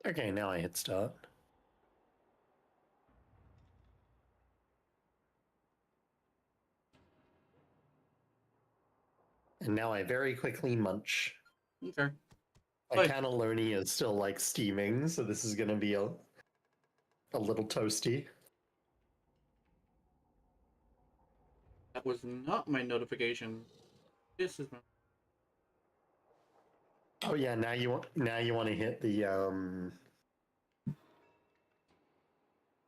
Okay, now I hit start. And now I very quickly munch. Okay. My cannelloni is still like steaming, so this is gonna be a little toasty. That was not my notification. This is my... Oh yeah, now you want to hit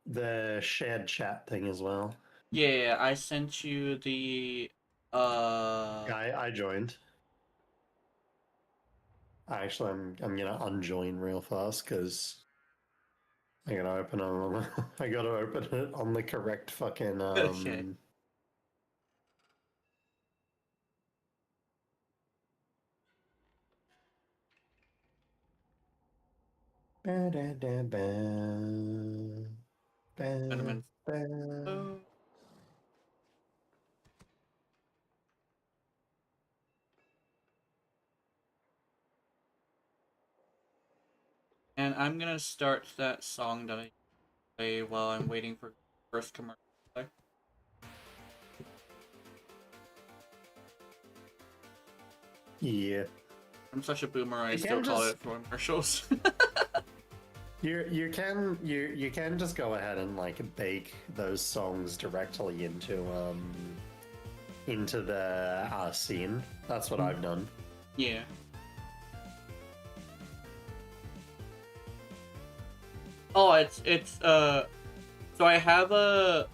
the shared chat thing as well. Yeah, I sent you the I joined. Actually, I'm gonna unjoin real fast because I gotta open on I gotta open it on the correct fucking Okay. Sentiments. Oh. And I'm gonna start that song that I play while I'm waiting for first commercial. Yeah. I'm such a boomer. I You still can call just- it for commercials. You can just go ahead and like bake those songs directly into the scene. That's what I've done. Yeah. Oh, so I have a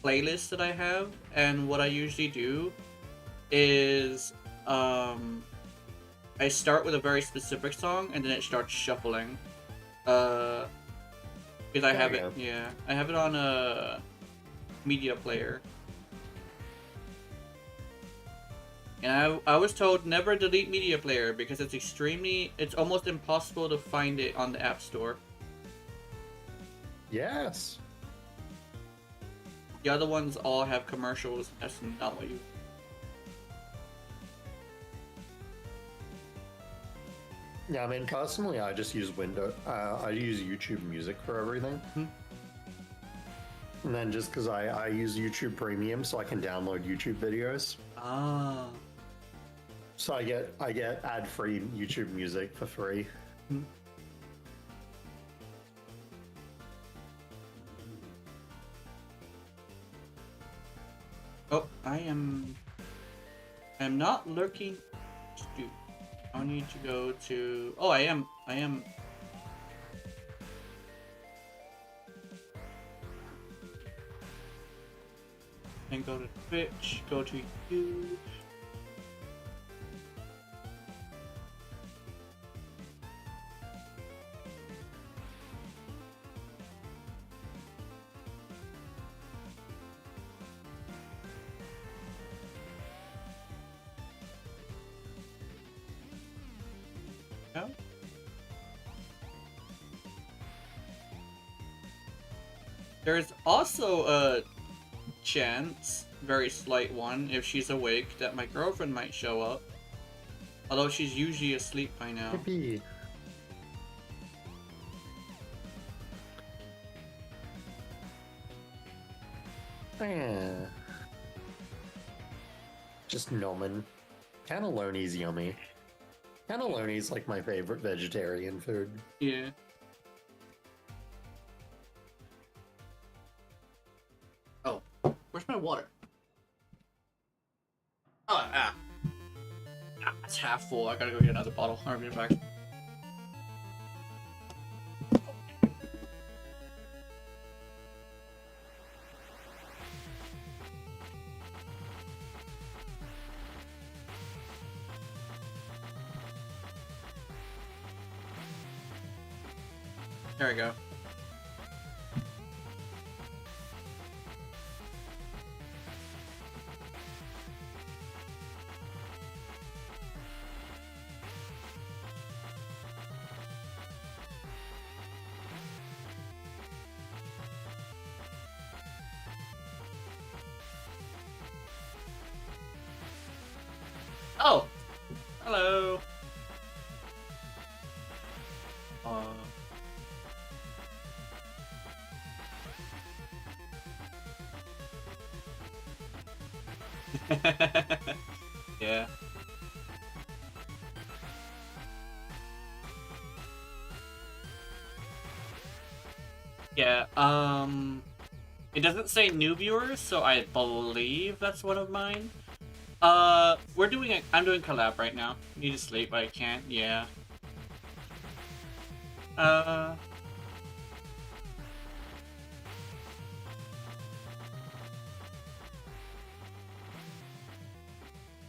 playlist that I have, and what I usually do is I start with a very specific song and then it starts shuffling. Because I have it, yeah, I have it on a media player. And I was told never delete media player because it's almost impossible to find it on the App Store. Yes. The other ones all have commercials. That's not what you... Yeah, I mean, personally, I just use I use YouTube Music for everything. And then just because I use YouTube Premium, so I can download YouTube videos. Ah. So I get ad-free YouTube Music for free. Oh, I'm not lurking. Dude, I need to go to... Oh, I am. And go to Twitch, go to YouTube. Yeah. There's also a chance, very slight one, if she's awake, that my girlfriend might show up. Although she's usually asleep by now. Yippee. Yeah. Just nomin. Cannelloni's yummy. Cannelloni's like my favorite vegetarian food. Yeah. Oh, where's my water? Oh, it's half full. I gotta go get another bottle. I'll be back. There we go. Oh! Hello! Yeah. Yeah, it doesn't say new viewers, so I believe that's one of mine. I'm doing collab right now. Need to sleep, but I can't, yeah. And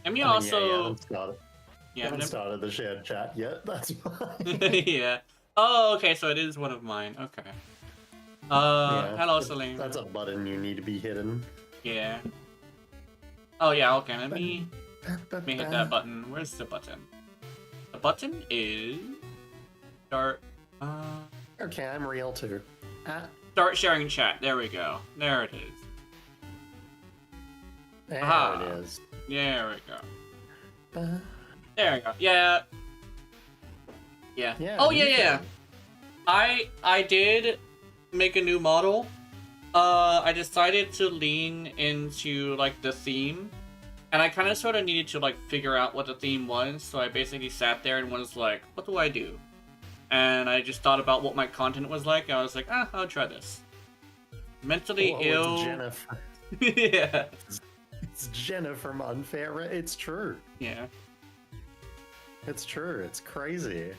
we I mean, yeah, you also... haven't started. Yeah, You haven't started the shared chat yet, that's fine. Yeah. Oh, okay, so it is one of mine, okay. Hello, Celine. That's a button you need to be hidden. Yeah. Oh, yeah, okay, let me hit that button. Where's the button? The button is... Start... Okay, I'm real too. Start sharing chat. There we go. There it is. There Aha. it is. There we go. There we go. Yeah. Yeah. Oh, yeah. I did make a new model. I decided to lean into, like, the theme. And I kind of sort of needed to, like, figure out what the theme was. So I basically sat there and was like, what do I do? And I just thought about what my content was like. And I was like, I'll try this. Mentally ill. It's Jennifer. Yeah. It's Jenna from Unfair. It's true. Yeah. It's true. It's crazy.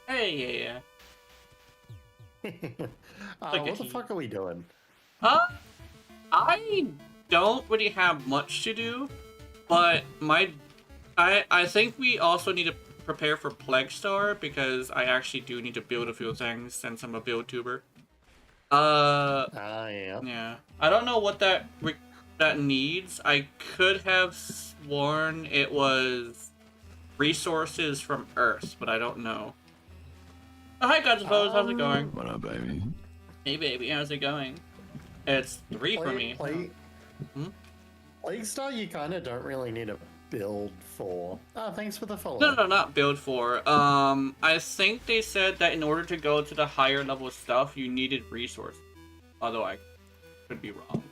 Hey, yeah. What the fuck are we doing? I don't really have much to do, but I think we also need to prepare for Plague Star because I actually do need to build a few things since I'm a build tuber. Yeah. Yeah. I don't know what that needs. I could have sworn it was resources from Earth, but I don't know. Oh, hi, God's Opposed. How's it going? What up, baby? Hey, baby. How's it going? It's 3 for me. Plague Star, you kind of don't really need a build for. Oh, thanks for the follow. No, not build for. I think they said that in order to go to the higher level stuff, you needed resources. Although I could be wrong.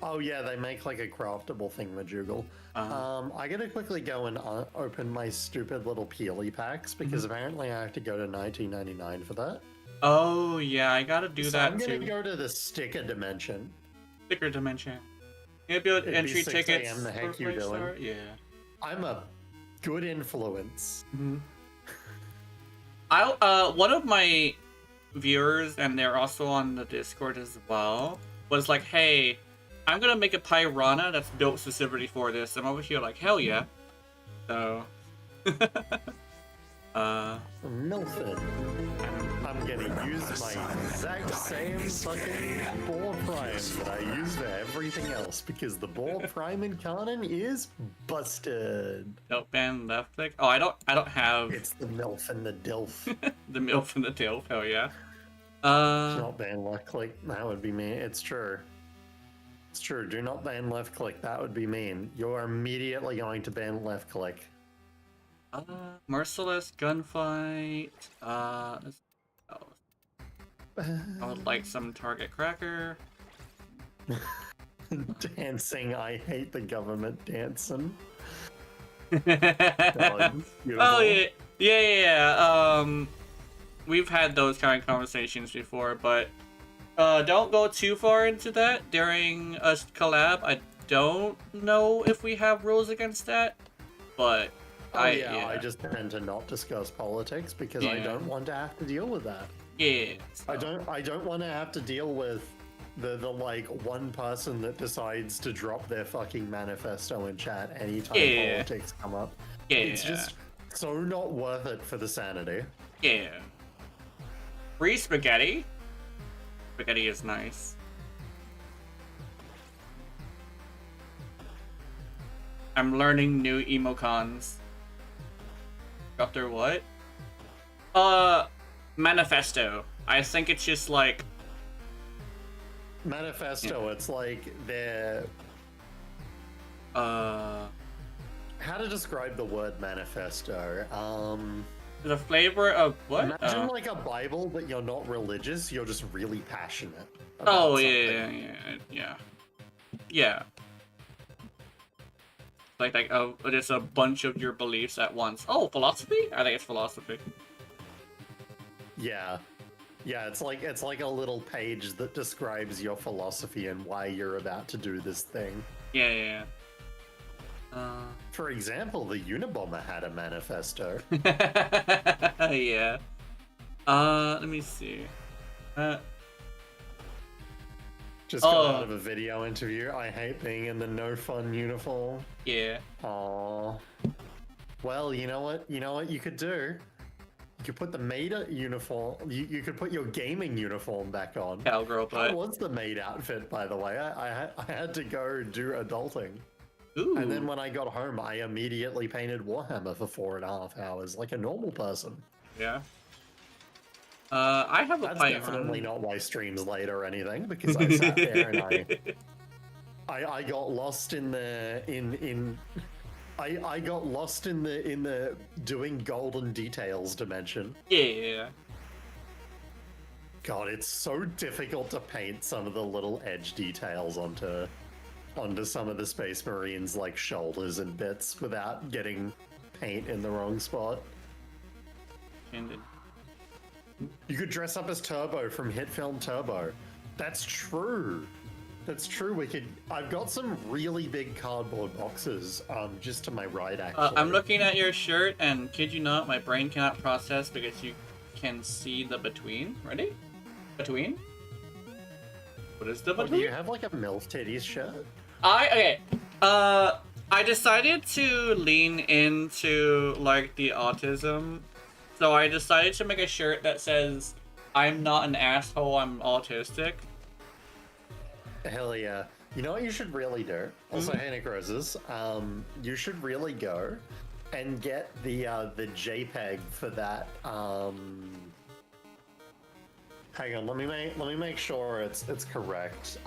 Oh yeah, they make like a craftable thingamajiggle. I gotta quickly go and open my stupid little Peely packs because apparently I have to go to 1999 for that. Oh yeah, I gotta do that too. I'm gonna go to the sticker dimension. Sticker dimension. You build entry tickets. The heck you doing? Yeah. I'm a good influence. One of my viewers, and they're also on the Discord as well, was like, "Hey, I'm gonna make a Piranha that's built specifically for this." I'm over here like, "Hell yeah!" So, Milford. I'm gonna use my exact same fucking boar prime that I use for everything else because the boar prime in Kanon is busted. Nope, and left click. Oh, I don't have. It's the MILF and the DILF. The MILF and the DILF. Hell yeah. Not ban left click. That would be mean. It's true. It's true. Do not ban left click. That would be mean. You're immediately going to ban left click. Merciless gunfight. I would like some target cracker. Dancing. I hate the government dancing. Oh yeah. We've had those kind of conversations before, but don't go too far into that during a collab. I don't know if we have rules against that, but I just tend to not discuss politics because I don't want to have to deal with that. Yeah. I don't want to have to deal with the like one person that decides to drop their fucking manifesto in chat anytime politics come up. Yeah. It's just so not worth it for the sanity. Yeah. Free spaghetti. Spaghetti is nice. I'm learning new emocons. After what? Manifesto. I think it's just like... Manifesto, it's like their... How to describe the word manifesto? The flavor of what? Imagine like a Bible, but you're not religious, you're just really passionate. Oh, yeah. Yeah. Like just a bunch of your beliefs at once. Oh, philosophy? I think it's philosophy. Yeah. Yeah, it's like a little page that describes your philosophy and why you're about to do this thing. Yeah. For example, the Unabomber had a manifesto. Yeah. Let me see. Just got out of a video interview. I hate being in the no fun uniform. Yeah. Aww. Well, you know what? You know what you could do? You could put the maid uniform. You could put your gaming uniform back on. Cowgirl butt. How was the maid outfit, by the way? I had to go do adulting. Ooh. And then when I got home, I immediately painted Warhammer for 4.5 hours, like a normal person. Yeah. I have a That's plan. definitely not why streams late or anything, because I sat there and I got lost in the I got lost in the doing golden details dimension. Yeah. God, it's so difficult to paint some of the little edge details onto some of the Space Marines, like shoulders and bits, without getting paint in the wrong spot. Ended. You could dress up as Turbo from hit film Turbo. That's true. That's true. We could. I've got some really big cardboard boxes, just to my right, actually. I'm looking at your shirt, and kid you not, my brain cannot process because you can see the between. Ready? Between? What is the between? Do you have like a MILF Titties shirt? Okay. I decided to lean into like the autism. So I decided to make a shirt that says, "I'm not an asshole, I'm autistic." Hell yeah. You know what you should really do? Also, hey Nick Roses, you should really go and get the JPEG for that. Hang on, let me make sure it's correct.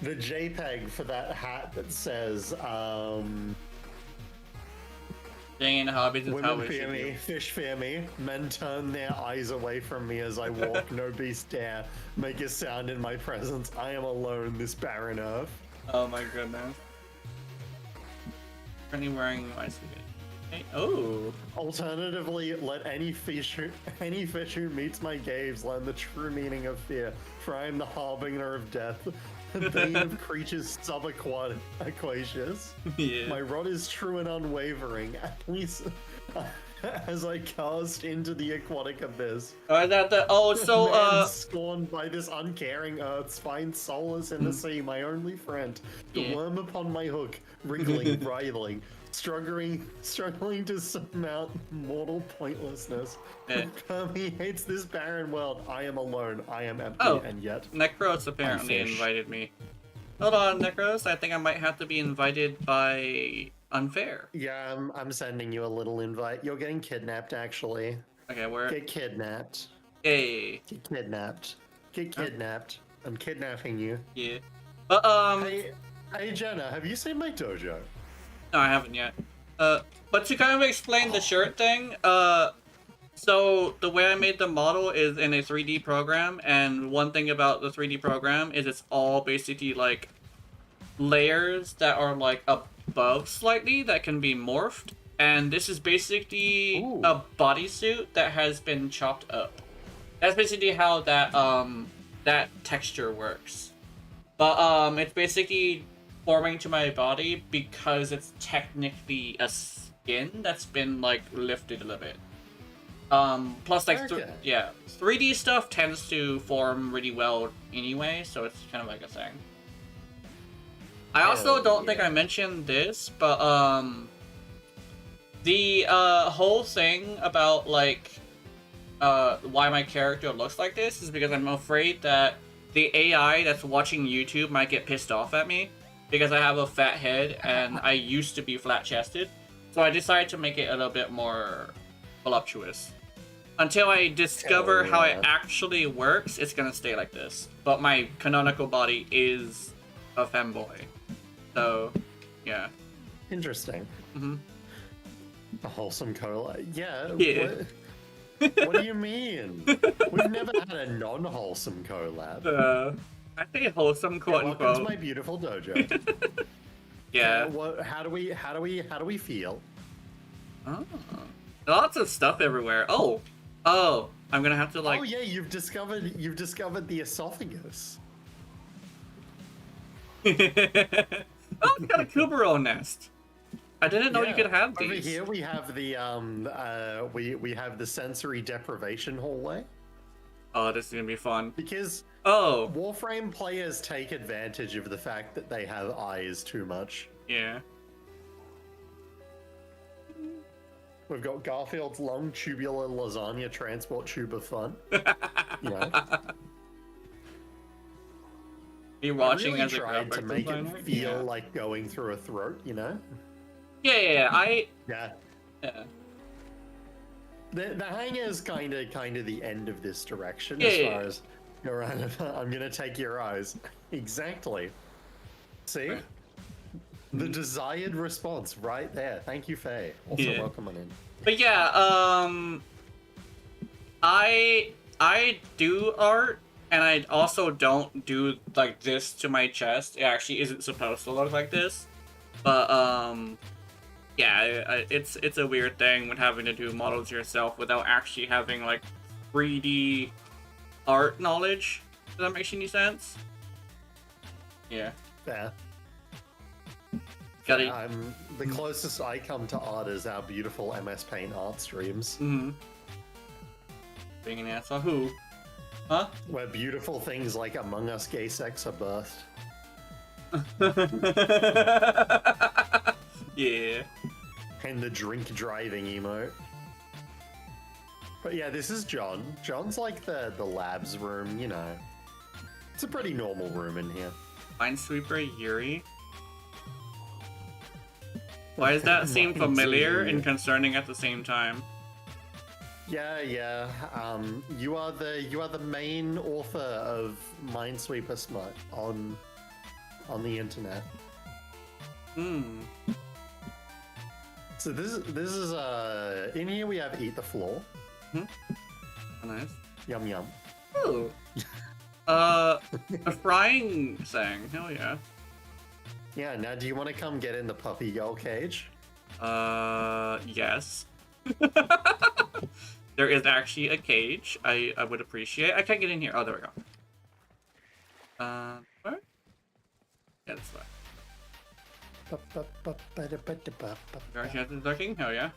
The JPEG for that hat that says Dang, hobbies is how women we fear should me, do. fish fear me, men turn their eyes away from me as I walk, no beast dare, make a sound in my presence, I am alone, this barren earth. Oh my goodness. Currently wearing my suit. Hey, oh. Alternatively, let any fish who meets my gaze learn the true meaning of fear, for I am the harbinger of death, the bane of creatures subaquacious. Yeah. My rod is true and unwavering, at least as I cast into the aquatic abyss. So scorned by this uncaring earth, find solace in the sea, my only friend. The worm upon my hook, wriggling, writhing, struggling to surmount mortal pointlessness. Permeates this barren world. I am alone. I am empty, and yet Necros apparently invited me. Hold on, Necros. I think I might have to be invited by Unfair. Yeah, I'm sending you a little invite. You're getting kidnapped, actually. Okay, where? Get kidnapped. Hey. Get kidnapped. Get kidnapped. I'm kidnapping you. Yeah. Hey Jenna, have you seen my dojo? No, I haven't yet. But to kind of explain the shirt thing, so the way I made the model is in a 3D program, and one thing about the 3D program is it's all basically like layers that are like above slightly that can be morphed, and this is basically a bodysuit that has been chopped up. That's basically how that texture works. But it's basically forming to my body because it's technically a skin that's been like lifted a little bit. Plus like 3D stuff tends to form really well anyway, so it's kind of like a thing. I also don't think I mentioned this, but the whole thing about like why my character looks like this is because I'm afraid that the AI that's watching YouTube might get pissed off at me because I have a fat head and I used to be flat-chested. So I decided to make it a little bit more voluptuous. Until I discover how it actually works, it's gonna stay like this. But my canonical body is a femboy. So, yeah. Interesting. Mm-hmm. A wholesome cola. Yeah. Yeah. What do you mean? We've never had a non-wholesome collab. I say wholesome, quote unquote. Welcome to my beautiful dojo. Yeah. How do we feel? Oh, lots of stuff everywhere. Oh, I'm gonna have to like. Oh yeah, you've discovered the esophagus. Oh, it's got a Kubero nest. I didn't know you could have these. Over here we have the we have the sensory deprivation hallway. Oh, this is gonna be fun. Because Warframe players take advantage of the fact that they have eyes too much. Yeah. We've got Garfield's long tubular lasagna transport tube of fun. You know. Me watching I really as a tried to make it designer? feel like going through a throat, you know? Yeah. The hangar is kind of the end of this direction Yeah, as far as I'm gonna take your eyes. Exactly. See? Right. The desired response right there. Thank you, Faye. Also, welcome on in. But yeah, I do art, and I also don't do like this to my chest. It actually isn't supposed to look like this, but yeah, it's a weird thing when having to do models yourself without actually having like 3D art knowledge. Does that make any sense? Yeah. Yeah. The closest I come to art is our beautiful MS Paint art streams. Mm-hmm. Being an asshole. Who? Huh? Where beautiful things like Among Us gay sex are birthed. Yeah. And the drink driving emote. But yeah, this is John. John's like the labs room, you know. It's a pretty normal room in here. Minesweeper Yuri. Why does that seem familiar and concerning at the same time? Yeah. You are the main author of Minesweeper Smut on the internet. So this is in here we have Eat the Floor. Oh, nice. Yum yum. Ooh. A frying thing. Hell yeah. Yeah, now do you want to come get in the puppy girl cage? Yes. There is actually a cage. I would appreciate. I can't get in here. Oh, there we go. Where? Yeah, that's fine. Guardian is lurking? Hell yeah.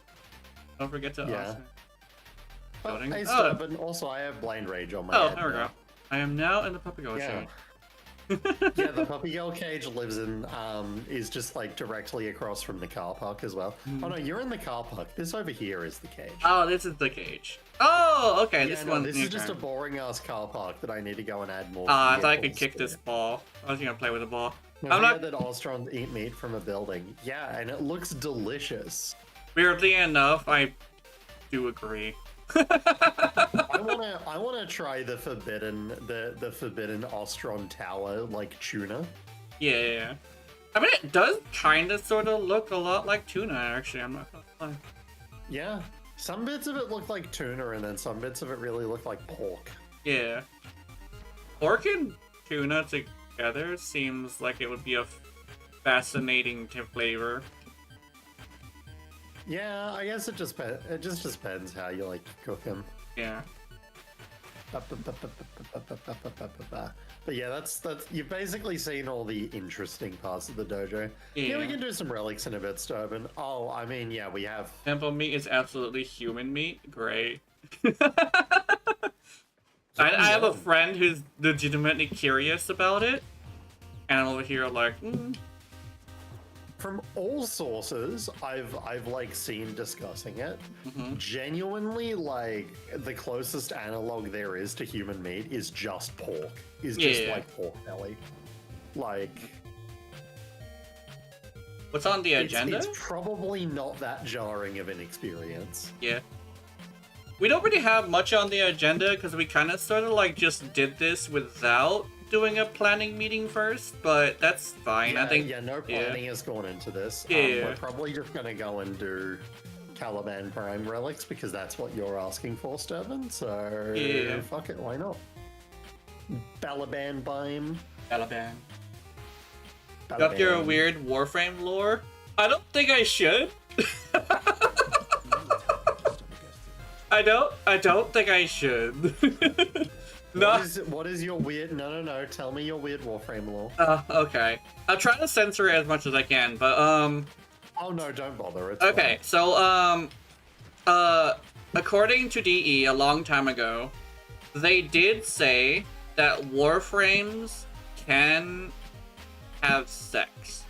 Don't forget to... Yeah. Building. Hey, but also I have blind rage on my head. Oh, there we go. I am now in the puppy girl cage. Yeah, the puppy girl cage lives in, is just like directly across from the car park as well. Oh no, you're in the car park. This over here is the cage. Oh, this is the cage. Oh, okay, Yeah, this no, one. this is just a boring ass car park that I need to go and add more. I thought I could kick this ball. I was gonna play with the ball. I'm not that Ostron eat meat from a building. Yeah, and it looks delicious. Weirdly enough, I do agree. I wanna try the forbidden Ostron Tower like tuna. Yeah. I mean, it does kind of sort of look a lot like tuna, actually. I'm not gonna lie. Yeah, some bits of it look like tuna, and then some bits of it really look like pork. Yeah. Pork and tuna together seems like it would be a fascinating flavor. Yeah, I guess it just depends how you like to cook them. Yeah. But yeah, that's you've basically seen all the interesting parts of the dojo. Yeah, we can do some relics in a bit, Sturban. Oh, I mean, yeah, we have temple meat is absolutely human meat. Great. I have a friend who's legitimately curious about it, and I'm over here like, From all sources, I've like seen discussing it. Genuinely, like the closest analog there is to human meat is just pork. Is just like pork belly. Like, what's on the agenda? It's probably not that jarring of an experience. Yeah. We don't really have much on the agenda because we kind of sort of like just did this without doing a planning meeting first, but that's fine. Yeah, I think no planning has gone into this. Yeah. We're probably just gonna go and do Caliban Prime relics because that's what you're asking for, Sturban. So yeah, fuck it, why not? Balaban Bime. Caliban. Up your weird Warframe lore? I don't think I should. I don't think I should. No. What is your weird? No. Tell me your weird Warframe lore. Okay. I'll try to censor it as much as I can, but Oh no, don't bother. It's okay, fine. so according to DE a long time ago, they did say that Warframes can have sex.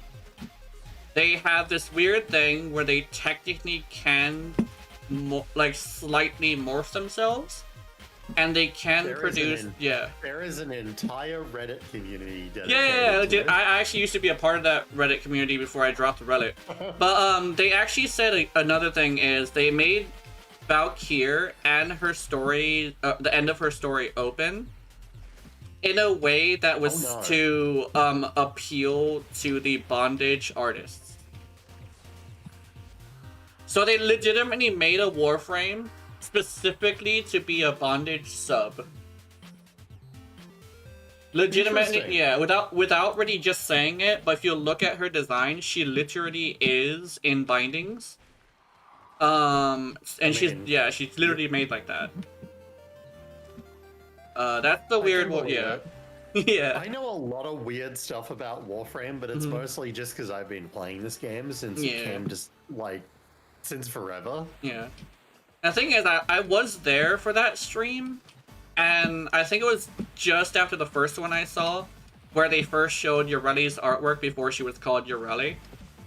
They have this weird thing where they technically can slightly morph themselves, and they can produce There is an entire Reddit community dedicated to it. I actually used to be a part of that Reddit community before I dropped the Reddit. But they actually said another thing is they made Valkyr and her story, the end of her story, open in a way that was to appeal to the bondage artists. So they legitimately made a Warframe specifically to be a bondage sub. Legitimately, yeah, without really just saying it, but if you look at her design, she literally is in bindings. She's literally made like that. That's the weird one, yeah. Yeah. I know a lot of weird stuff about Warframe, but it's mostly just because I've been playing this game since it came just since forever. Yeah. The thing is, I was there for that stream, and I think it was just after the first one I saw, where they first showed Yoreli's artwork before she was called Yoreli.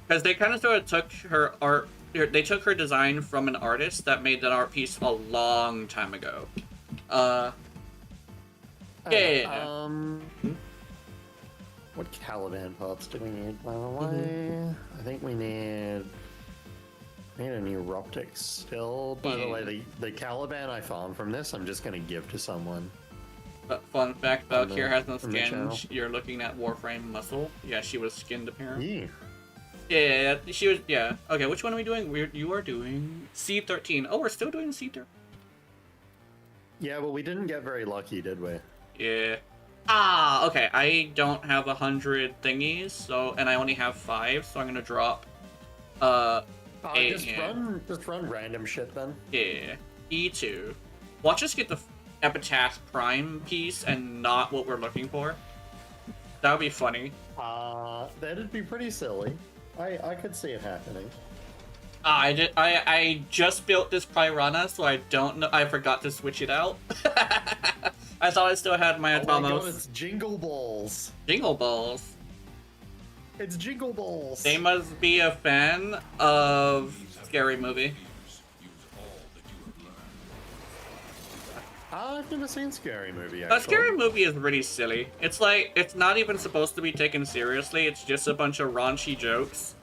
Because they kind of sort of took her art, they took her design from an artist that made that art piece a long time ago. What Caliban parts do we need, by the way? I think we need a new optics still. By the way, the Caliban I found from this, I'm just going to give to someone. But fun fact, Valkyr has no skin. You're looking at Warframe muscle. Yeah, she was skinned apparently. Yeah, she was, yeah. Okay, which one are we doing? You are doing C13. Oh, we're still doing C13. Yeah, well, we didn't get very lucky, did we? Yeah. Okay, I don't have 100 thingies, so, and I only have 5, so I'm gonna drop, just run random shit then. Yeah. E2. Watch us get the Epitaph Prime piece and not what we're looking for. That would be funny. That'd be pretty silly. I could see it happening. I just built this Piranha, so I don't know. I forgot to switch it out. I thought I still had my Atomos. Oh my god, it's Jingle Balls. Jingle Balls. It's Jingle Balls. They must be a fan of Scary Movie. I've never seen Scary Movie, actually. Scary Movie is really silly. It's like, it's not even supposed to be taken seriously. It's just a bunch of raunchy jokes.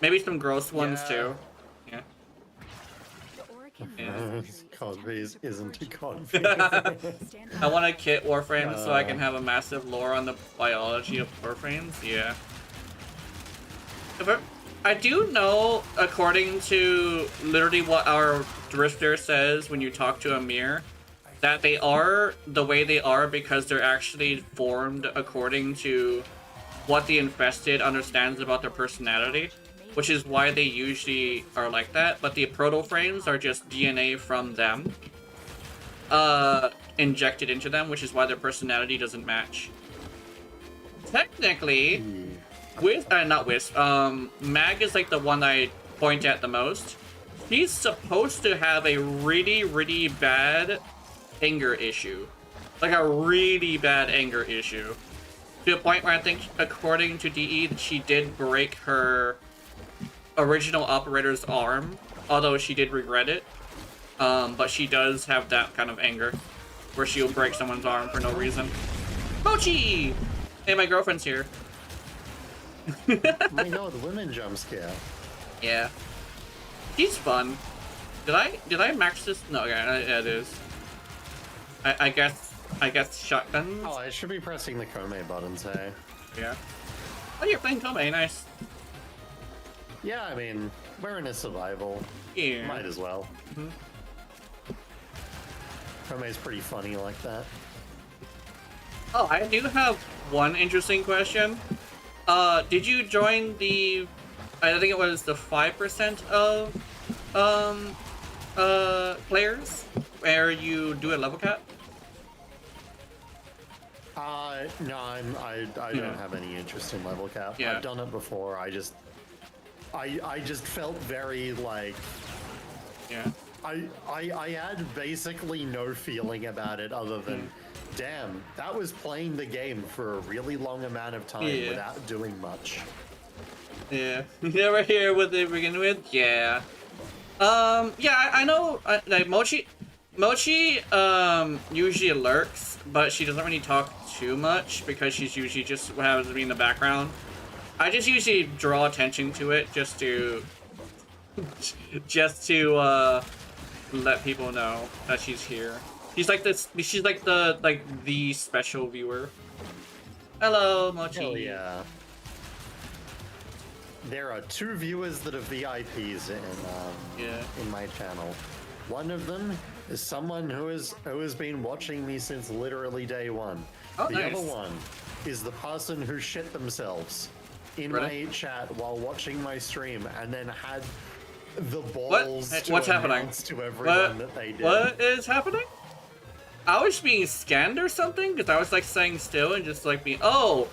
Maybe some gross ones, too. Yeah. Cosby's isn't a Cosby. I want a kit Warframe so I can have a massive lore on the biology of Warframes. Yeah. But I do know, according to literally what our drifter says when you talk to Amir, that they are the way they are because they're actually formed according to what the infested understands about their personality, which is why they usually are like that. But the proto-frames are just DNA from them injected into them, which is why their personality doesn't match. Technically, Mag is like the one I point at the most. He's supposed to have a really, really bad anger issue. Like a really bad anger issue. To a point where I think, according to DE, she did break her original operator's arm, although she did regret it. But she does have that kind of anger, where she'll break someone's arm for no reason. Mochi! Hey, my girlfriend's here. I know, the women jump scare. Yeah. She's fun. Did I max this? No, okay, yeah, it is. I guess shotgun. Oh, I should be pressing the Kome buttons, hey. Yeah. Oh, you're playing Kome, nice. Yeah, I mean, We're in a survival. Yeah. Might as well. Mm-hmm. Prome's pretty funny like that. Oh, I do have one interesting question. Did you join the... I think it was the 5% of players where you do a level cap? No, I don't have any interest in level cap. Yeah. I've done it before. I just felt very like... Yeah. I had basically no feeling about it other than, damn, that was playing the game for a really long amount of time without doing much. Yeah. You were here with it to begin with? Yeah. Yeah, I know, like, Mochi, usually lurks, but she doesn't really talk too much because she's usually just happens to be in the background. I just usually draw attention to it just to let people know that she's here. She's like this. She's like the special viewer. Hello, Mochi. Hell yeah. There are 2 viewers that are VIPs in my channel. One of them is someone who has been watching me since literally day one. Oh, the nice. other one is the person who shit themselves in Really? my chat while watching my stream and then had the balls What's to happening? announce to everyone that they did. What is happening? I was being scanned or something because I was like staying still and just like being oh,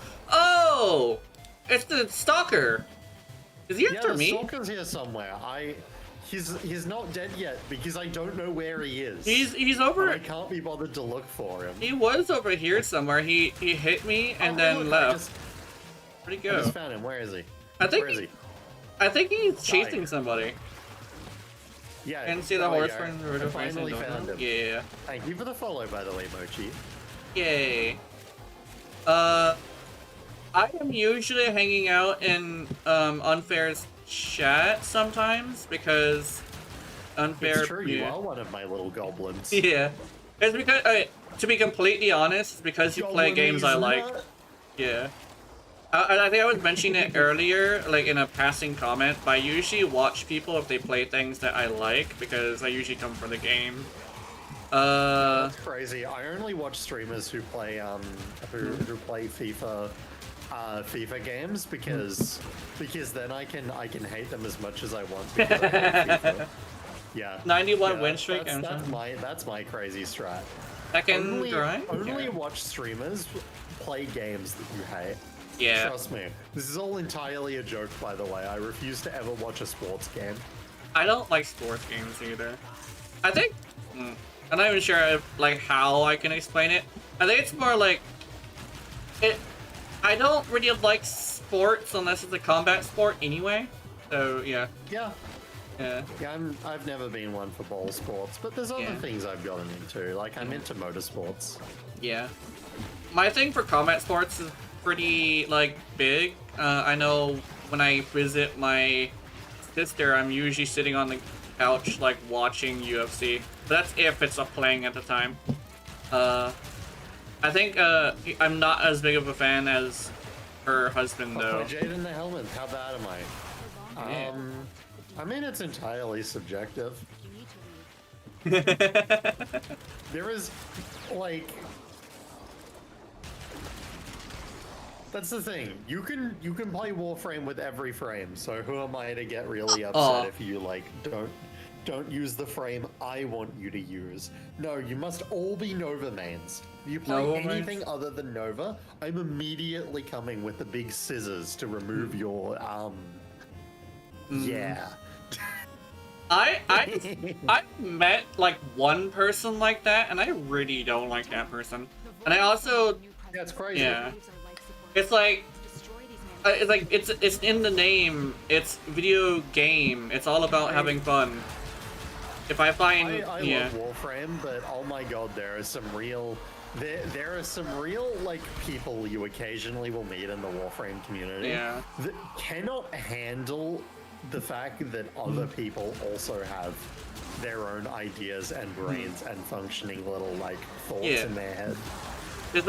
it's the stalker. Is he after me? Yeah, the stalker's here somewhere. He's not dead yet because I don't know where he is. He's over. And I can't be bothered to look for him. He was over here somewhere. He hit me and then left. Where'd he go? I just found him. Where is he? Where is he? I think he's chasing somebody. Yeah. And see the horse from I finally found him. Yeah. Thank you for the follow, by the way, Mochi. Yay. I am usually hanging out in Unfair's chat sometimes because Unfair. It's true, you are one of my little goblins. Yeah. It's because, to be completely honest, it's because you play games I like. Yeah. I think I was mentioning it earlier, like in a passing comment, but I usually watch people if they play things that I like, because I usually come for the game. That's crazy. I only watch streamers who play who play FIFA games because then I can hate them as much as I want because I hate FIFA. Yeah. 91 win streak. That's my crazy strat. Only watch streamers play games that you hate. Yeah. Trust me. This is all entirely a joke, by the way. I refuse to ever watch a sports game. I don't like sports games either. I think... I'm not even sure how I can explain it. I think it's more like... I don't really like sports unless it's a combat sport anyway. So, yeah. Yeah. Yeah. Yeah, I've never been one for ball sports, but there's other things I've gotten into. Like, I'm into motorsports. Yeah. My thing for combat sports is pretty big. I know when I visit my sister, I'm usually sitting on the couch watching UFC, but that's if it's playing at the time. I think I'm not as big of a fan as her husband though. Jade in the helmet, how bad am I? I mean, it's entirely subjective. There is that's the thing. You can play Warframe with every frame. So who am I to get really upset if you don't use the frame I want you to use? No, you must all be Nova mains. If you play anything other than Nova, I'm immediately coming with the big scissors to remove your yeah. I met one person like that, and I really don't like that person. And I also that's crazy. Yeah. It's it's in the name. It's video game. It's all about having fun. If I find I love Warframe, but oh my god, there are some real people you occasionally will meet in the Warframe community that cannot handle the fact that other people also have their own ideas and brains and functioning little thoughts in their head. There's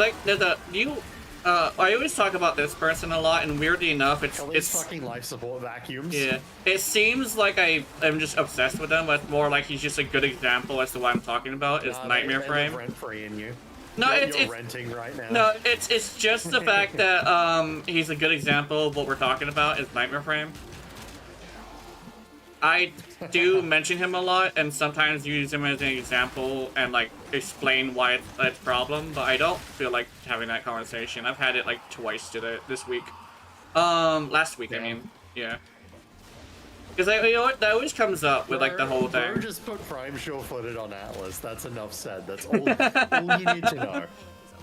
I always talk about this person a lot, and weirdly enough, it's fucking life support vacuums. Yeah, it seems like I'm just obsessed with him, but more like he's just a good example as to what I'm talking about. Is Nightmare Frame. Rent free in you. No, you're renting right now. No, it's just the fact that he's a good example of what we're talking about. Is Nightmare Frame. I do mention him a lot, and sometimes use him as an example and like explain why it's a problem, but I don't feel like having that conversation. I've had it like twice this week. Last week, I mean, yeah. Because you know what, that always comes up with like the whole thing. Just put Prime sure-footed on Atlas. That's enough said. That's all you need to know.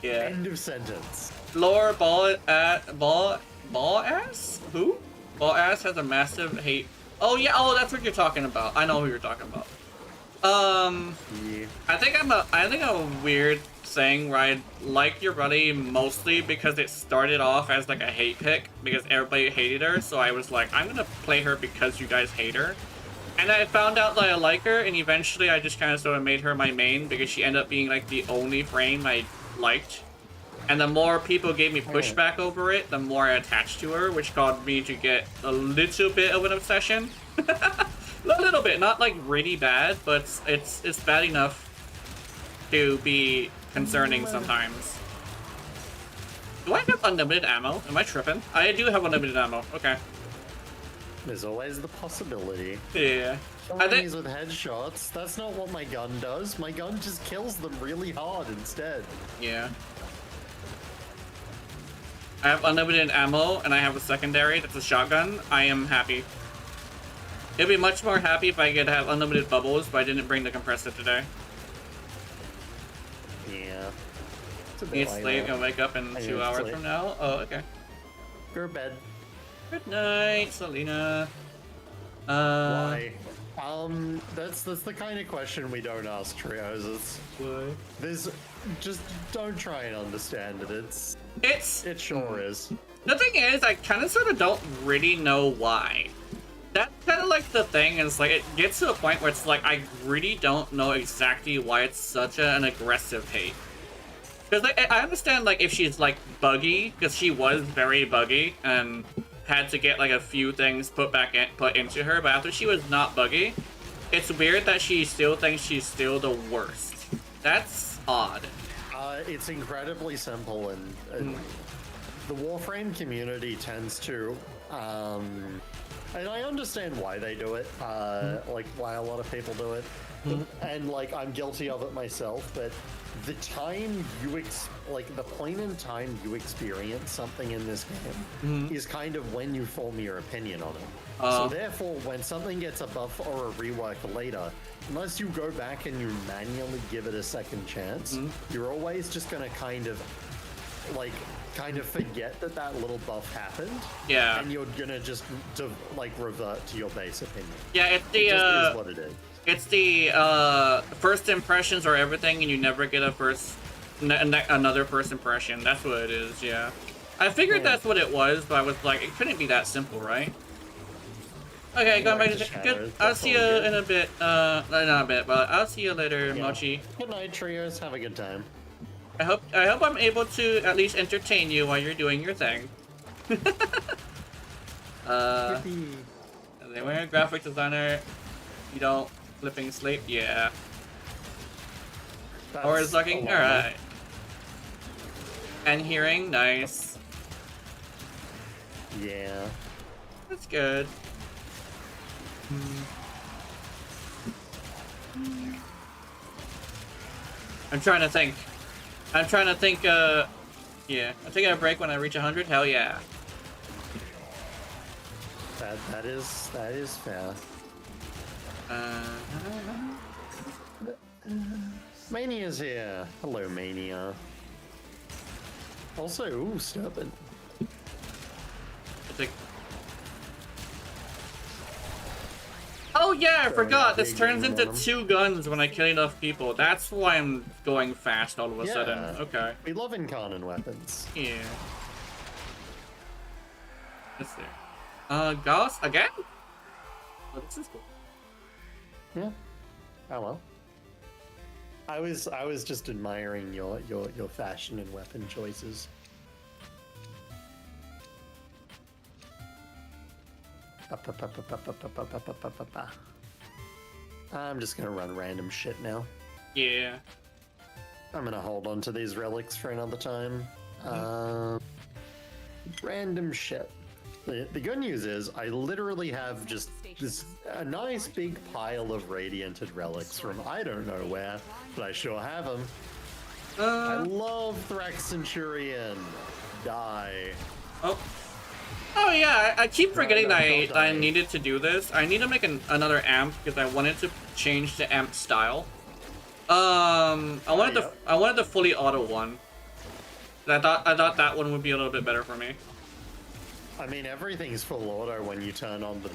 Yeah. End of sentence. Lore ball ass? Who? Ball ass has a massive hate. Oh yeah, oh that's what you're talking about. I know who you're talking about. Yeah. I think I'm a weird thing where I like your buddy mostly because it started off as like a hate pick because everybody hated her, so I was like, I'm gonna play her because you guys hate her. And I found out that I like her, and eventually I just kind of sort of made her my main because she ended up being like the only frame I liked. And the more people gave me pushback over it, the more I attached to her, which caused me to get a little bit of an obsession. A little bit, not like really bad, but it's bad enough to be concerning sometimes. Do I have unlimited ammo? Am I tripping? I do have unlimited ammo. Okay. There's always the possibility. Yeah. I think with headshots, that's not what my gun does. My gun just kills them really hard instead. Yeah. I have unlimited ammo, and I have a secondary that's a shotgun. I am happy. It'd be much more happy if I could have unlimited bubbles, but I didn't bring the compressor today. Yeah. Need sleep and wake up in 2 hours from now? Oh, okay. Go to bed. Good night, Selena. Why? That's the kind of question we don't ask trios. Just don't try and understand it. It sure is. The thing is, I kind of sort of don't really know why. That's kind of like the thing is like it gets to a point where it's like I really don't know exactly why it's such an aggressive hate. Because like, I understand like if she's like buggy, because she was very buggy and had to get like a few things put into her, but after she was not buggy, it's weird that she still thinks she's still the worst. That's odd. It's incredibly simple, and the Warframe community tends to, and I understand why they do it, like why a lot of people do it, and like I'm guilty of it myself, but the time the point in time you experience something in this game is kind of when you form your opinion on it. So therefore, when something gets a buff or a rework later, unless you go back and you manually give it a second chance, you're always just gonna kind of forget that little buff happened. Yeah. And you're gonna just revert to your base opinion. Yeah, it just is what it is. It's the first impressions are everything, and you never get another first impression. That's what it is. Yeah. I figured that's what it was, but I was like, it couldn't be that simple, right? Okay, going back to good. I'll see you in a bit. Not a bit, but I'll see you later, Mochi. Good night, trios. Have a good time. I hope I'm able to at least entertain you while you're doing your thing. They were a graphic designer. You don't flipping sleep, yeah. Or is looking alright. And hearing, nice. Yeah. That's good. I'm trying to think, yeah. I'm taking a break when I reach 100, hell yeah. That is fair. Mania's here. Hello, Mania. Also, ooh, stubborn. Oh yeah, I forgot. This turns into 2 guns when I kill enough people. That's why I'm going fast all of a sudden. Okay. We love Incarnon weapons. Yeah. Let's see. Gauss again? Oh, this is cool. Yeah. Oh well. I was just admiring your fashion and weapon choices. I'm just gonna run random shit now. Yeah. I'm gonna hold on to these relics for another time. Random shit. The good news is I literally have just a nice big pile of radianted relics from I don't know where, but I sure have them. I love Thrax Centurion. Die. Oh. Oh yeah, I keep forgetting that I needed to do this. I need to make another amp because I wanted to change the amp style. I wanted the fully auto one. I thought that one would be a little bit better for me. I mean, everything's full auto when you turn on the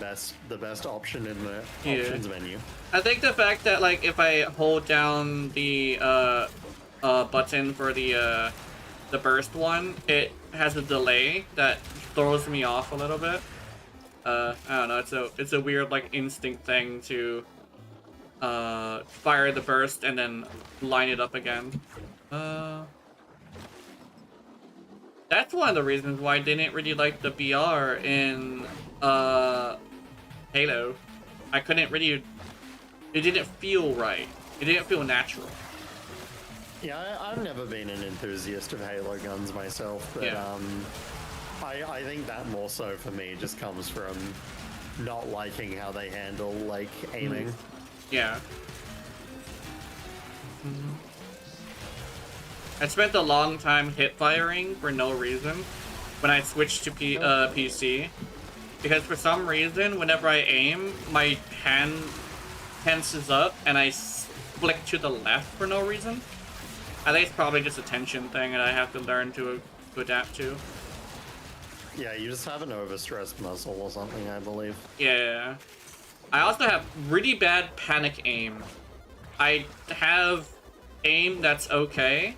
best option in the options menu. I think the fact that like if I hold down the button for the burst one, it has a delay that throws me off a little bit. I don't know. It's a weird like instinct thing to fire the burst and then line it up again. That's one of the reasons why I didn't really like the BR in Halo. I couldn't really. It didn't feel right. It didn't feel natural. Yeah, I've never been an enthusiast of Halo guns myself, but yeah. I think that more so for me just comes from not liking how they handle like aiming. Yeah. I spent a long time hip firing for no reason when I switched to PC, because for some reason whenever I aim, my hand tenses up and I flick to the left for no reason. I think it's probably just a tension thing and I have to learn to adapt to. Yeah, you just have an overstressed muscle or something, I believe. Yeah. I also have really bad panic aim. I have aim that's okay,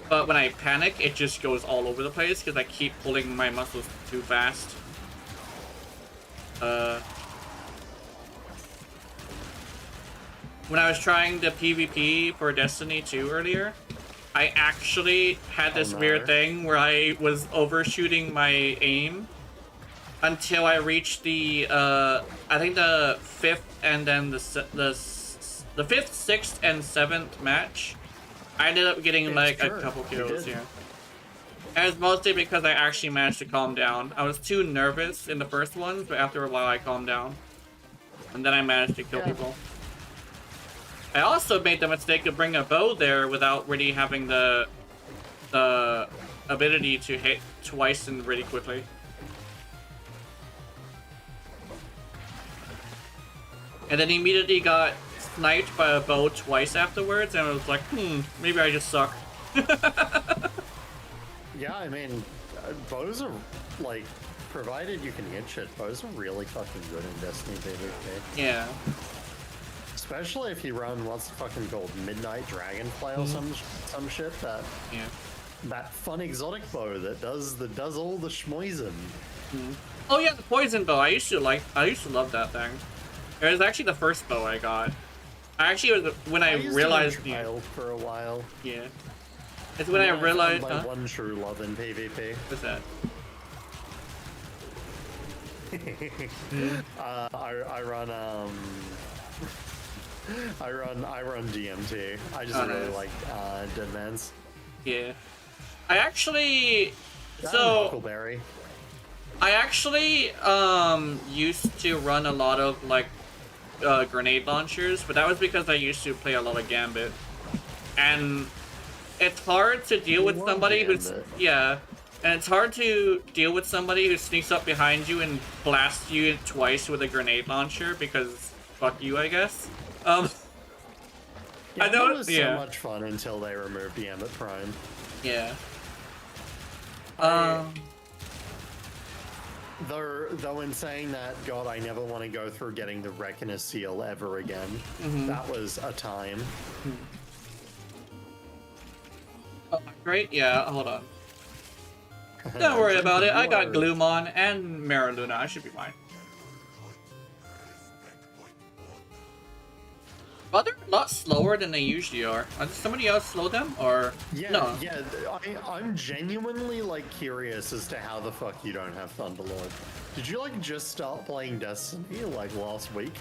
but when I panic, it just goes all over the place because I keep pulling my muscles too fast. When I was trying the PvP for Destiny 2 earlier, I actually had this weird thing where I was overshooting my aim until I reached the, I think the 5th and then the 5th, 6th, and 7th match. I ended up getting like a couple kills, yeah. And it's mostly because I actually managed to calm down. I was too nervous in the first ones, but after a while I calmed down. And then I managed to kill people. I also made the mistake of bringing a bow there without really having the ability to hit twice and really quickly. And then immediately got sniped by a bow twice afterwards, and I was like, maybe I just suck. Yeah, I mean, bows are, like, provided you can hit shit, bows are really fucking good in Destiny PvP. Yeah. Especially if you run what's fucking called Midnight Dragonfly or some shit, that fun exotic bow that does all the schmoisin. Oh yeah, the poison bow. I used to love that thing. It was actually the first bow I got. It was when I realized for a while. Yeah. It's when I realized my one true love in PvP. What's that? I run DMT. I just really like Dead Man's. Yeah. I actually Huckleberry. I actually used to run a lot of like grenade launchers, but that was because I used to play a lot of Gambit. And it's hard to deal with somebody who's and it's hard to deal with somebody who sneaks up behind you and blasts you twice with a grenade launcher because fuck you, I guess. Yeah, I know it was so much fun until they removed the Gambit Prime. Yeah. Though in saying that, God, I never want to go through getting the Reckoner seal ever again. That was a time. Oh, great, yeah, hold on. Don't worry about it, I got Gloomon and Maraluna, I should be fine. But they're a lot slower than they usually are. Did somebody else slow them, or no? Yeah. I'm genuinely like curious as to how the fuck you don't have Thunderlord. Did you like just start playing Destiny like last week?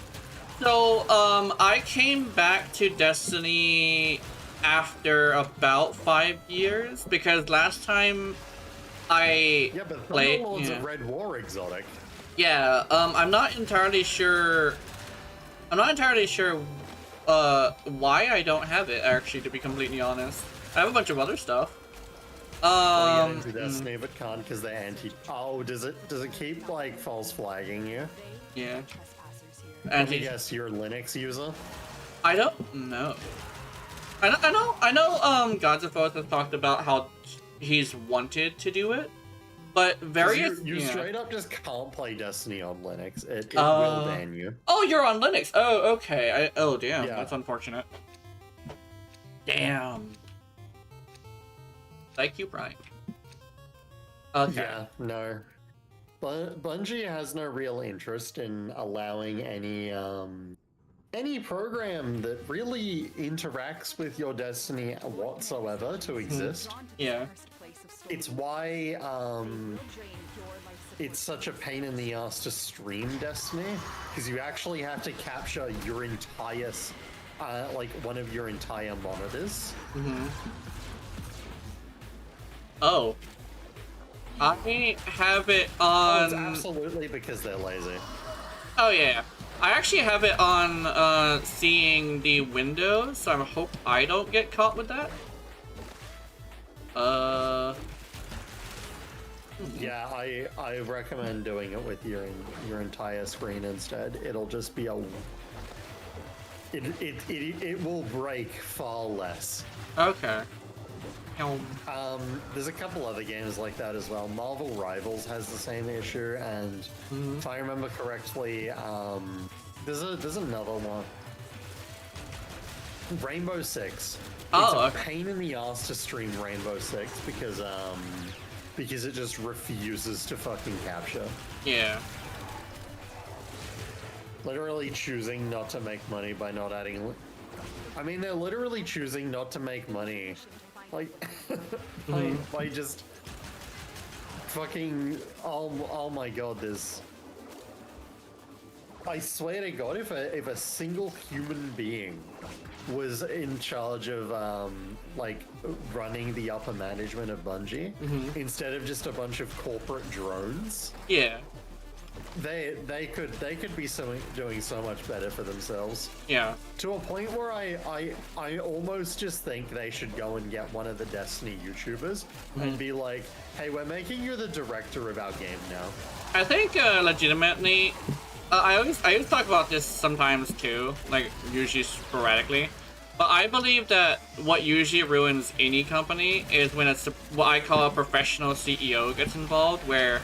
So I came back to Destiny after about 5 years because last time I played. Thunderlord's a Red War exotic. Yeah. I'm not entirely sure. Why I don't have it, actually, to be completely honest. I have a bunch of other stuff. Into Destiny, but can't because they're anti. Oh, does it keep like false flagging you? Yeah. Let me guess, you're a Linux user? I don't know. I know. Gods of Oath has talked about how he's wanted to do it, but various. You straight up just can't play Destiny on Linux. It will ban you. Oh, you're on Linux. Oh, okay. Oh, damn. Yeah. That's unfortunate. Damn. Thank you, Brian. Okay. Yeah, no. Bungie has no real interest in allowing any program that really interacts with your Destiny whatsoever to exist. Yeah. It's why it's such a pain in the ass to stream Destiny, because you actually have to capture your entire like one of your entire monitors. Oh. I have it on... It's absolutely because they're lazy. Oh, yeah. I actually have it on seeing the windows, so I hope I don't get caught with that. Yeah, I recommend doing it with your entire screen instead. It'll just be it will break far less. Okay. There's a couple other games like that as well. Marvel Rivals has the same issue, and if I remember correctly, there's another one. Rainbow Six. It's a pain in the ass to stream Rainbow Six because it just refuses to fucking capture. Yeah. Literally choosing not to make money by not adding. I mean, they're literally choosing not to make money. Like, by just fucking, oh my god, this. I swear to God, if a single human being was in charge of, like, running the upper management of Bungie, instead of just a bunch of corporate drones. Yeah. They could be doing so much better for themselves. Yeah. To a point where I almost just think they should go and get one of the Destiny YouTubers and be like, hey, we're making you the director of our game now. I think legitimately, I always talk about this sometimes too, like usually sporadically. But I believe that what usually ruins any company is when it's what I call a professional CEO gets involved, where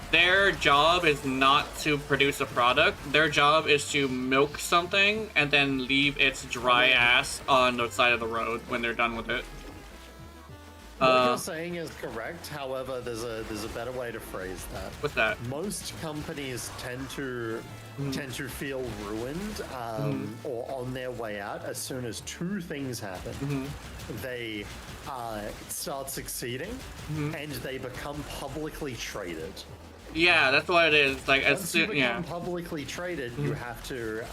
their job is not to produce a product. Their job is to milk something and then leave its dry ass on the side of the road when they're done with it. What you're saying is correct. However, there's a better way to phrase that. What's that? Most companies tend to feel ruined or on their way out as soon as two things happen. They start succeeding and they become publicly traded. Yeah, that's what it is. Like, once you become publicly traded, you have to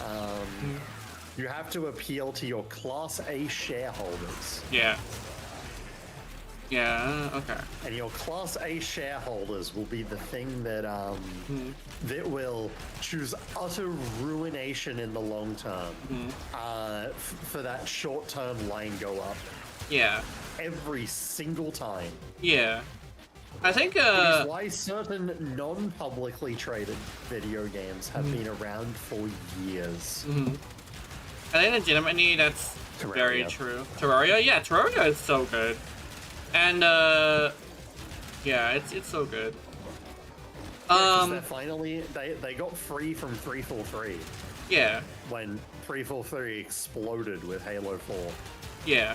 appeal to your Class A shareholders. Yeah. Yeah. Okay. And your Class A shareholders will be the thing that that will choose utter ruination in the long term for that short-term line go up. Yeah. Every single time. Yeah. I think it is why certain non-publicly traded video games have been around for years. I think legitimately that's very true. Terraria? Yeah, Terraria is so good. And yeah, it's so good. They're finally they got free from 343. Yeah. When 343 exploded with Halo 4. Yeah.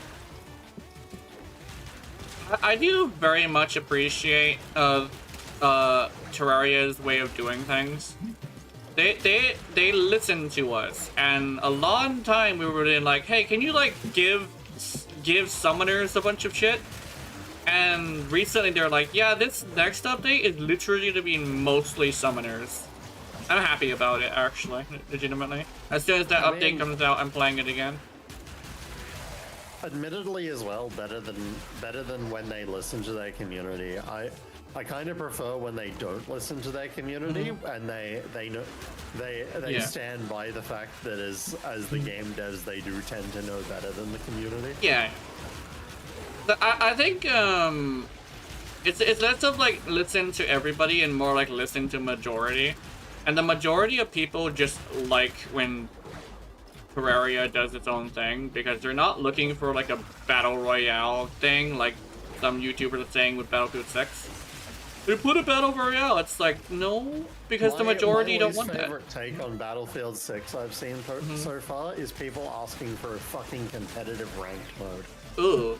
I do very much appreciate Terraria's way of doing things. they listen to us, and a long time we were in like, hey, can you like give summoners a bunch of shit? And recently they're like, yeah, this next update is literally going to be mostly summoners. I'm happy about it, actually, legitimately. As soon as that update comes out, I'm playing it again. Admittedly, as well, better than when they listen to their community. I kind of prefer when they don't listen to their community and they stand by the fact that as the game devs, they do tend to know better than the community. Yeah. I think it's less of like listen to everybody and more like listen to majority. And the majority of people just like when Terraria does its own thing because they're not looking for like a battle royale thing like some YouTubers are saying with Battlefield 6. They put a battle royale. It's like, no, because the majority don't want that. My favorite take on Battlefield 6 I've seen so far is people asking for a fucking competitive ranked mode. Ooh.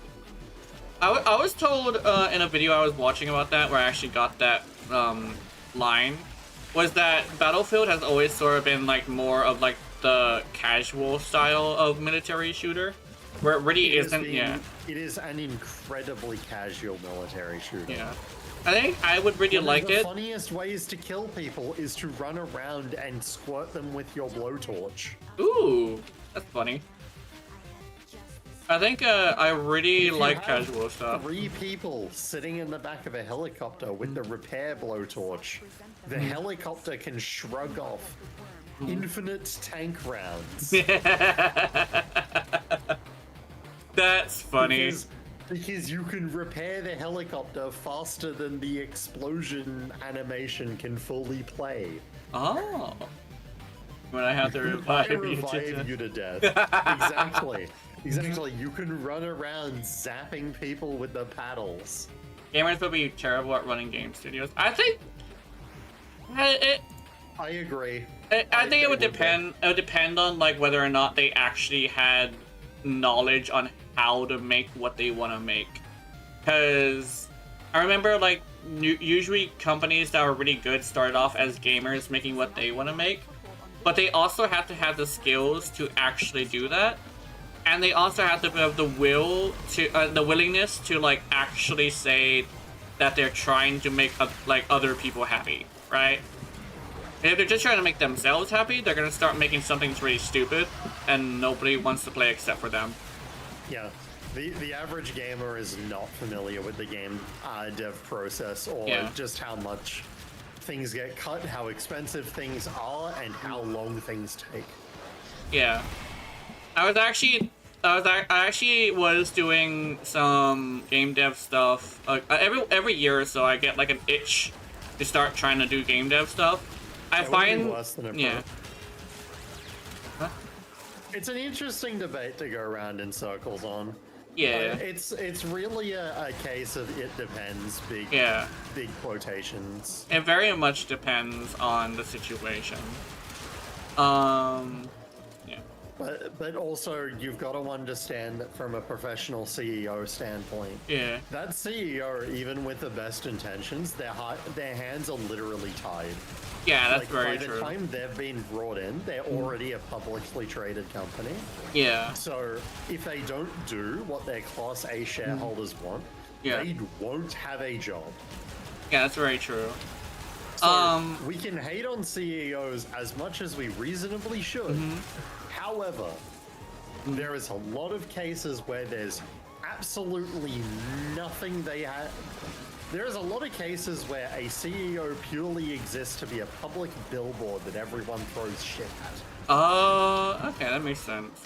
I was told in a video I was watching about that, where I actually got that line, was that Battlefield has always sort of been like more of like the casual style of military shooter, where it really isn't. It is an incredibly casual military shooter. Yeah. I think I would really like it. The funniest ways to kill people is to run around and squirt them with your blowtorch. Ooh, that's funny. I think I really like casual stuff. 3 people sitting in the back of a helicopter with the repair blowtorch. The helicopter can shrug off infinite tank rounds. That's funny. Because you can repair the helicopter faster than the explosion animation can fully play. Oh. When I have to revive you to death. Exactly. Exactly. You can run around zapping people with the paddles. Gamers would be terrible at running game studios. I think I agree. I think it would depend. It would depend on like whether or not they actually had knowledge on how to make what they want to make. Because I remember like usually companies that are really good started off as gamers making what they want to make, but they also have to have the skills to actually do that. And they also have to have the willingness to like actually say that they're trying to make like other people happy, right? And if they're just trying to make themselves happy, they're gonna start making something that's really stupid, and nobody wants to play except for them. Yeah, the average gamer is not familiar with the game dev process or just how much things get cut, how expensive things are, and how long things take. Yeah. I actually was doing some game dev stuff. Every year or so, I get like an itch to start trying to do game dev stuff. I find worse than a Huh? It's an interesting debate to go around in circles on. Yeah. It's really a case of it depends. Big quotations. It very much depends on the situation. But also, you've got to understand that from a professional CEO standpoint, that CEO, even with the best intentions, their hands are literally tied. Yeah, that's very true. By the time they've been brought in, they're already a publicly traded company. Yeah. So if they don't do what their Class A shareholders want, they won't have a job. Yeah, that's very true. So we can hate on CEOs as much as we reasonably should. However, there is a lot of cases where there's absolutely nothing they have. There's a lot of cases where a CEO purely exists to be a public billboard that everyone throws shit at. Okay, that makes sense.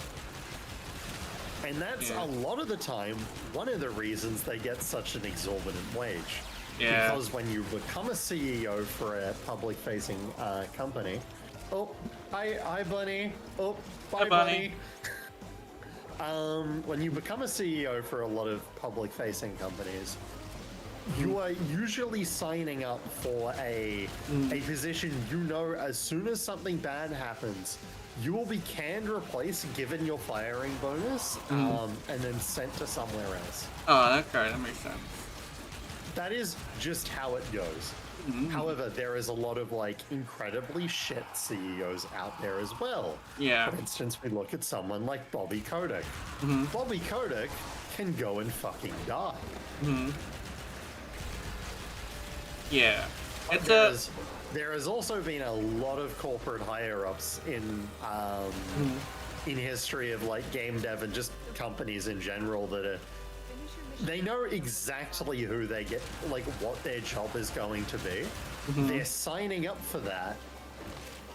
And that's a lot of the time one of the reasons they get such an exorbitant wage. Yeah. Because when you become a CEO for a public-facing company, hi Bunny. Bye Bunny. When you become a CEO for a lot of public-facing companies, you are usually signing up for a position as soon as something bad happens, you will be canned, replaced, given your firing bonus, and then sent to somewhere else. Oh, okay, that makes sense. That is just how it goes. However, there is a lot of like incredibly shit CEOs out there as well. Yeah. For instance, we look at someone like Bobby Kotick. Bobby Kotick can go and fucking die. Yeah. There has also been a lot of corporate higher-ups in history of like game dev and just companies in general that they know exactly who they get, like what their job is going to be. They're signing up for that,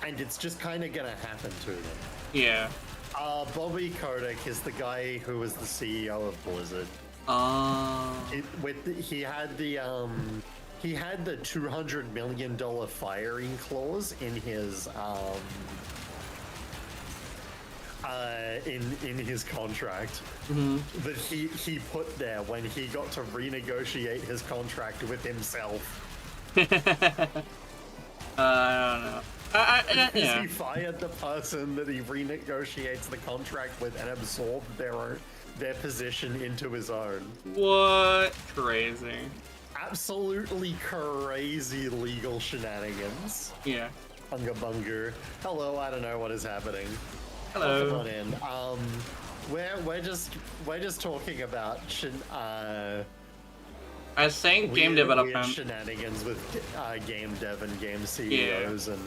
and it's just kind of gonna happen to them. Yeah. Bobby Kotick is the guy who was the CEO of Blizzard. He had the $200 million firing clause in his in his contract that he put there when he got to renegotiate his contract with himself. I don't know. He fired the person that he renegotiates the contract with and absorbed their position into his own. What? Crazy. Absolutely crazy legal shenanigans. Yeah. Bunga bunga. Hello, I don't know what is happening. Hello. Come on in. We're just talking about I was saying game development. Weird shenanigans with game dev and game CEOs, and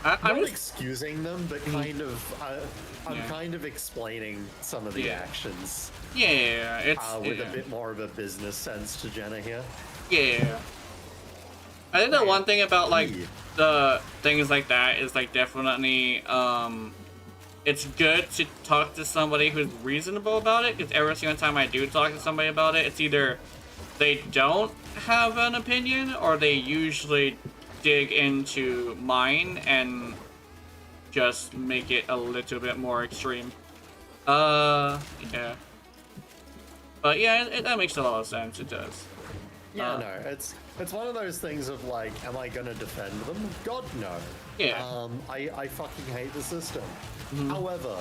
I'm not excusing them, but kind of I'm kind of explaining some of the actions. Yeah, it's with a bit more of a business sense to Jenna here. Yeah. I think the one thing about like the things like that is like definitely it's good to talk to somebody who's reasonable about it, because every single time I do talk to somebody about it, it's either they don't have an opinion or they usually dig into mine and just make it a little bit more extreme. Yeah. But yeah, that makes a lot of sense. It does. Yeah, no, it's one of those things of like, am I gonna defend them? God, no. Yeah. I fucking hate the system. However,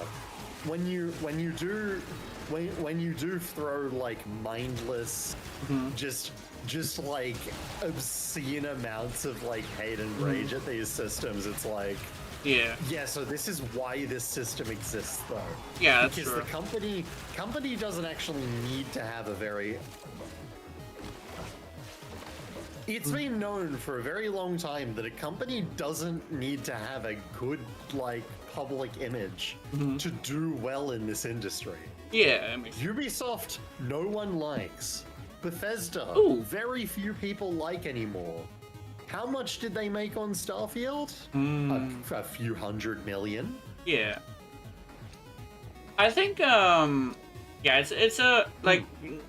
when you do throw like mindless, just like obscene amounts of like hate and rage at these systems, it's like, yeah, so this is why this system exists, though. Yeah, that's because true. The company doesn't actually need to have a very. It's been known for a very long time that a company doesn't need to have a good, like, public image to do well in this industry. Yeah, Ubisoft, no one likes. Bethesda, very few people like anymore. How much did they make on Starfield? A few $100 million. Yeah. I think, yeah, it's a, like,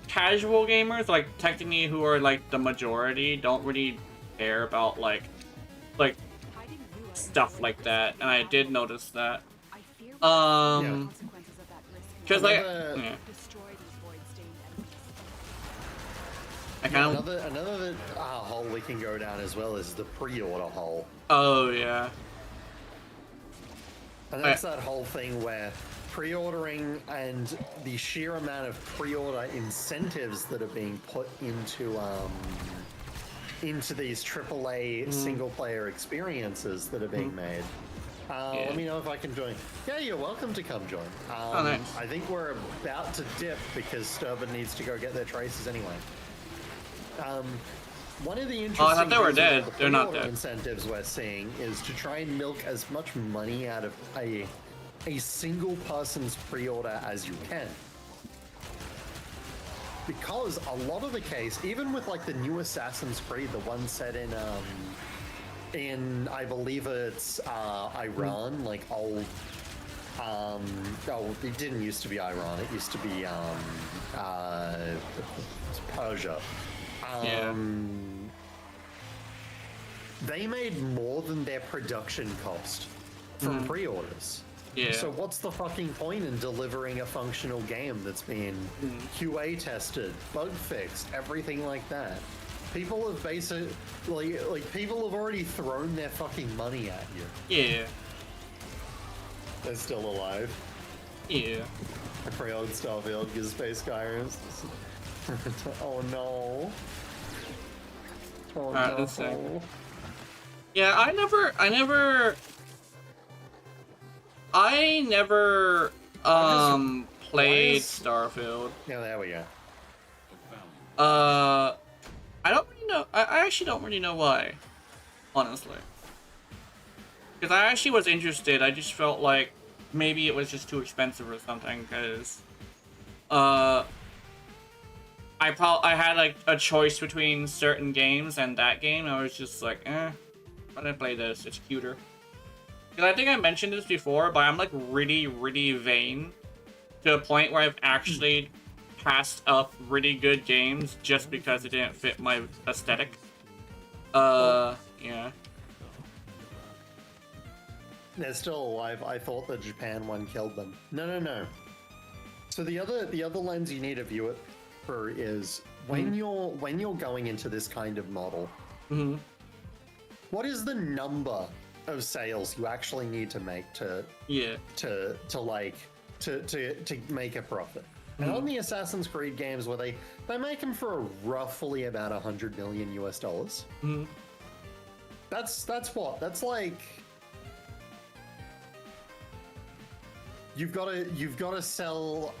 casual gamers, like, technically who are, like, the majority, don't really care about, like, stuff like that, and I did notice that. Because, like, Another hole we can go down as well is the pre-order hole. Oh, yeah. And that's that whole thing where pre-ordering and the sheer amount of pre-order incentives that are being put into these AAA single-player experiences that are being made. Let me know if I can join. Yeah, you're welcome to come join. Nice. I think we're about to dip because Sturban needs to go get their traces anyway. One of the interesting I thought they were dead. They're not dead. Incentives we're seeing is to try and milk as much money out of a single person's pre-order as you can. Because a lot of the case, even with like the new Assassin's Creed, the one set in I believe it's Iran, like old. It didn't used to be Iran. It used to be Persia. They made more than their production cost from pre-orders. Yeah. So what's the fucking point in delivering a functional game that's been QA tested, bug fixed, everything like that? People have basically, like people have already thrown their fucking money at you. Yeah. They're still alive. Yeah. I pre-ordered Starfield because Space Skyrim. Oh no. Oh, Alright, let's see. Yeah, I never played Starfield. Yeah, there we go. I don't really know. I actually don't really know why, honestly. Because I actually was interested. I just felt like maybe it was just too expensive or something. Because I had like a choice between certain games and that game. I was just like, why don't I play this? It's cuter. Because I think I mentioned this before, but I'm like really, really vain to a point where I've actually passed up really good games just because it didn't fit my aesthetic. Yeah. They're still alive. I thought the Japan one killed them. No. So the other lens you need to view it for is when you're going into this kind of model. What is the number of sales you actually need to make to make a profit? And on the Assassin's Creed games where they make them for roughly about $100 million US. That's what? That's like you've got to sell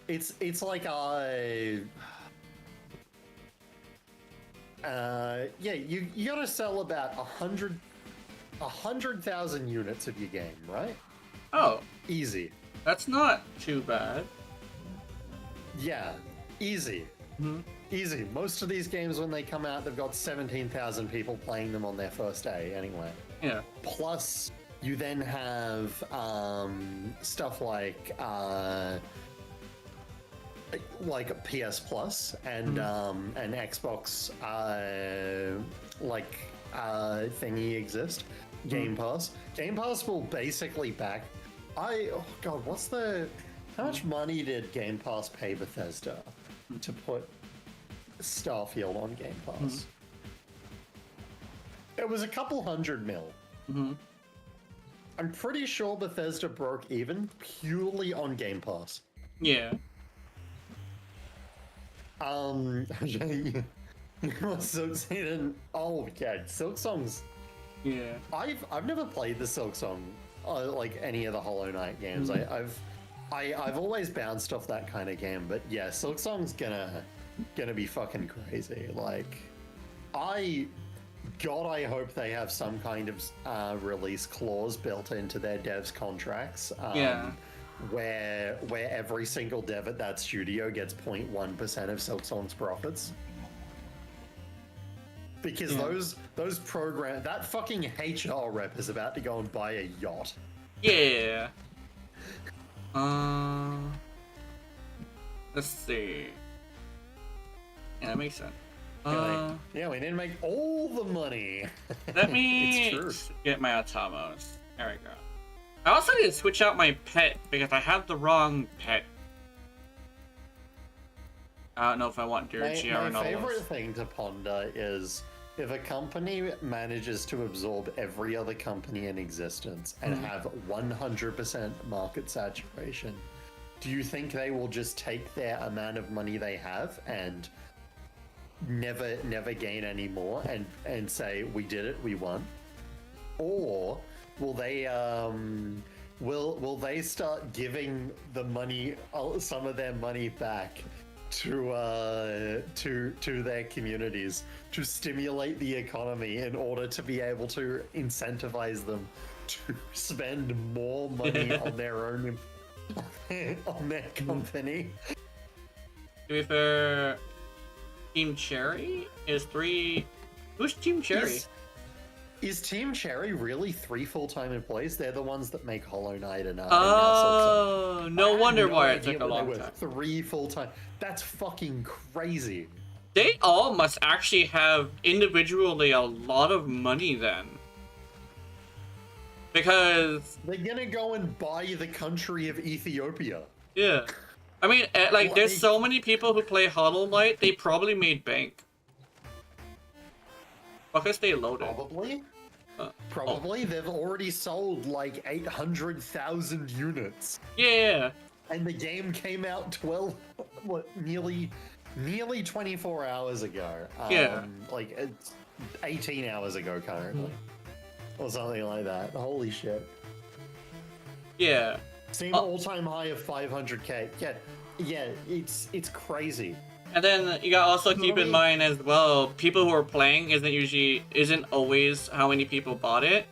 it's like you gotta sell about 100,000 units of your game, right? Oh, easy. That's not too bad. Yeah, easy. Easy. Most of these games, when they come out, they've got 17,000 people playing them on their first day anyway. Yeah. Plus, you then have stuff like PS Plus and Xbox thingy exist. Game Pass. Game Pass will basically back. Oh god, how much money did Game Pass pay Bethesda to put Starfield on Game Pass? It was a couple $100 million. I'm pretty sure Bethesda broke even purely on Game Pass. Yeah. Silksong's. Yeah. I've never played the Silksong, like any of the Hollow Knight games. I've always bounced off that kind of game, but yeah, Silksong's gonna be fucking crazy. Like, I hope they have some kind of release clause built into their devs' contracts. Where every single dev at that studio gets 0.1% of Silksong's profits. Because those program, that fucking HR rep is about to go and buy a yacht. Yeah. Let's see. Yeah, that makes sense. We didn't make all the money. Let me get my Atomos. There we go. I also need to switch out my pet because I have the wrong pet. I don't know if I want Dirgia or not. My favorite thing to ponder is if a company manages to absorb every other company in existence and have 100% market saturation, do you think they will just take their amount of money they have and never gain any more and say, we did it, we won? Or will they will they start giving the money, some of their money back to their communities to stimulate the economy in order to be able to incentivize them to spend more money on their own on their company? To be fair, Team Cherry is 3. Who's Team Cherry? Is Team Cherry really 3 full-time employees? They're the ones that make Hollow Knight and oh, no wonder why it took a long time. 3 full-time. That's fucking crazy. They all must actually have individually a lot of money then. Because they're gonna go and buy the country of Ethiopia. Yeah. I mean, like, there's so many people who play Hollow Knight, they probably made bank. Because they loaded. Probably. Probably. They've already sold like 800,000 units. Yeah. And the game came out nearly nearly 24 hours ago. Yeah. Like, it's 18 hours ago currently. Or something like that. Holy shit. Yeah. Steam all-time high of 500k. Yeah, it's crazy. And then you gotta also keep in mind as well, people who are playing isn't always how many people bought it,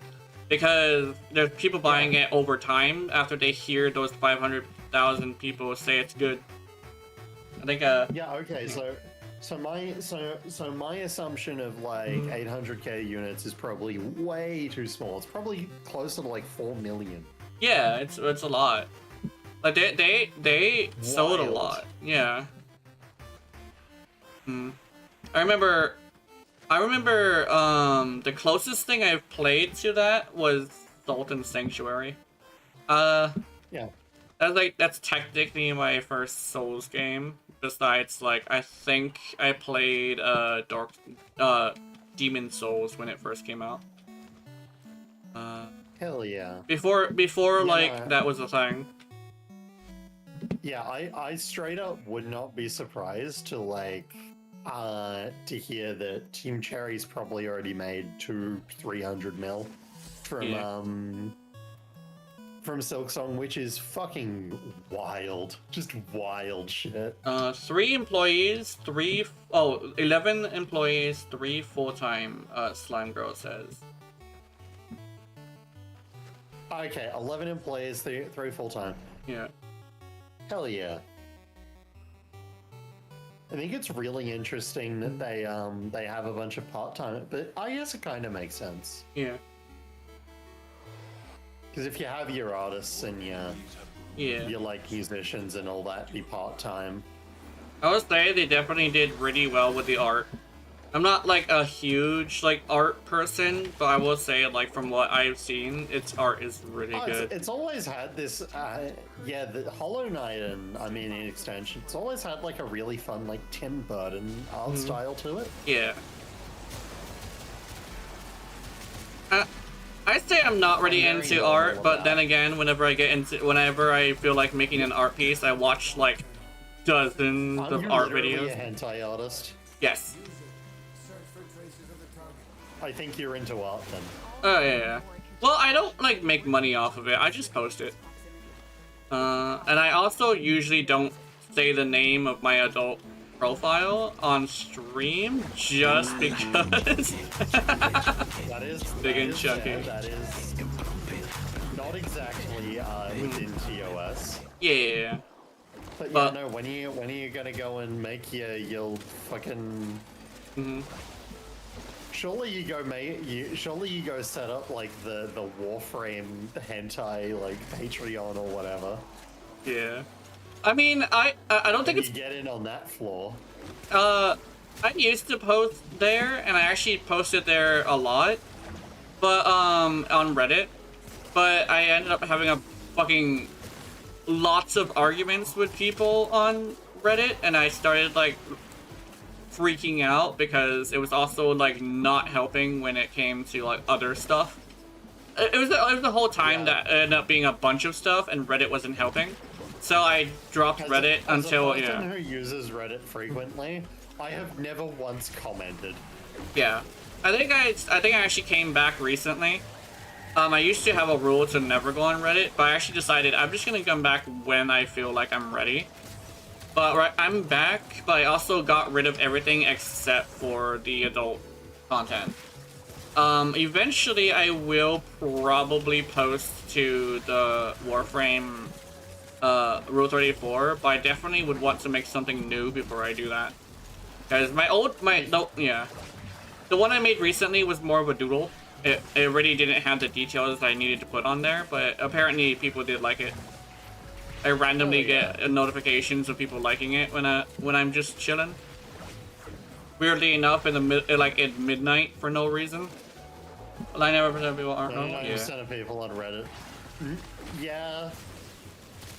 because there's people buying it over time after they hear those 500,000 people say it's good. I think. Yeah. Okay. So my assumption of like 800k units is probably way too small. It's probably closer to like 4 million. Yeah, it's a lot. Like they sold a lot. Yeah. I remember the closest thing I've played to that was Sultan Sanctuary. Yeah. That's technically my first Souls game. Besides, like, I think I played Demon Souls when it first came out. Hell yeah. Before that was a thing. Yeah, I straight up would not be surprised to like to hear that Team Cherry's probably already made 200-300 mil from Silksong, which is fucking wild. Just wild shit. 11 employees, 3 full-time, Slime Girl says. Okay, 11 employees, 3 full-time. Yeah. Hell yeah. I think it's really interesting that they have a bunch of part-time, but I guess it kind of makes sense. Yeah. Because if you have your artists and your like musicians and all that be part-time. I would say they definitely did really well with the art. I'm not like a huge like art person, but I will say like from what I've seen, its art is really good. It's always had this, the Hollow Knight and in extension, it's always had like a really fun like Tim Burton art style to it. Yeah. I say I'm not really into art, but then again, whenever I feel like making an art piece, I watch like dozens of art videos. A hentai artist. Yes. I think you're into art then. Oh yeah. Well, I don't like make money off of it. I just post it. And I also usually don't say the name of my adult profile on stream just because. That is big and chunky. That is not exactly within TOS. Yeah. But yeah, no. When are you gonna go and make your fucking? Surely you go set up like the Warframe hentai like Patreon or whatever. Yeah. I mean, I don't think it's... You get in on that floor. I used to post there, and I actually posted there a lot, but on Reddit. But I ended up having a fucking lots of arguments with people on Reddit, and I started like freaking out because it was also like not helping when it came to like other stuff. It was the whole time that ended up being a bunch of stuff, and Reddit wasn't helping. So I dropped Reddit until as a person who uses Reddit frequently, I have never once commented. Yeah, I think I actually came back recently. I used to have a rule to never go on Reddit, but I actually decided I'm just gonna come back when I feel like I'm ready. But I'm back, but I also got rid of everything except for the adult content. Eventually I will probably post to the Warframe Rule 34, but I definitely would want to make something new before I do that. Because the one I made recently was more of a doodle. It really didn't have the details I needed to put on there, but apparently people did like it. I randomly get notifications of people liking it when I'm just chilling. Weirdly enough, at midnight for no reason. 99% of people aren't. 99% of people on Reddit. Yeah.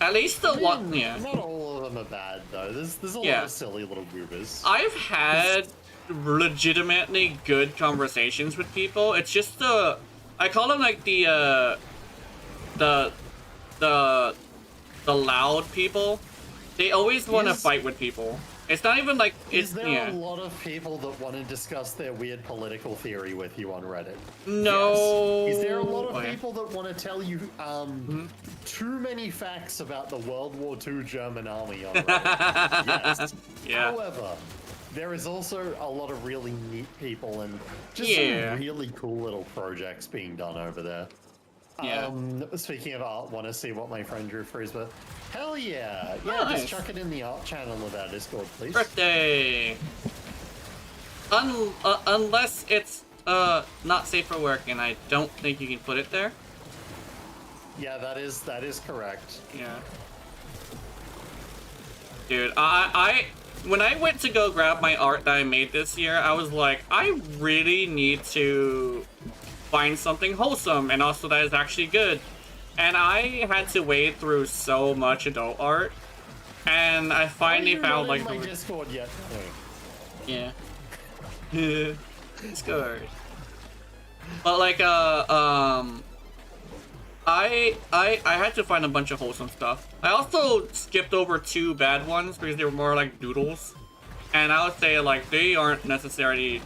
At least the one, yeah. Not all of them are bad though. There's a lot of silly little goobers. I've had legitimately good conversations with people. It's just I call them like the loud people. They always want to fight with people. It's not even like it's. Is there a lot of people that want to discuss their weird political theory with you on Reddit? No. Yes. Is there a lot of people that want to tell you too many facts about the World War II German army on Reddit? Yes. Yeah. However, there is also a lot of really neat people and just some really cool little projects being done over there. Yeah. Speaking of art, want to see what my friend drew for his birthday? Hell yeah! Yeah, nice. Just chuck it in the art channel of our Discord, please. Birthday! Unless it's not safe for work, and I don't think you can put it there. Yeah, that is correct. Yeah. Dude, when I went to go grab my art that I made this year, I was like, I really need to find something wholesome and also that is actually good. And I had to wade through so much adult art, and I finally found like my Discord yet. Yeah. Discord. But like I had to find a bunch of wholesome stuff. I also skipped over 2 bad ones because they were more like doodles, and I would say like they aren't necessarily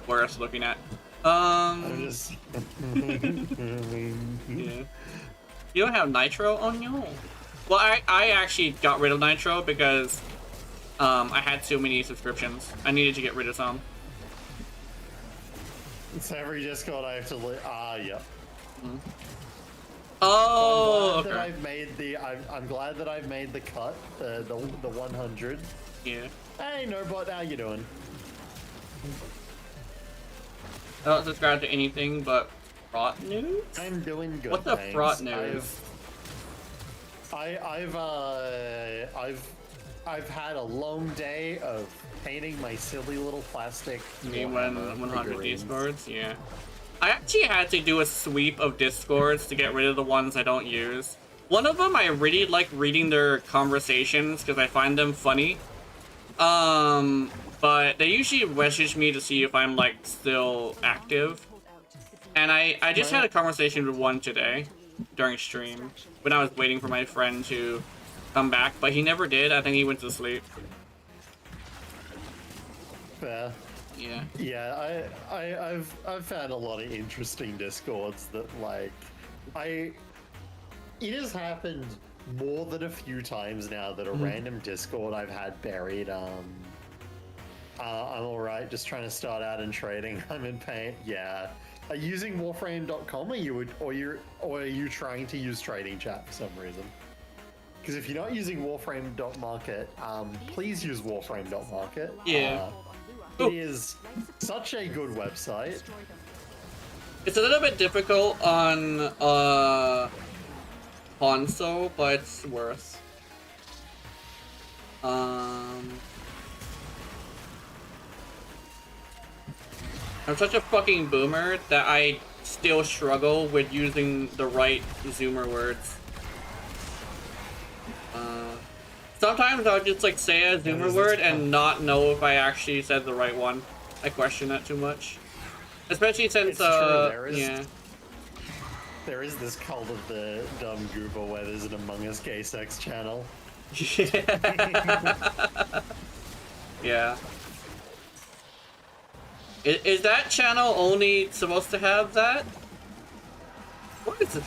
worth looking at. Yeah. You don't have Nitro? Oh no. Well, I actually got rid of Nitro because I had too many subscriptions. I needed to get rid of some. It's every Discord I have to yeah. Mm-hmm. Oh, okay. I'm glad that I've made the cut, the 100. Yeah. Hey, Nobot, how you doing? I don't subscribe to anything but Fraught News? I'm doing good. What's a Fraught News? I've had a long day of painting my silly little plastic. You mean when 100 Discords? Yeah. I actually had to do a sweep of Discords to get rid of the ones I don't use. One of them I really like reading their conversations because I find them funny. But they usually message me to see if I'm like still active. And I just had a conversation with one today during stream when I was waiting for my friend to come back, but he never did. I think he went to sleep. Fair. Yeah. Yeah, I've found a lot of interesting Discords that like it has happened more than a few times now that a random Discord I've had buried I'm alright, just trying to start out in trading. I'm in pain. Yeah. Are you using Warframe.com or are you trying to use trading chat for some reason? Because if you're not using Warframe.market, please use Warframe.market. Yeah. It is such a good website. It's a little bit difficult on console, but it's worth. I'm such a fucking boomer that I still struggle with using the right Zoomer words. Sometimes I'll just like say a Zoomer word and not know if I actually said the right one. I question that too much. Especially since, yeah. There is this cult of the dumb goober where there's an Among Us gay sex channel. Yeah. Is that channel only supposed to have that? What is it?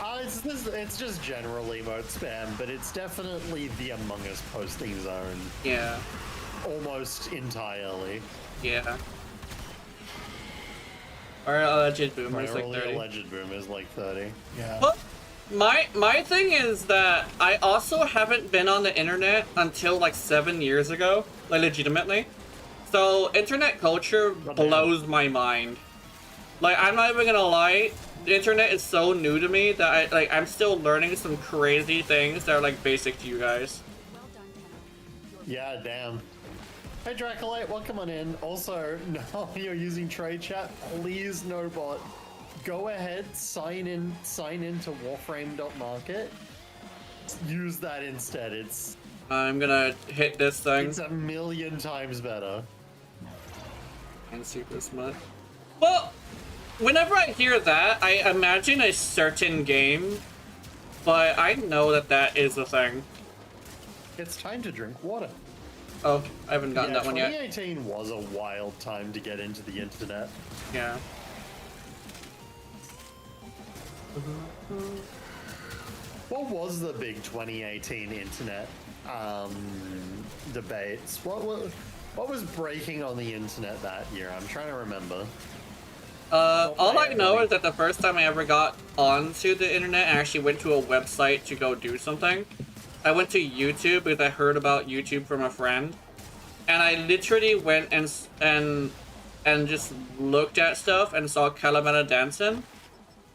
It's just general emote spam, but it's definitely the Among Us posting zone. Yeah. Almost entirely. Yeah. Our alleged boomer is like 30. Alleged boomer is like 30. Yeah. But my thing is that I also haven't been on the internet until like 7 years ago, like legitimately. So internet culture blows my mind. Like I'm not even gonna lie, the internet is so new to me that I'm still learning some crazy things that are like basic to you guys. Yeah, damn. Hey Dracolite, welcome on in. Also, no, you're using trade chat. Please, no bot. Go ahead, sign in to Warframe.market. Use that instead. I'm gonna hit this thing. It's 1,000,000 times better. And super smut. Well, whenever I hear that, I imagine a certain game, but I know that is a thing. It's time to drink water. Oh, I haven't gotten that one yet. 2018 was a wild time to get into the internet. Yeah. What was the big 2018 internet debates? What was breaking on the internet that year? I'm trying to remember. All I know is that the first time I ever got onto the internet, I actually went to a website to go do something. I went to YouTube because I heard about YouTube from a friend, and I literally went and just looked at stuff and saw Collab dancing,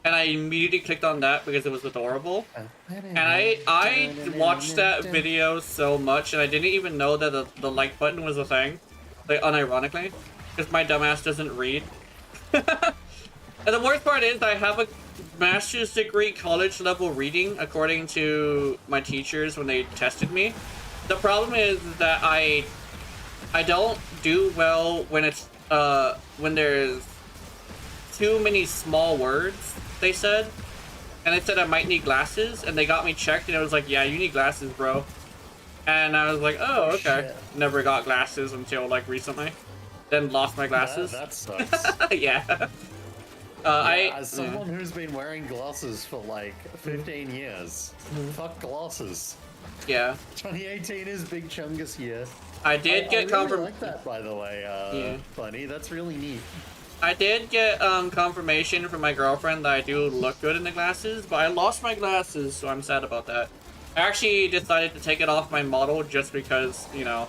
and I immediately clicked on that because it was adorable. And I watched that video so much, and I didn't even know that the like button was a thing, like unironically, because my dumbass doesn't read. And the worst part is I have a master's degree college level reading according to my teachers when they tested me. The problem is that I don't do well when it's when there's too many small words, they said. And they said I might need glasses, and they got me checked, and it was like, yeah, you need glasses, bro. And I was like, oh, okay. Shit. Never got glasses until like recently. Then lost my glasses. That sucks. Yeah. As someone who's been wearing glasses for like 15 years, fuck glasses. Yeah. 2018 is Big Chungus year. I did get confirmation. I like that, by the way, Bunny. That's really neat. I did get confirmation from my girlfriend that I do look good in the glasses, but I lost my glasses, so I'm sad about that. I actually decided to take it off my model just because, you know,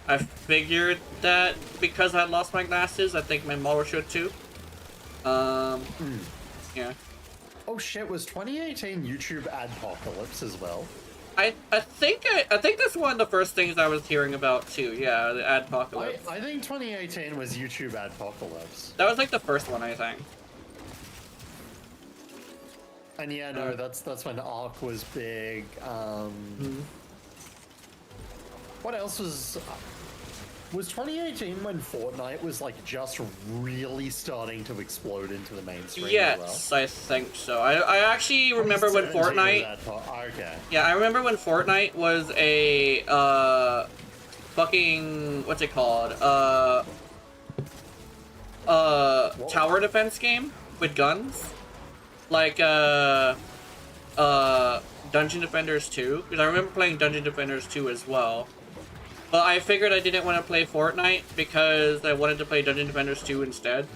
I figured that because I lost my glasses, I think my model should too. Yeah. Oh shit, was 2018 YouTube adpocalypse as well? I think that's one of the first things I was hearing about too. Yeah, the adpocalypse. I think 2018 was YouTube adpocalypse. That was like the first one, I think. And yeah, no, that's when Ark was big. What else was 2018 when Fortnite was like just really starting to explode into the mainstream? Yes, I think so. I actually remember when Fortnite. Okay. Yeah, I remember when Fortnite was a fucking what's it called? Tower defense game with guns, like Dungeon Defenders 2. Because I remember playing Dungeon Defenders 2 as well. But I figured I didn't want to play Fortnite because I wanted to play Dungeon Defenders 2 instead.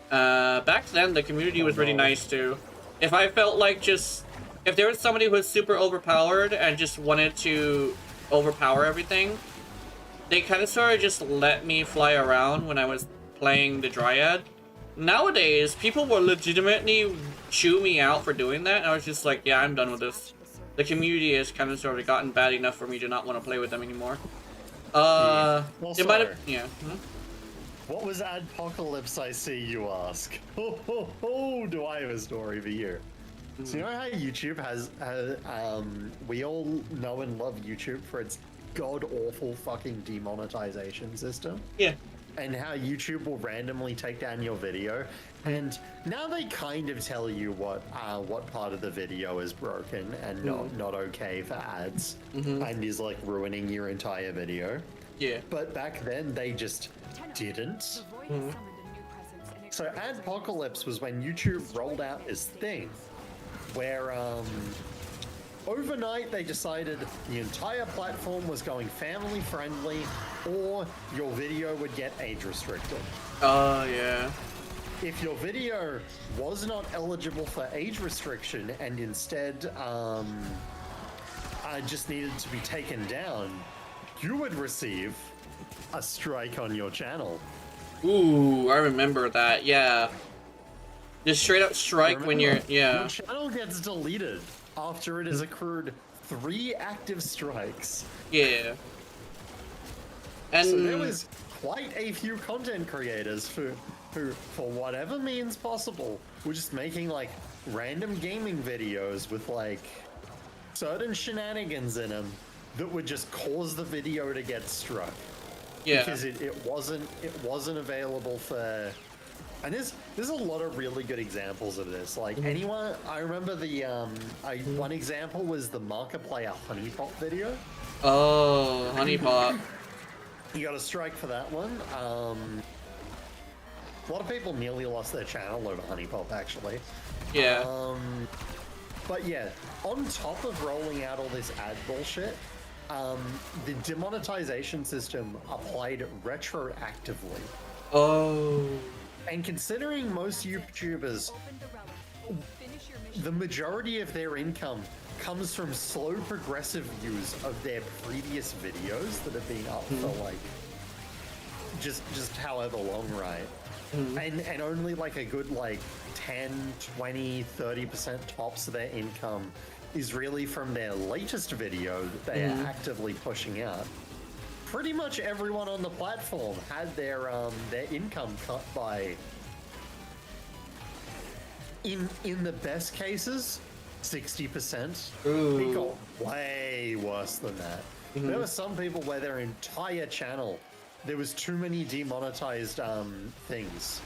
Back then, the community was really nice too. If I felt like if there was somebody who was super overpowered and just wanted to overpower everything, they kind of sort of just let me fly around when I was playing the Dryad. Nowadays, people will legitimately chew me out for doing that, and I was just like, yeah, I'm done with this. The community has kind of sort of gotten bad enough for me to not want to play with them anymore. It might have, yeah. What was adpocalypse, I see you ask? Do I have a story for you? So you know how YouTube has we all know and love YouTube for its god-awful fucking demonetization system? Yeah. And how YouTube will randomly take down your video, and now they kind of tell you what part of the video is broken and not okay for ads, and is like ruining your entire video. Yeah. But back then they just didn't. So adpocalypse was when YouTube rolled out this thing, where overnight they decided the entire platform was going family friendly, or your video would get age restricted. Oh, yeah. If your video was not eligible for age restriction and instead just needed to be taken down, you would receive a strike on your channel. Ooh, I remember that, yeah. Just straight up strike when you're, yeah. Your channel gets deleted after it has accrued 3 active strikes. Yeah. And so there was quite a few content creators who, for whatever means possible, were just making like random gaming videos with like certain shenanigans in them that would just cause the video to get struck. Yeah. Because it wasn't available for. And there's a lot of really good examples of this. Like anyone, I remember the one example was the Markiplier Honeypot video. Oh, Honeypot. You got a strike for that one. A lot of people nearly lost their channel over Honey Pop, actually. Yeah. But yeah, on top of rolling out all this ad bullshit, the demonetization system applied retroactively. Oh. And considering most YouTubers, the majority of their income comes from slow progressive views of their previous videos that have been up for like just however long, right? And only like a good like 10, 20, 30% tops of their income is really from their latest video that they are actively pushing out. Pretty much everyone on the platform had their income cut by, in the best cases, 60%. It got way worse than that. There were some people where their entire channel, there was too many demonetized things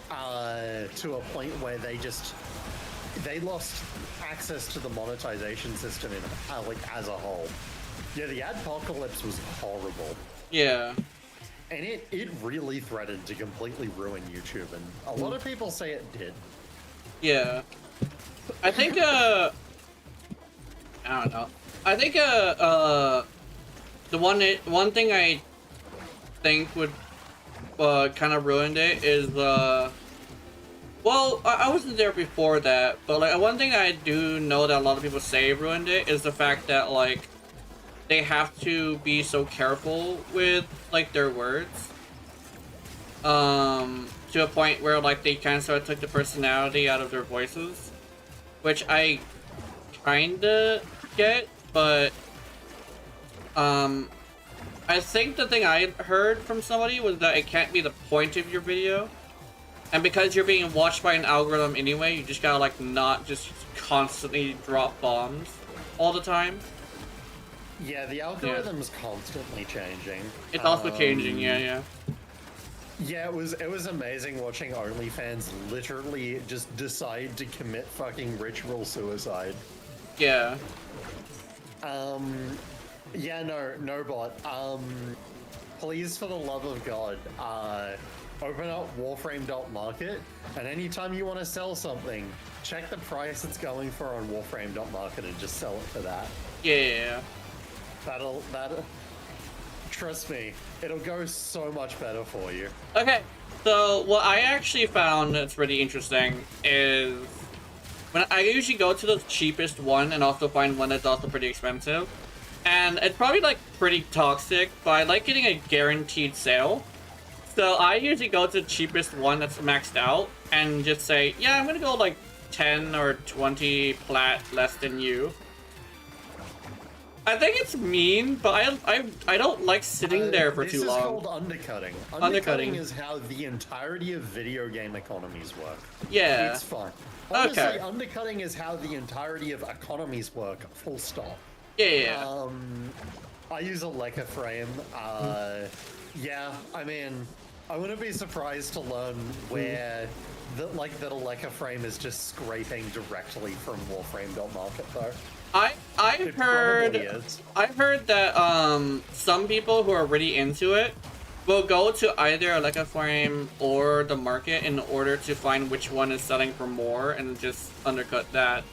to a point where they lost access to the monetization system in like as a whole. Yeah, the adpocalypse was horrible. Yeah. And it really threatened to completely ruin YouTube, and a lot of people say it did. Yeah. I think, I don't know. I think, the one thing I think would, kind of ruined it is, well, I wasn't there before that, but, like, one thing I do know that a lot of people say ruined it is the fact that, like, they have to be so careful with, like, their words. To a point where, like, they kind of sort of took the personality out of their voices. Which I kinda get, but, I think the thing I heard from somebody was that it can't be the point of your video. And because you're being watched by an algorithm anyway, you just gotta, like, not just constantly drop bombs all the time. Yeah, the algorithm's constantly changing. It's also changing, yeah. Yeah, it was amazing watching OnlyFans literally just decide to commit fucking ritual suicide. Yeah. Yeah, no bot. Please, for the love of God, open up Warframe.market, and anytime you want to sell something, check the price it's going for on Warframe.market and just sell it for that. Yeah. That'll trust me, it'll go so much better for you. Okay, so what I actually found that's really interesting is when I usually go to the cheapest one and also find one that's also pretty expensive. And it's probably like pretty toxic, but I like getting a guaranteed sale. So I usually go to the cheapest one that's maxed out and just say, yeah, I'm gonna go like 10 or 20 plat less than you. I think it's mean, but I don't like sitting there for too long. This is called undercutting. Undercutting is how the entirety of video game economies work. Yeah. It's fine. Honestly, undercutting is how the entirety of economies work, full stop. Yeah. I use a Leica frame. Yeah, I mean, I wouldn't be surprised to learn where that a Leica frame is just scraping directly from Warframe.market though. I've heard that some people who are really into it will go to either a Leica frame or the market in order to find which one is selling for more and just undercut that.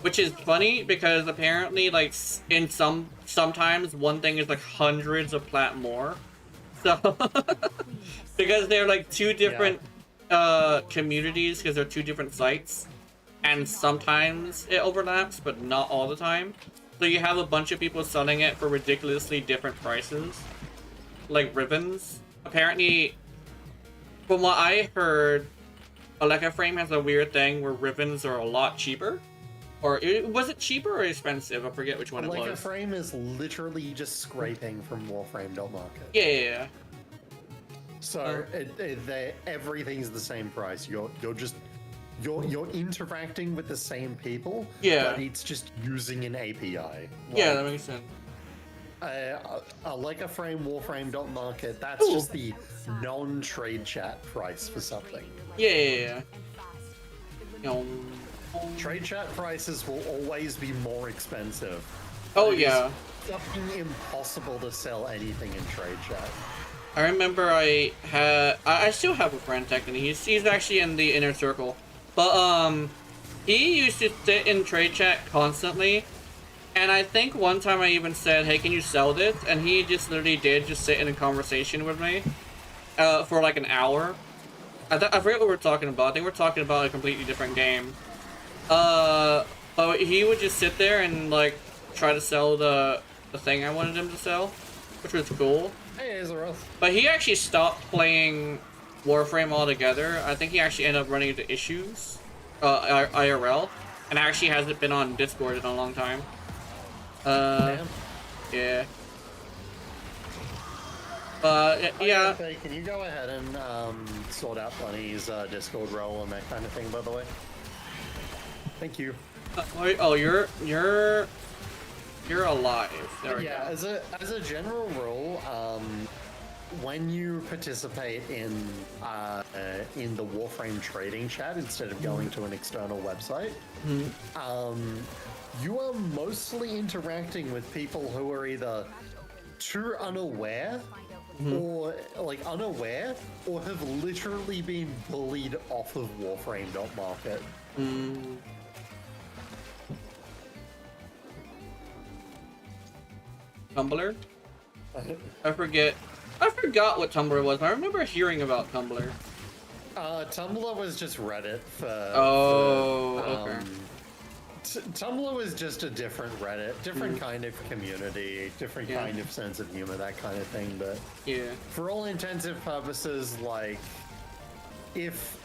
Which is funny because apparently, like, in sometimes one thing is like hundreds of plat more. So because they're like two different communities, because they're two different sites. And sometimes it overlaps, but not all the time. So you have a bunch of people selling it for ridiculously different prices. Like ribbons. Apparently, from what I heard, a Leica frame has a weird thing where ribbons are a lot cheaper. Or was it cheaper or expensive? I forget which one it was. Leica frame is literally just scraping from Warframe.market. Yeah. So everything's the same price. You're interacting with the same people, but it's just using an API. Yeah, that makes sense. Leica frame, Warframe.market, that's just the non-trade chat price for something. Yeah. Trade chat prices will always be more expensive. Oh, yeah. fucking impossible to sell anything in trade chat. I remember I still have a friend technically. He's actually in the inner circle, but he used to sit in trade chat constantly, and I think one time I even said, "Hey, can you sell this?" And he just literally did just sit in a conversation with me, for like an hour. I forget what we're talking about. I think we're talking about a completely different game. But he would just sit there and like try to sell the thing I wanted him to sell, which was cool. Hey, Azeroth. But he actually stopped playing Warframe altogether. I think he actually ended up running into issues, IRL, and actually hasn't been on Discord in a long time. Damn. Yeah. Yeah. Okay, can you go ahead and sort out Bunny's Discord role and that kind of thing, by the way? Thank you. Oh, you're alive. There we go. As a general rule, when you participate in the Warframe trading chat instead of going to an external website, you are mostly interacting with people who are either too unaware or have literally been bullied off of Warframe.market. Tumblr? I forgot what Tumblr was. I remember hearing about Tumblr. Tumblr was just Reddit for... okay. Tumblr was just a different Reddit, different kind of community, different kind of sense of humor, that kind of thing, but... Yeah. For all intensive purposes, like, if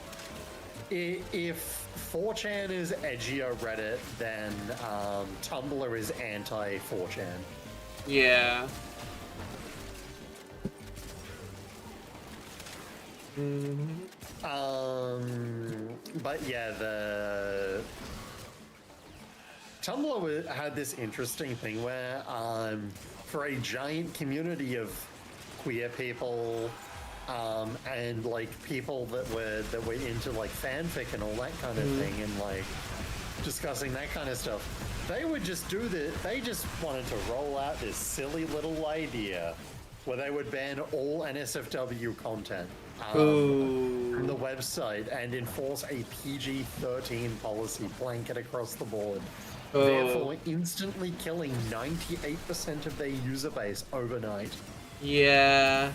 4chan is edgier Reddit, then Tumblr is anti-4chan. Yeah. But yeah, Tumblr had this interesting thing where, for a giant community of queer people, and like people that were into like fanfic and all that kind of thing, and like discussing that kind of stuff, they would just do this. They just wanted to roll out this silly little idea where they would ban all NSFW content from the website and enforce a PG-13 policy blanket across the board, therefore instantly killing 98% of their user base overnight. Yeah,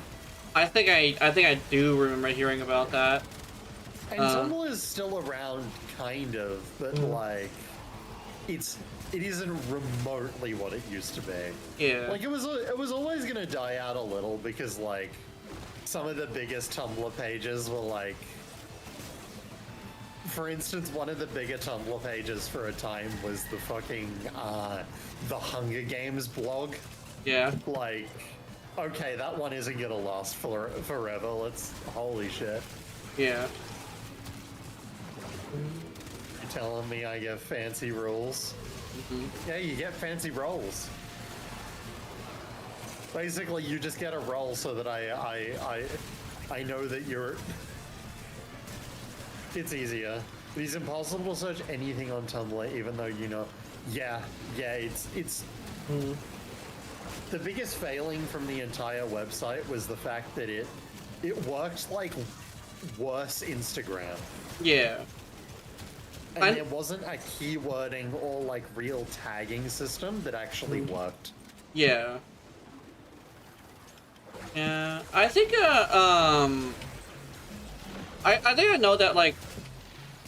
I think I do remember hearing about that. And Tumblr is still around, kind of, but like, it isn't remotely what it used to be. Yeah. Like, it was always gonna die out a little because, like, some of the biggest Tumblr pages were like, for instance, one of the bigger Tumblr pages for a time was the fucking, the Hunger Games blog. Yeah. Like, okay, that one isn't gonna last forever. Holy shit. Yeah. You're telling me I get fancy rules? Yeah, you get fancy rolls. Basically, you just get a roll so that I know that you're... It's easier. It is impossible to search anything on Tumblr, even though you know... Yeah, it's... The biggest failing from the entire website was the fact that it worked like worse Instagram. Yeah. And there wasn't a keywording or like real tagging system that actually worked. Yeah. Yeah, I think I think I know that like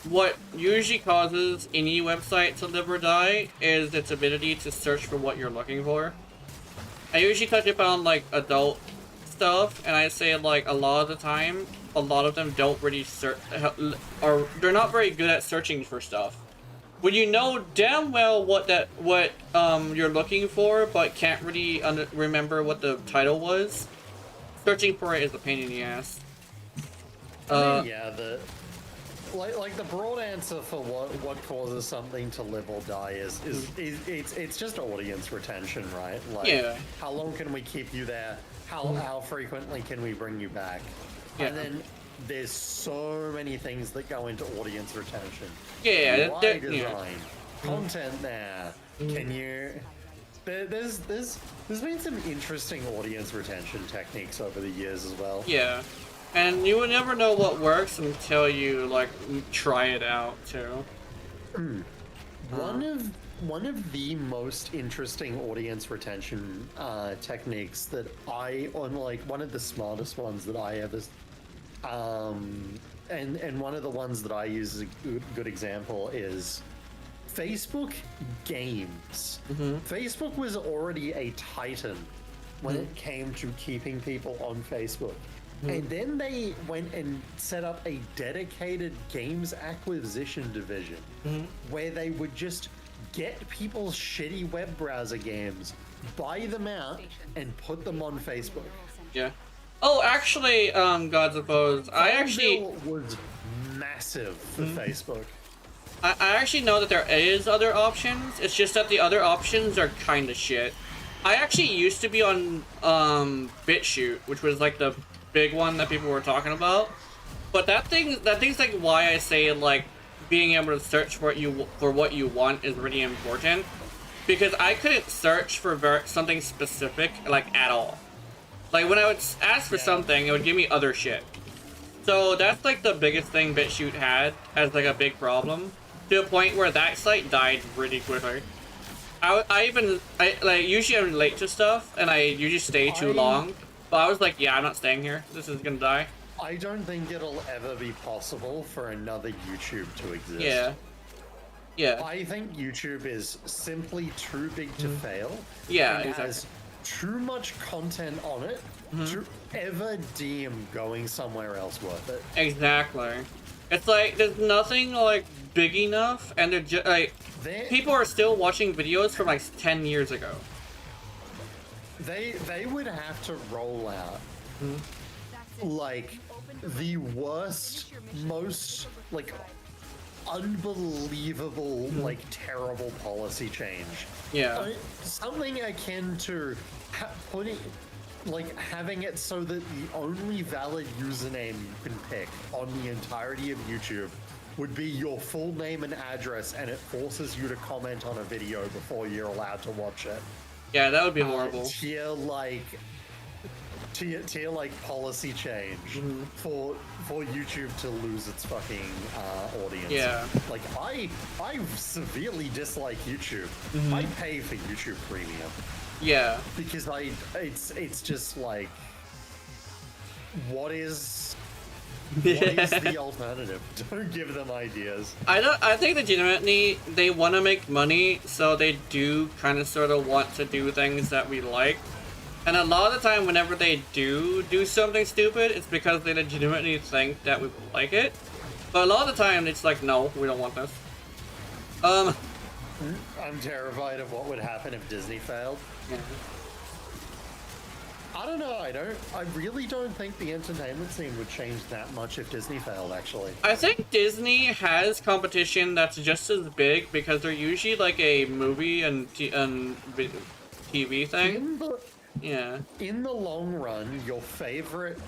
what usually causes any website to live or die is its ability to search for what you're looking for. I usually touch upon like adult stuff, and I say like a lot of the time, a lot of them don't really search, or they're not very good at searching for stuff. When you know damn well what you're looking for, but can't really remember what the title was, searching for it is a pain in the ass. Yeah, like the broad answer for what causes something to live or die is it's just audience retention, right? Like, yeah. How long can we keep you there? How frequently can we bring you back? Yeah. And then there's so many things that go into audience retention. Yeah, UI design, content there. Can you There's been some interesting audience retention techniques over the years as well. Yeah, and you would never know what works until you like try it out too. One of the most interesting audience retention techniques that one of the smartest ones that I ever, and one of the ones that I use as a good example is Facebook games. Facebook was already a titan when it came to keeping people on Facebook. And then they went and set up a dedicated games acquisition division where they would just get people's shitty web browser games, buy them out, and put them on Facebook. Yeah. Oh, actually, Gods of Foes, I actually was massive for Facebook. I actually know that there is other options. It's just that the other options are kind of shit. I actually used to be on BitChute, which was like the big one that people were talking about. But that thing's like why I say like being able to search for what you want is really important, because I couldn't search for something specific like at all. Like when I would ask for something, it would give me other shit. So that's like the biggest thing BitChute had as like a big problem, to a point where that site died really quickly. Usually I'm late to stuff and I usually stay too long, but I was like, yeah, I'm not staying here. This is gonna die. I don't think it'll ever be possible for another YouTube to exist. Yeah. Yeah. I think YouTube is simply too big to fail. Yeah, and exactly. has too much content on it to ever deem going somewhere else worth it. Exactly. It's like there's nothing like big enough, and they're just like people are still watching videos from like 10 years ago. They would have to roll out like the worst, most like unbelievable, like terrible policy change. Yeah. Something akin to having it so that the only valid username you can pick on the entirety of YouTube would be your full name and address, and it forces you to comment on a video before you're allowed to watch it. Yeah, that would be horrible. Tier like policy change for YouTube to lose its fucking audience. Yeah. Like I severely dislike YouTube. I pay for YouTube Premium. Yeah. Because it's just like, what is the alternative? Don't give them ideas. I think legitimately they want to make money, so they do kind of sort of want to do things that we like. And a lot of the time, whenever they do something stupid, it's because they legitimately think that we will like it. But a lot of the time, it's like, no, we don't want this. I'm terrified of what would happen if Disney failed. Yeah. I don't know. I really don't think the entertainment scene would change that much if Disney failed, actually. I think Disney has competition that's just as big, because they're usually like a movie and TV thing. In the long run, your favorite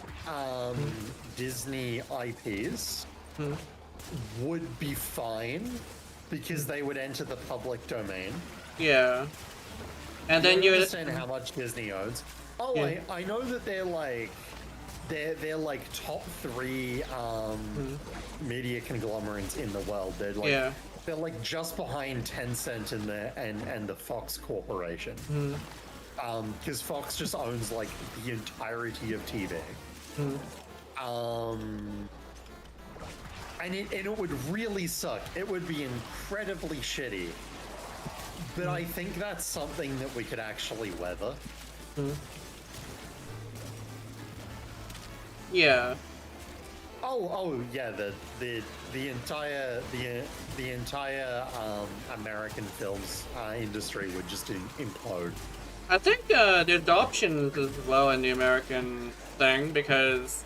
Disney IPs would be fine because they would enter the public domain. Yeah. And then you understand how much Disney owns. Oh, yeah. I know that they're like top 3 media conglomerates in the world. They're like just behind Tencent and the Fox Corporation. Because Fox just owns like the entirety of TV. And it would really suck. It would be incredibly shitty. But I think that's something that we could actually weather. Yeah. Oh yeah. The entire American films industry would just implode. I think there's options as well in the American thing, because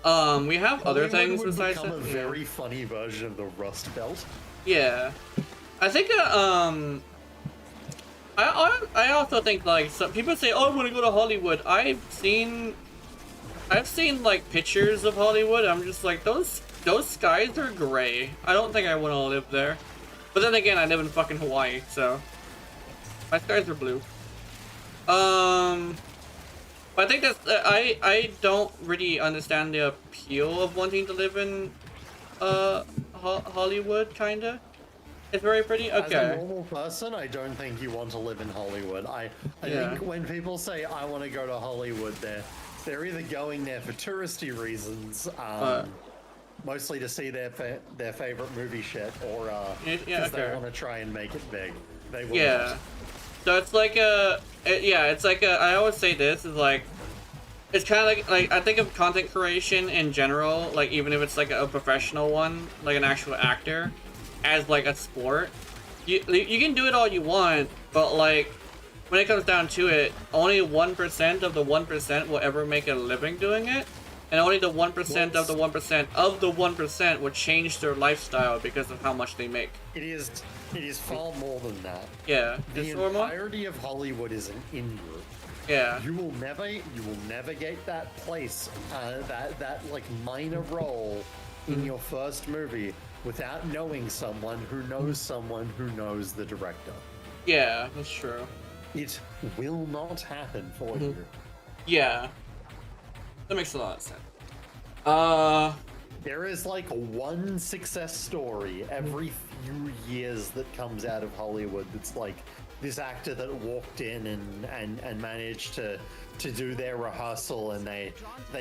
we have other things besides become a very funny version of the Rust Belt. Yeah. I think I also think like some people say, oh, I want to go to Hollywood. I've seen like pictures of Hollywood. I'm just like, those skies are gray. I don't think I want to live there. But then again, I live in fucking Hawaii, so my skies are blue. But I think that's I don't really understand the appeal of wanting to live in Hollywood. Kinda, it's very pretty. Okay. As a normal person, I don't think you want to live in Hollywood. I think when people say I want to go to Hollywood, they're either going there for touristy reasons, mostly to see their favorite movie shit, or because they want to try and make it big. They will not. So it's like it's like I always say this is like, it's kind of like I think of content creation in general, like even if it's like a professional one, like an actual actor, as like a sport. You can do it all you want, but like when it comes down to it, only 1% of the 1% will ever make a living doing it, and only the 1% of the 1% of the 1% will change their lifestyle because of how much they make. It is far more than that. Yeah. The entirety of Hollywood is an in-group. Yeah. You will never get that place, that like minor role in your first movie without knowing someone who knows the director. Yeah, that's true. It will not happen for you. Yeah. That makes a lot of sense. There is like one success story every few years that comes out of Hollywood that's like this actor that walked in and managed to do their rehearsal, and they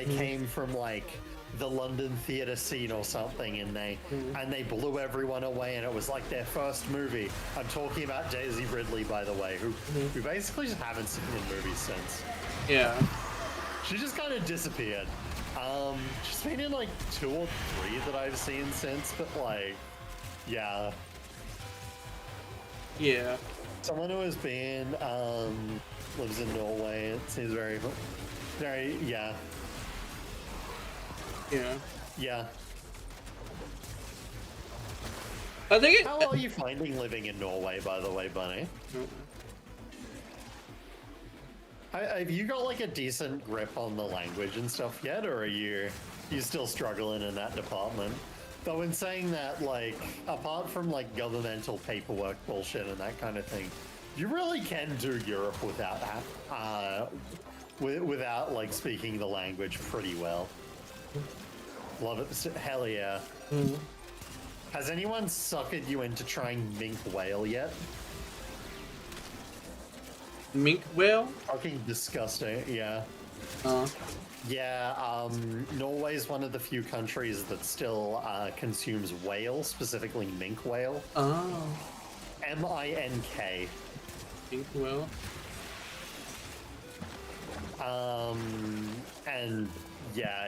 came from like the London theater scene or something, and they blew everyone away, and it was like their first movie. I'm talking about Daisy Ridley, by the way, who basically just haven't seen in movies since. Yeah. She just kind of disappeared. She's been in like 2 or 3 that I've seen since, but like, yeah. Yeah. Someone who has been, lives in Norway. It seems very, yeah. Yeah. Yeah. I think How are you finding living in Norway, by the way, Bunny? Have you got like a decent grip on the language and stuff yet, or are you still struggling in that department? Though in saying that, like, apart from like governmental paperwork bullshit and that kind of thing, you really can do Europe without like speaking the language pretty well. Love it. Hell yeah. Has anyone suckered you into trying mink whale yet? Mink whale? Fucking disgusting, yeah. Yeah, Norway's one of the few countries that still consumes whale, specifically mink whale. Oh. M-I-N-K. Mink whale. And yeah,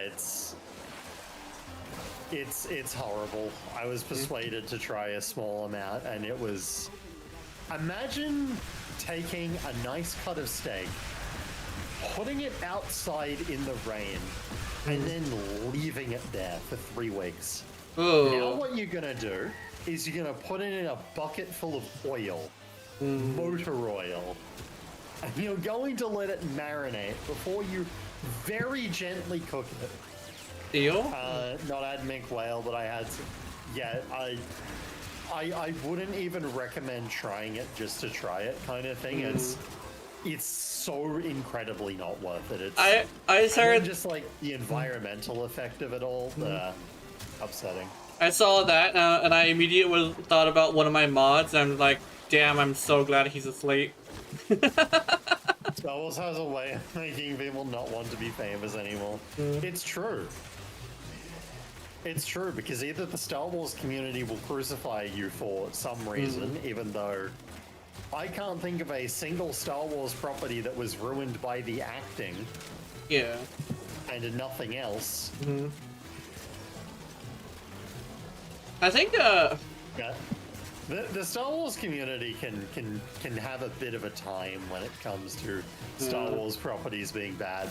it's horrible. I was persuaded to try a small amount, and it was... Imagine taking a nice cut of steak, putting it outside in the rain, and then leaving it there for 3 weeks. Oh. Now what you're gonna do is you're gonna put it in a bucket full of oil, motor oil, and you're going to let it marinate before you very gently cook it. Eel? Not had mink whale, but I had some. Yeah, I wouldn't even recommend trying it just to try it, kind of thing. It's so incredibly not worth it. I started just like the environmental effect of it all, upsetting. I saw that and I immediately thought about one of my mods. And I'm like, damn, I'm so glad he's asleep. Star Wars has a way of making people not want to be famous anymore. It's true. It's true, because either the Star Wars community will crucify you for some reason, even though I can't think of a single Star Wars property that was ruined by the acting. Yeah. And nothing else. I think yeah. The Star Wars community can have a bit of a time when it comes to Star Wars properties being bad.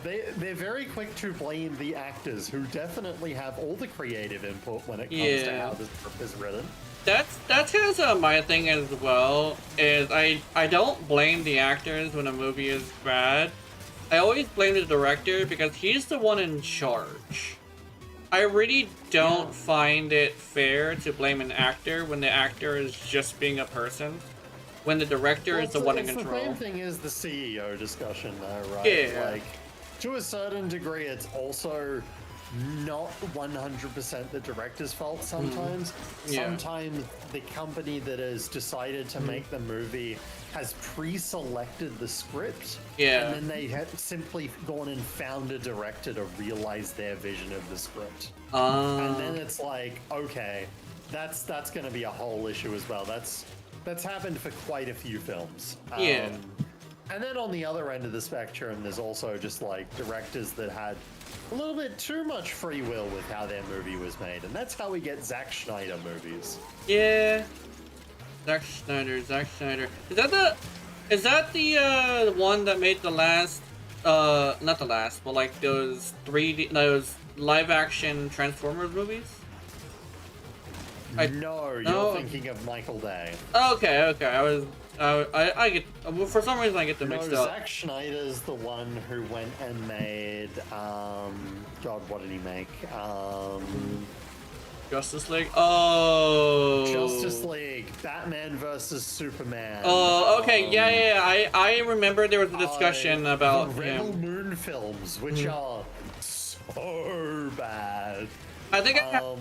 They're very quick to blame the actors, who definitely have all the creative input when it comes to how this script is written. That's kind of my thing as well. Is I don't blame the actors when a movie is bad. I always blame the director, because he's the one in charge. I really don't find it fair to blame an actor when the actor is just being a person. when the director is the one in control. The same thing as the CEO discussion, though, right? Yeah. Like, to a certain degree, it's also not 100% the director's fault sometimes. Yeah. Sometimes the company that has decided to make the movie has pre-selected the script. Yeah. And then they have simply gone and found a director to realize their vision of the script. And then it's like, okay, that's going to be a whole issue as well. That's happened for quite a few films. Yeah. And then on the other end of the spectrum, there's also just like directors that had a little bit too much free will with how their movie was made, and that's how we get Zack Snyder movies. Yeah. Zack Snyder. Is that the one that made the last not the last, but like those live action Transformers movies? No, you're thinking of Michael Bay. Okay. I get, for some reason I get them mixed up. Zack Snyder's the one who went and made, God, what did he make? Justice League? Oh! Justice League, Batman versus Superman. Oh, okay, yeah, I remember there was a discussion about the Rebel Moon films, which are so bad. I think I saw,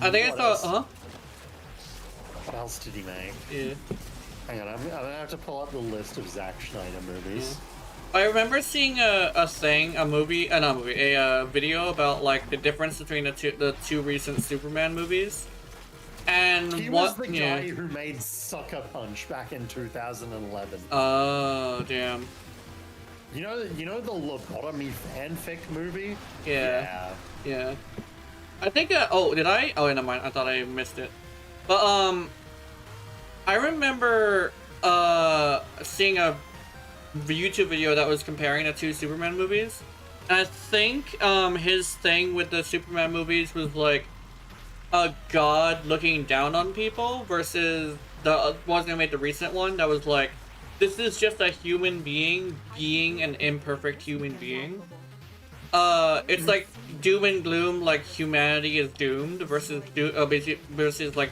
What else did he make? Yeah. Hang on, I'm gonna have to pull up the list of Zack Snyder movies. Yeah. I remember seeing a video about like the difference between the two recent Superman movies. And he was the guy who made Sucker Punch back in 2011. Oh, damn. You know the lobotomy fanfic movie? Yeah. I think did I? Oh, never mind. I thought I missed it. But I remember seeing a YouTube video that was comparing the two Superman movies. And I think his thing with the Superman movies was like a god looking down on people versus the ones that made the recent one that was like, this is just a human being an imperfect human being. It's like doom and gloom, like humanity is doomed versus like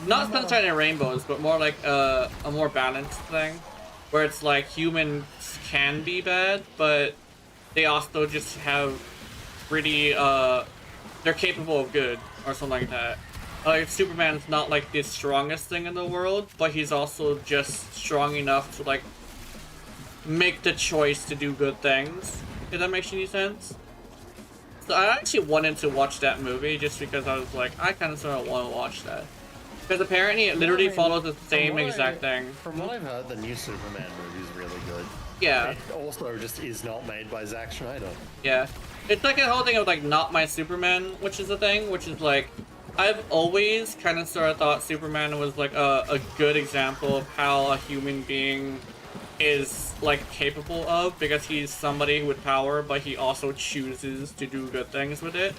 not sunshine and rainbows, but more like a more balanced thing, where it's like humans can be bad, but they also just have pretty they're capable of good or something like that. Like Superman's not like the strongest thing in the world, but he's also just strong enough to like make the choice to do good things. If that makes any sense. So I actually wanted to watch that movie just because I was like, I kind of sort of want to watch that. Because apparently it literally follows the same exact thing. From what I've heard, the new Superman movie is really good. Yeah. It also just is not made by Zack Snyder. Yeah. It's like a whole thing of like not my Superman, which is the thing, which is like, I've always kind of sort of thought Superman was like a good example of how a human being is like capable of, because he's somebody with power, but he also chooses to do good things with it.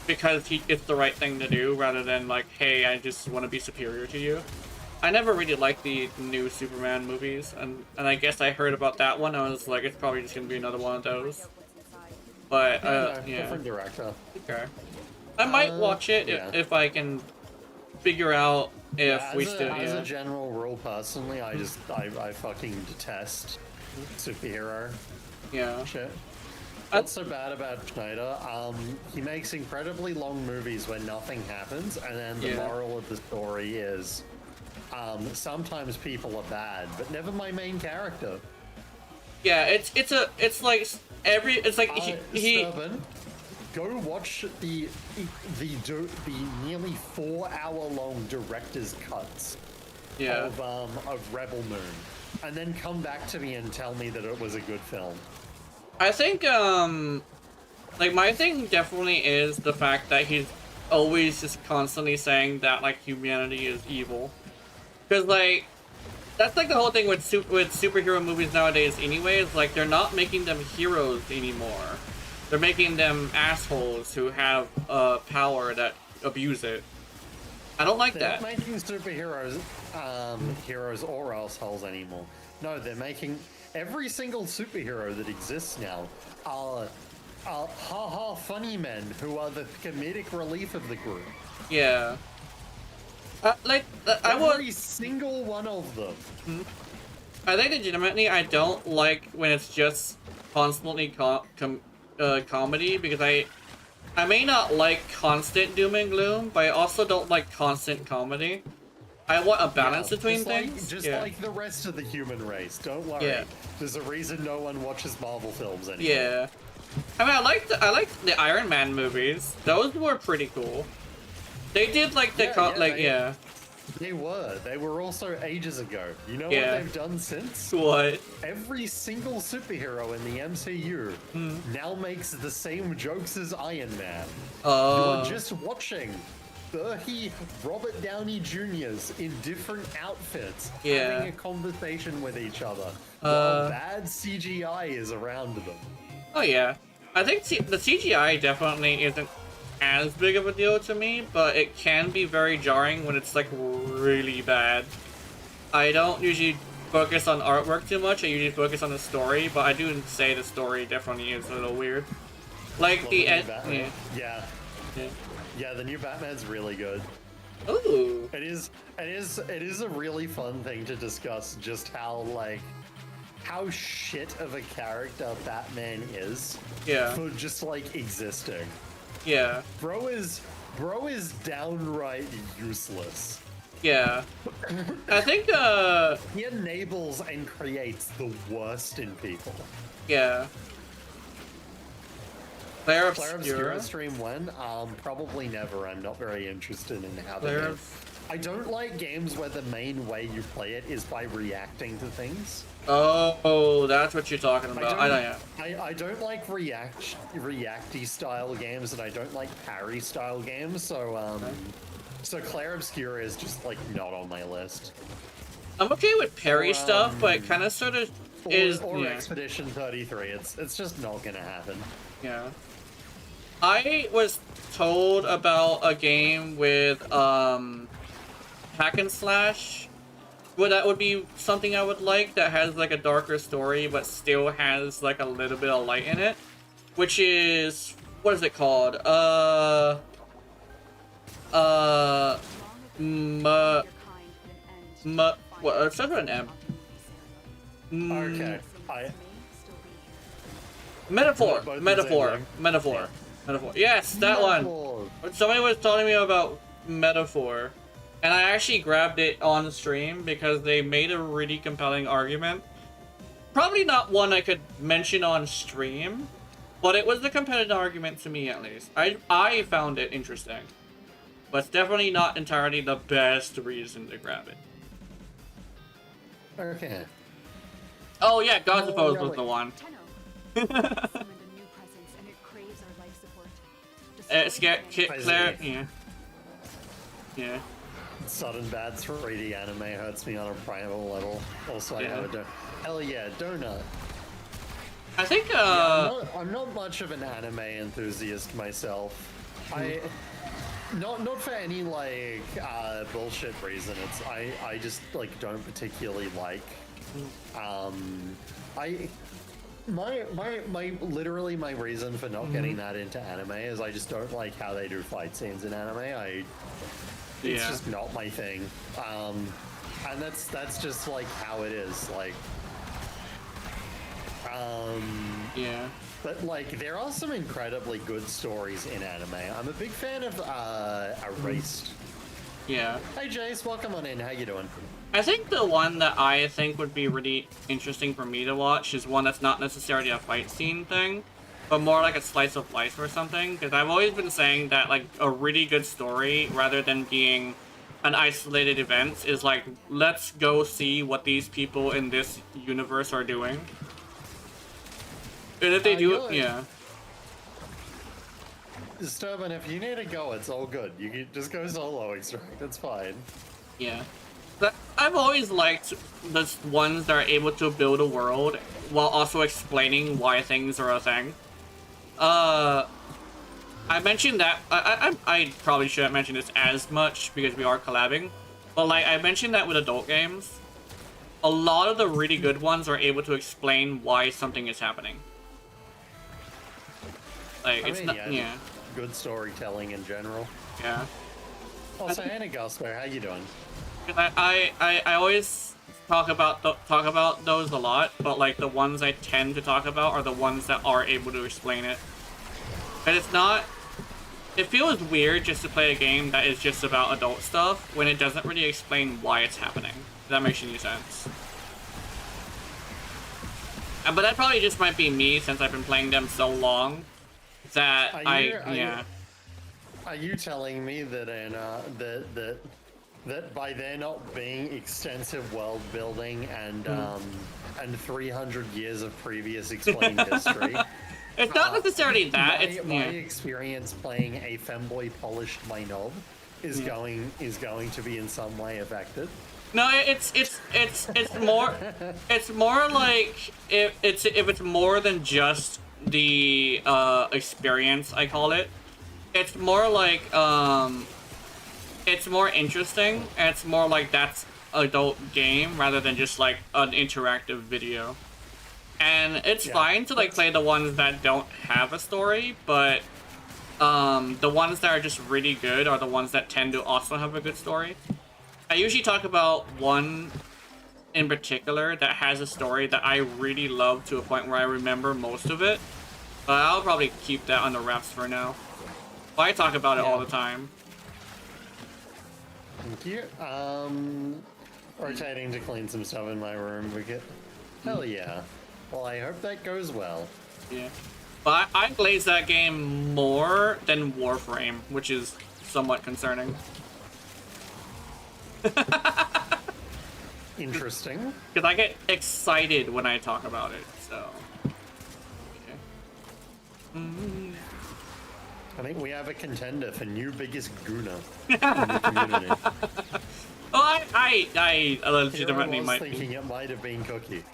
Because it's the right thing to do, rather than like, hey, I just want to be superior to you. I never really liked the new Superman movies, and I guess I heard about that one. I was like, it's probably just gonna be another one of those. But yeah, different director. Okay, I might watch it if I can figure out if we still. As a general rule, personally, I fucking detest superhero. Shit. What's so bad about Schneider? He makes incredibly long movies where nothing happens, and then the moral of the story is, sometimes people are bad, but never my main character. Yeah, it's like he go watch the nearly 4-hour-long director's cuts of Rebel Moon, and then come back to me and tell me that it was a good film. I think, like, my thing definitely is the fact that he's always just constantly saying that, like, humanity is evil. Because, like, that's, like, the whole thing with superhero movies nowadays anyways. Like, they're not making them heroes anymore. They're making them assholes who have, power that abuse it. I don't like that. They're not making superheroes, heroes or assholes anymore. No, they're making... Every single superhero that exists now are ha-ha funny men who are the comedic relief of the group. Yeah. Every single one of them. I think legitimately I don't like when it's just constantly comedy, because I may not like constant doom and gloom, but I also don't like constant comedy. I want a balance between things. Just like the rest of the human race. Don't worry. Yeah. There's a reason no one watches Marvel films anymore. Yeah. I mean, I liked the Iron Man movies. Those were pretty cool. They did like the They were also ages ago. You know what they've done since? What? Every single superhero in the MCU now makes the same jokes as Iron Man. You're just watching 30 Robert Downey Jr.'s in different outfits having a conversation with each other while bad CGI is around them. Oh yeah. I think the CGI definitely isn't as big of a deal to me, but it can be very jarring when it's like really bad. I don't usually focus on artwork too much. I usually focus on the story, but I do say the story definitely is a little weird. Like the end. Yeah, the new Batman's really good. Ooh. It is a really fun thing to discuss, just how shit of a character Batman is. Yeah. For just like existing. Yeah. Bro is downright useless. Yeah. I think he enables and creates the worst in people. Yeah. Claire Obscura stream when? Probably never. I'm not very interested in how they do. I don't like games where the main way you play it is by reacting to things. Oh, that's what you're talking about. I don't like reacty style games, and I don't like parry style games. So so Claire Obscura is just like not on my list. I'm okay with parry stuff, but it kind of sort of is. Or Expedition 33. It's just not gonna happen. Yeah. I was told about a game with hack and slash. Well, that would be something I would like, that has like a darker story but still has like a little bit of light in it, which is, what is it called? What? It starts with an M. Okay. Metaphor. Yes, that one. Somebody was telling me about Metaphor, and I actually grabbed it on stream because they made a really compelling argument. Probably not one I could mention on stream, but it was a competitive argument to me, at least. I found it interesting, but it's definitely not entirely the best reason to grab it. Okay. Oh yeah, God's Suppose was the one. Claire, yeah. Sudden bad 3D anime hurts me on a primal level. Also, I have a hell yeah, donut. I think I'm not much of an anime enthusiast myself. Not for any like bullshit reason. I just like don't particularly like. Literally my reason for not getting that into anime is I just don't like how they do fight scenes in anime. It's just not my thing. And that's just like how it is. Like, But like, there are some incredibly good stories in anime. I'm a big fan of Erased. Yeah. Hey Jace, welcome on in. How you doing? I think the one that I think would be really interesting for me to watch is one that's not necessarily a fight scene thing, but more like a slice of life or something. Because I've always been saying that like a really good story, rather than being an isolated event, is like, let's go see what these people in this universe are doing. And if they do it, yeah. Disturbing, if you need to go, it's all good. You can just go solo extract, it's fine. Yeah. But I've always liked the ones that are able to build a world while also explaining why things are a thing. I mentioned that, I probably shouldn't mention this as much because we are collabing, but like I mentioned that with adult games, a lot of the really good ones are able to explain why something is happening. Like, good storytelling in general. Yeah. Also, Anna Gasper, how you doing? I always talk about those a lot, but like the ones I tend to talk about are the ones that are able to explain it. But it's not. It feels weird just to play a game that is just about adult stuff when it doesn't really explain why it's happening. If that makes any sense. But that probably just might be me since I've been playing them so long that Are you telling me that that by there not being extensive world building and 300 years of previous explained history, it's not necessarily that. My experience playing a femboy polished my knob is going to be in some way affected? No, it's more like if it's more than just the experience, I call it. It's more like it's more interesting, and it's more like that's adult game rather than just like an interactive video. And it's fine to like play the ones that don't have a story, but the ones that are just really good are the ones that tend to also have a good story. I usually talk about one in particular that has a story that I really love to a point where I remember most of it, but I'll probably keep that under wraps for now. But I talk about it all the time. Thank you. Rotating to clean some stuff in my room. Hell yeah. Well, I hope that goes well. Yeah. But I glaze that game more than Warframe, which is somewhat concerning. Interesting. Because I get excited when I talk about it, so... Okay. I think we have a contender for new biggest Guna in the community. Oh, I legitimately might be. Thinking it might have been Cookie.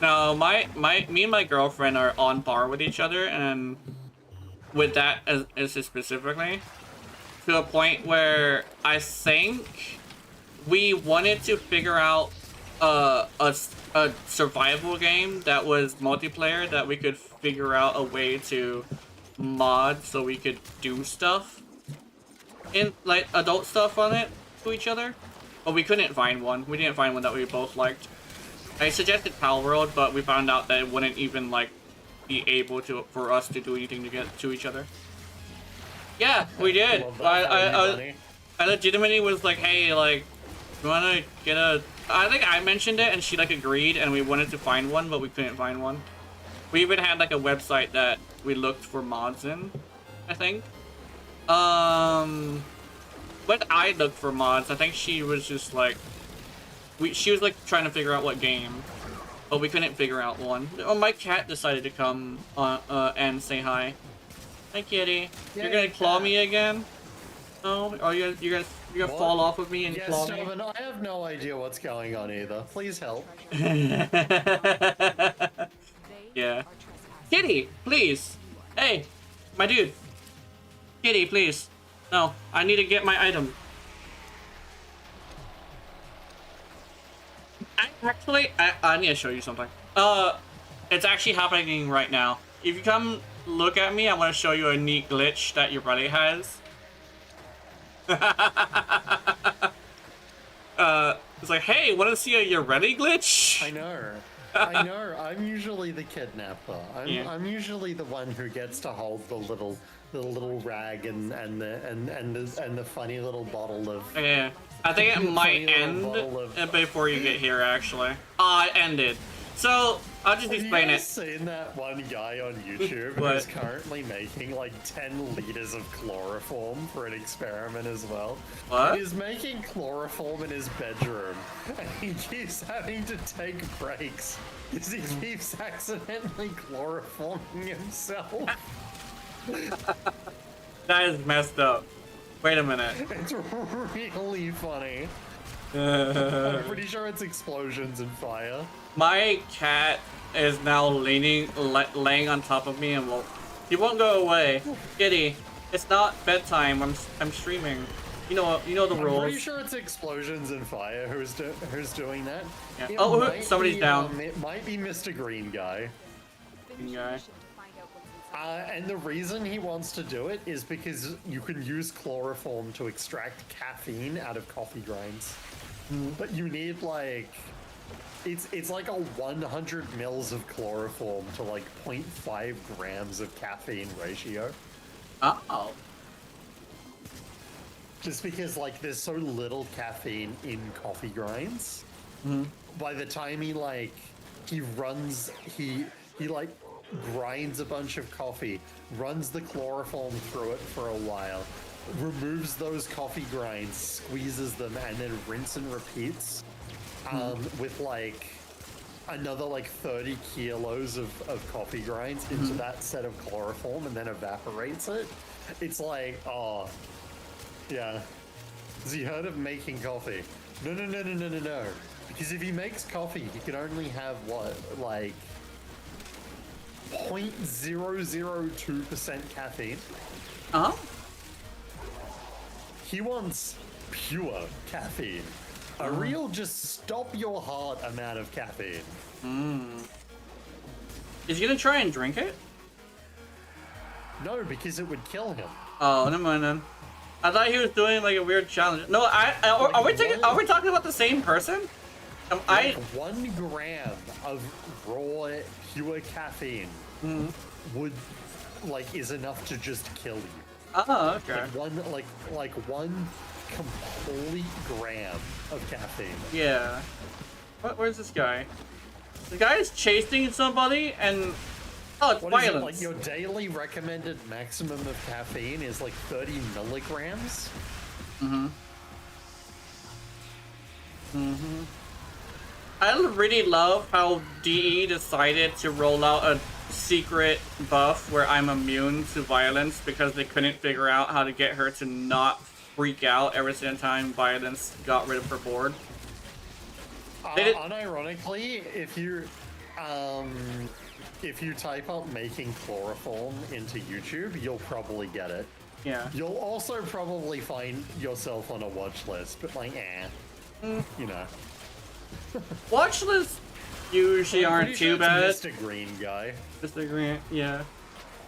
No, me and my girlfriend are on par with each other, and with that as specifically, to a point where I think we wanted to figure out a survival game that was multiplayer that we could figure out a way to mod so we could do stuff in like adult stuff on it to each other, but we couldn't find one. We didn't find one that we both liked. I suggested Pal World, but we found out that it wouldn't even like be able to for us to do anything to get to each other. Yeah, we did. I legitimately was like, hey, like, you wanna get a... I think I mentioned it and she like agreed, and we wanted to find one, but we couldn't find one. We even had like a website that we looked for mods in, I think. When I looked for mods, I think she was just like... She was like trying to figure out what game, but we couldn't figure out one. Oh, my cat decided to come and say hi. Hi, kitty. Yeah, you're gonna claw me again? No? Are you're gonna fall off of me and claw me? Steven, I have no idea what's going on either. Please help. Yeah. Kitty, please. Hey, my dude. Kitty, please. No, I need to get my item. I need to show you something. It's actually happening right now. If you come look at me, I want to show you a neat glitch that your buddy has. It's like, hey, want to see a "you're ready" glitch? I know. I know. I'm usually the kidnapper. I'm usually the one who gets to hold the little rag and the funny little bottle of. Yeah. I think it might end before you get here, actually. It ended. So, I'll just explain it. Have you seen that one guy on YouTube who's currently making like 10 liters of chloroform for an experiment as well? What? He's making chloroform in his bedroom, and he keeps having to take breaks because he keeps accidentally chloroforming himself. That is messed up. Wait a minute. It's really funny. I'm pretty sure it's explosions and fire. My cat is now laying on top of me and he won't go away. Kitty, it's not bedtime. I'm streaming. You know the rules. I'm pretty sure it's explosions and fire who's doing that. Yeah. Oh, somebody's down. It might be Mr. Green Guy. Green Guy. And the reason he wants to do it is because you can use chloroform to extract caffeine out of coffee grains. But you need like It's like a 100 mils of chloroform to like 0.5 grams of caffeine ratio. Oh. Just because like there's so little caffeine in coffee grinds. By the time he like grinds a bunch of coffee, runs the chloroform through it for a while, removes those coffee grinds, squeezes them, and then rinse and repeats with like another like 30 kilos of coffee grinds into that set of chloroform and then evaporates it. It's like, oh, yeah. Has he heard of making coffee? No. Because if he makes coffee, he can only have what, like 0.002% caffeine. He wants pure caffeine. A real just stop your heart amount of caffeine. Is he gonna try and drink it? No, because it would kill him. Oh, never mind then. I thought he was doing like a weird challenge. No, are we talking about the same person? Like 1 gram of raw pure caffeine would is enough to just kill you. Oh, okay. Like one complete gram of caffeine. Yeah. Where's this guy? The guy is chasing somebody and it's violence. Like your daily recommended maximum of caffeine is like 30 milligrams. I really love how DE decided to roll out a secret buff where I'm immune to violence because they couldn't figure out how to get her to not freak out every single time violence got rid of her board. Unironically, if you type up making chloroform into YouTube, you'll probably get it. Yeah. You'll also probably find yourself on a watch list, but like, you know. Watch lists usually aren't too bad. Mr. Green guy. Mr. Green, yeah.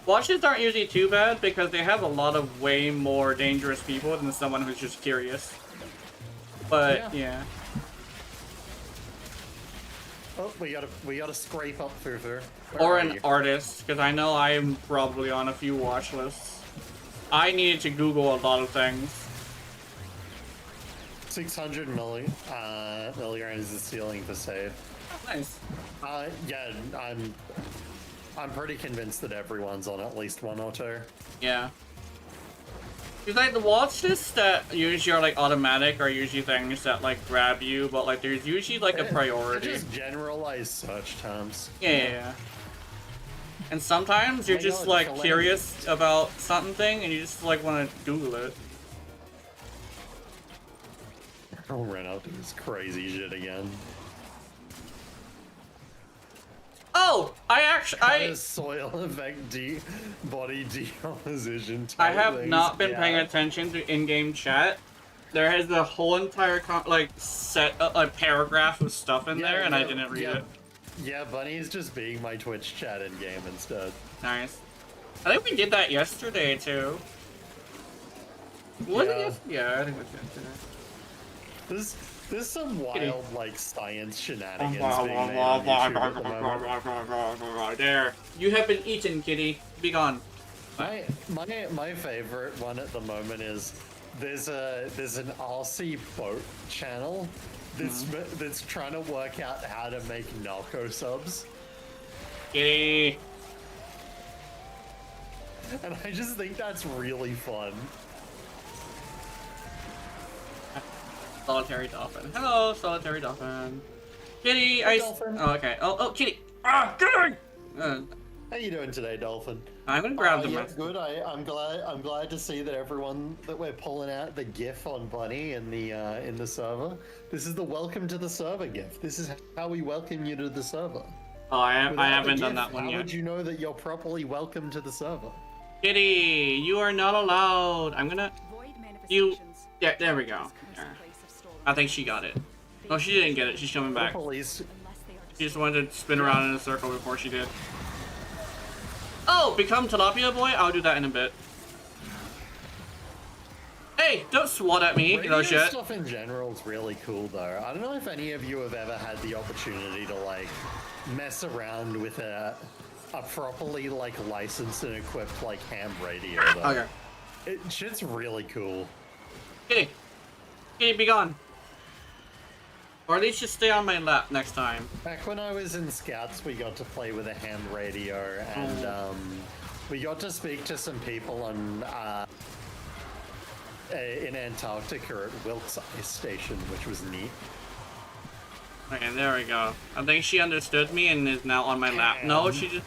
Watch lists aren't usually too bad because they have a lot of way more dangerous people than someone who's just curious. But yeah. Oh, we gotta scrape up further. Or an artist, because I know I'm probably on a few watch lists. I needed to Google a lot of things. 600 milligrams is the ceiling for save. Nice. Yeah, I'm pretty convinced that everyone's on at least 1 or 2. Yeah. Because like the watch lists that usually are like automatic are usually things that like grab you, but like there's usually like a priority. They're just generalized search terms. Yeah. And sometimes you're just like curious about something and you just like want to Google it. I'll run out to this crazy shit again. Oh, I soil affect body decomposition. I have not been paying attention to in-game chat. There has a whole entire paragraph of stuff in there, and I didn't read it. Yeah, Bunny's just being my Twitch chat in game instead. Nice. I think we did that yesterday too. Was it yesterday? Yeah, I think it was yesterday. There's some wild, like, science shenanigans being made on YouTube at the moment. There. You have been eaten, kitty. Be gone. My favorite one at the moment is there's an RC boat channel that's trying to work out how to make narco subs. Kitty. And I just think that's really fun. Solitary dolphin. Hello, solitary dolphin. Kitty, Dolphin. Oh, okay. Oh, kitty. Ah, kitty. How you doing today, Dolphin? I'm gonna grab them. Yeah, good. I'm glad to see that we're pulling out the GIF on Bunny in the server. This is the welcome to the server GIF. This is how we welcome you to the server. Oh, I haven't done that one yet. How would you know that you're properly welcome to the server? Kitty, you are not allowed. I'm gonna. Yeah, there we go. I think she got it. No, she didn't get it. She's coming back. Police. She just wanted to spin around in a circle before she did. Oh, become Tilapia Boy? I'll do that in a bit. Hey, don't swat at me, you know Radio shit. stuff in general is really cool, though. I don't know if any of you have ever had the opportunity to, like, mess around with a properly, like, licensed and equipped, like, ham radio, though. Okay. Shit's really cool. Kitty. Kitty, be gone. Or at least just stay on my lap next time. Back when I was in Scouts, we got to play with a ham radio, and we got to speak to some people on in Antarctica at Wilkes Ice Station, which was neat. Okay, there we go. I think she understood me and is now on my lap. No, she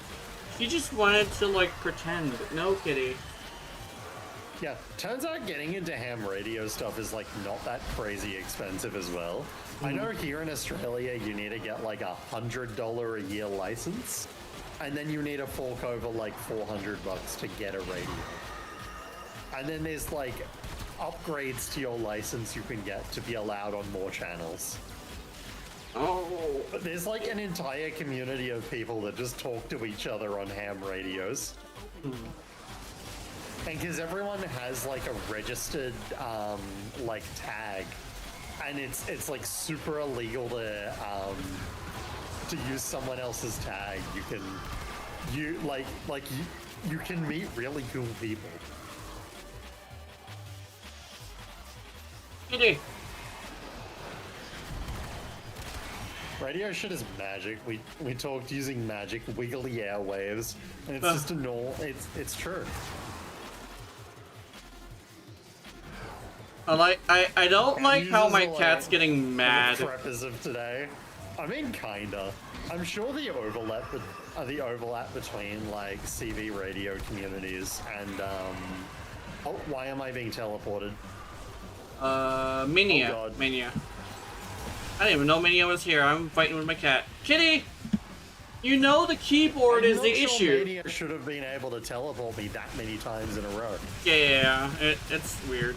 just wanted to, like, pretend. No, Kitty. Yeah, turns out getting into ham radio stuff is, like, not that crazy expensive as well. I know here in Australia you need to get, like, $100 a year license, and then you need to fork over, like, $400 to get a radio. And then there's, like, upgrades to your license you can get to be allowed on more channels. Oh. But there's, like, an entire community of people that just talk to each other on ham radios. And because everyone has, like, a registered, like, tag, and it's like super illegal to use someone else's tag. You can meet really cool people. Kitty. Radio shit is magic. We talked using magic, wiggly airwaves, and it's just a normal. It's true. I don't like how my cat's getting mad. The preppers of today. I mean, kinda. I'm sure the overlap between, like, CV radio communities and oh, why am I being teleported? Minia. Oh, God. Minia. I didn't even know Minia was here. I'm fighting with my cat. Kitty! You know the keyboard is the issue. Minia should have been able to teleport me that many times in a row. Yeah, it's weird.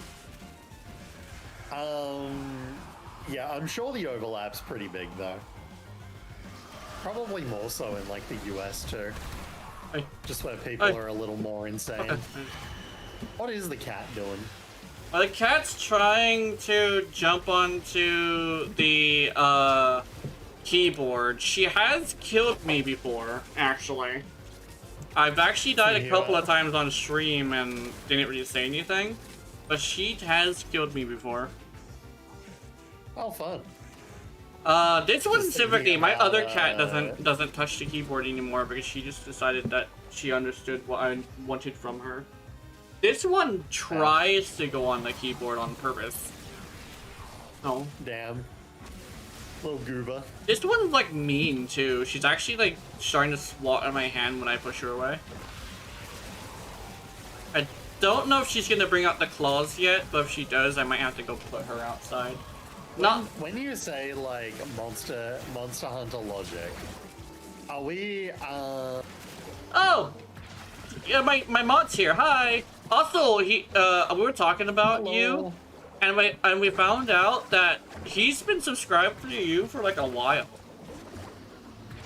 Yeah, I'm sure the overlap's pretty big, though. Probably more so in, like, the US, too. Hey. Just where people are a little more insane. Okay. What is the cat doing? The cat's trying to jump onto the, keyboard. She has killed me before, actually. I've actually died a couple of times on stream and didn't really say anything. But she has killed me before. Oh, fun. This one specifically, my other cat doesn't touch the keyboard anymore because she just decided that she understood what I wanted from her. This one tries to go on the keyboard on purpose. Oh. Damn. Little gooba. This one's, like, mean, too. She's actually, like, starting to swat at my hand when I push her away. I don't know if she's gonna bring out the claws yet, but if she does, I might have to go put her outside. When you say, like, Monster Hunter logic, are we, Oh! Yeah, my mod's here. Hi! Also, we were talking about you, and we found out that he's been subscribed to you for, like, a while.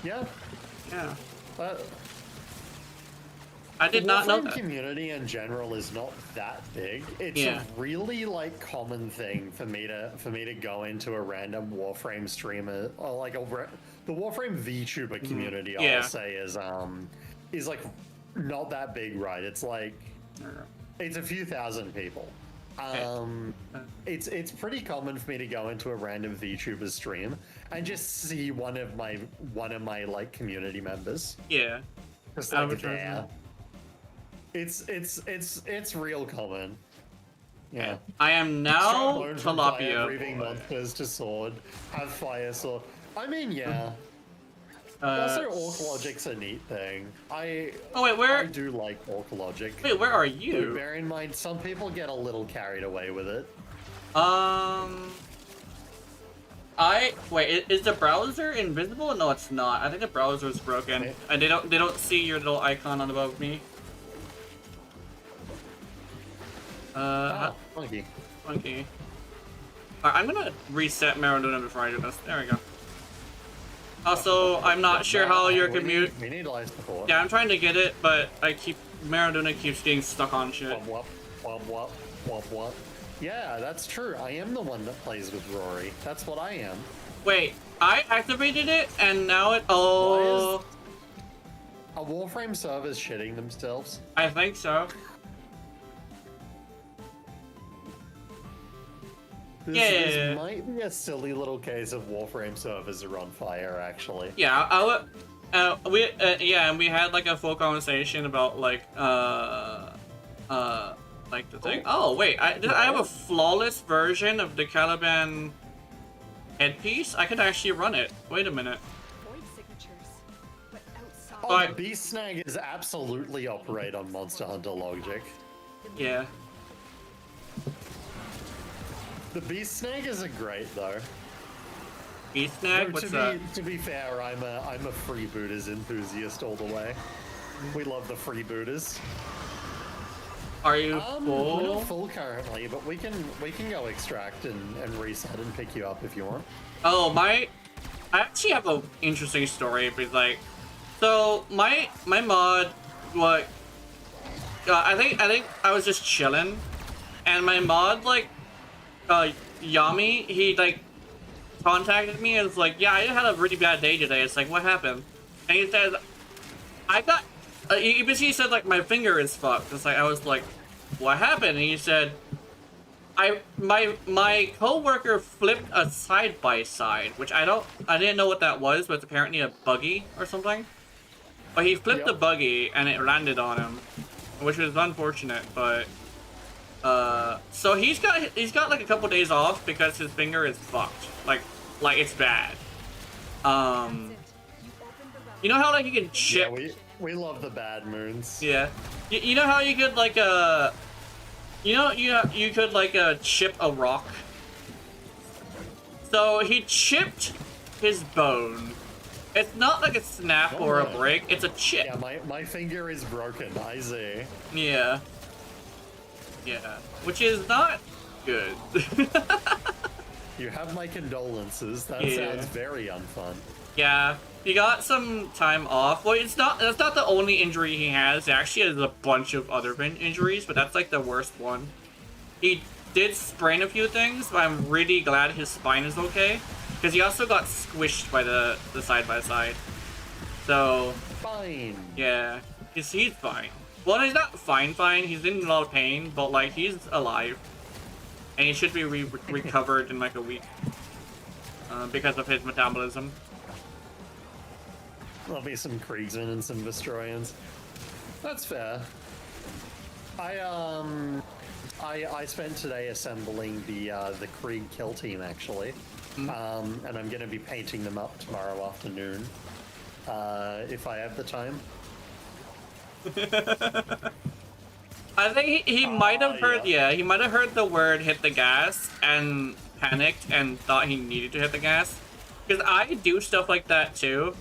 Yeah. Yeah. But I did not know that. The community in general is not that big. It's a really, like, common thing for me to go into a random Warframe streamer or, like, the Warframe VTuber community. I'll say is like not that big, right? It's like it's a few thousand people. It's pretty common for me to go into a random VTuber stream and just see one of my like community members. Yeah. Just like there. It's real common. Yeah. I am now Tilapia. Breathing monsters to sword, have fire sword. I mean, yeah. Also, orc logic's a neat thing. I do like orc logic. Wait, where are you? But bear in mind, some people get a little carried away with it. Wait, is the browser invisible? No, it's not. I think the browser is broken, and they don't see your little icon on above me. Funky. Funky. Alright, I'm gonna reset Maradona before I do this. There we go. Also, I'm not sure how your commute. We need life support. Yeah, I'm trying to get it, but Maradona keeps getting stuck on shit. Wop. Yeah, that's true. I am the one that plays with Rory. That's what I am. Wait, I activated it and now it. Oh. Are Warframe servers shitting themselves? I think so. This might be a silly little case of Warframe servers are on fire, actually. Yeah, and we had like a full conversation about like the thing. Oh wait, I have a flawless version of the Caliban headpiece. I could actually run it. Wait a minute. Oh, the Beast Snag is absolutely operate on Monster Hunter logic. Yeah. The Beast Snag isn't great though. Beast Snag? What's that? To be fair, I'm a freebooters enthusiast all the way. We love the freebooters. Are you full? We're not full currently, but we can go extract and reset and pick you up if you want. Oh, I actually have an interesting story, but like, so my mod, like, I think I was just chilling, and my mod like, Yami, he like contacted me and was like, yeah, I had a really bad day today. It's like, what happened? And he said, I got. He basically said like my finger is fucked. It's like I was like, what happened? And he said, my coworker flipped a side by side, which I didn't know what that was, but it's apparently a buggy or something. But he flipped the buggy and it landed on him, which was unfortunate. But so he's got like a couple days off because his finger is fucked. Like it's bad. You know how like you can chip. Yeah, we love the bad moons. Yeah. You know how you could like you could like chip a rock. So he chipped his bone. It's not like a snap or a break. It's a chip. Yeah, my finger is broken. I see. Yeah. Yeah. Which is not good. You have my condolences. That sounds very unfun. Yeah. He got some time off. Well, that's not the only injury he has. He actually has a bunch of other injuries, but that's like the worst one. He did sprain a few things, but I'm really glad his spine is okay. Because he also got squished by the side-by-side. So... Fine. Yeah. He's fine. Well, he's not fine. He's in a lot of pain, but like, he's alive. And he should be recovered in like a week. Because of his metabolism. There'll be some Kriegsmen and some Vestroyans. That's fair. I spent today assembling the Krieg kill team actually, and I'm going to be painting them up tomorrow afternoon, if I have the time. I think he might have heard. Yeah, he might have heard the word "hit the gas" and panicked and thought he needed to hit the gas. Because I do stuff like that too.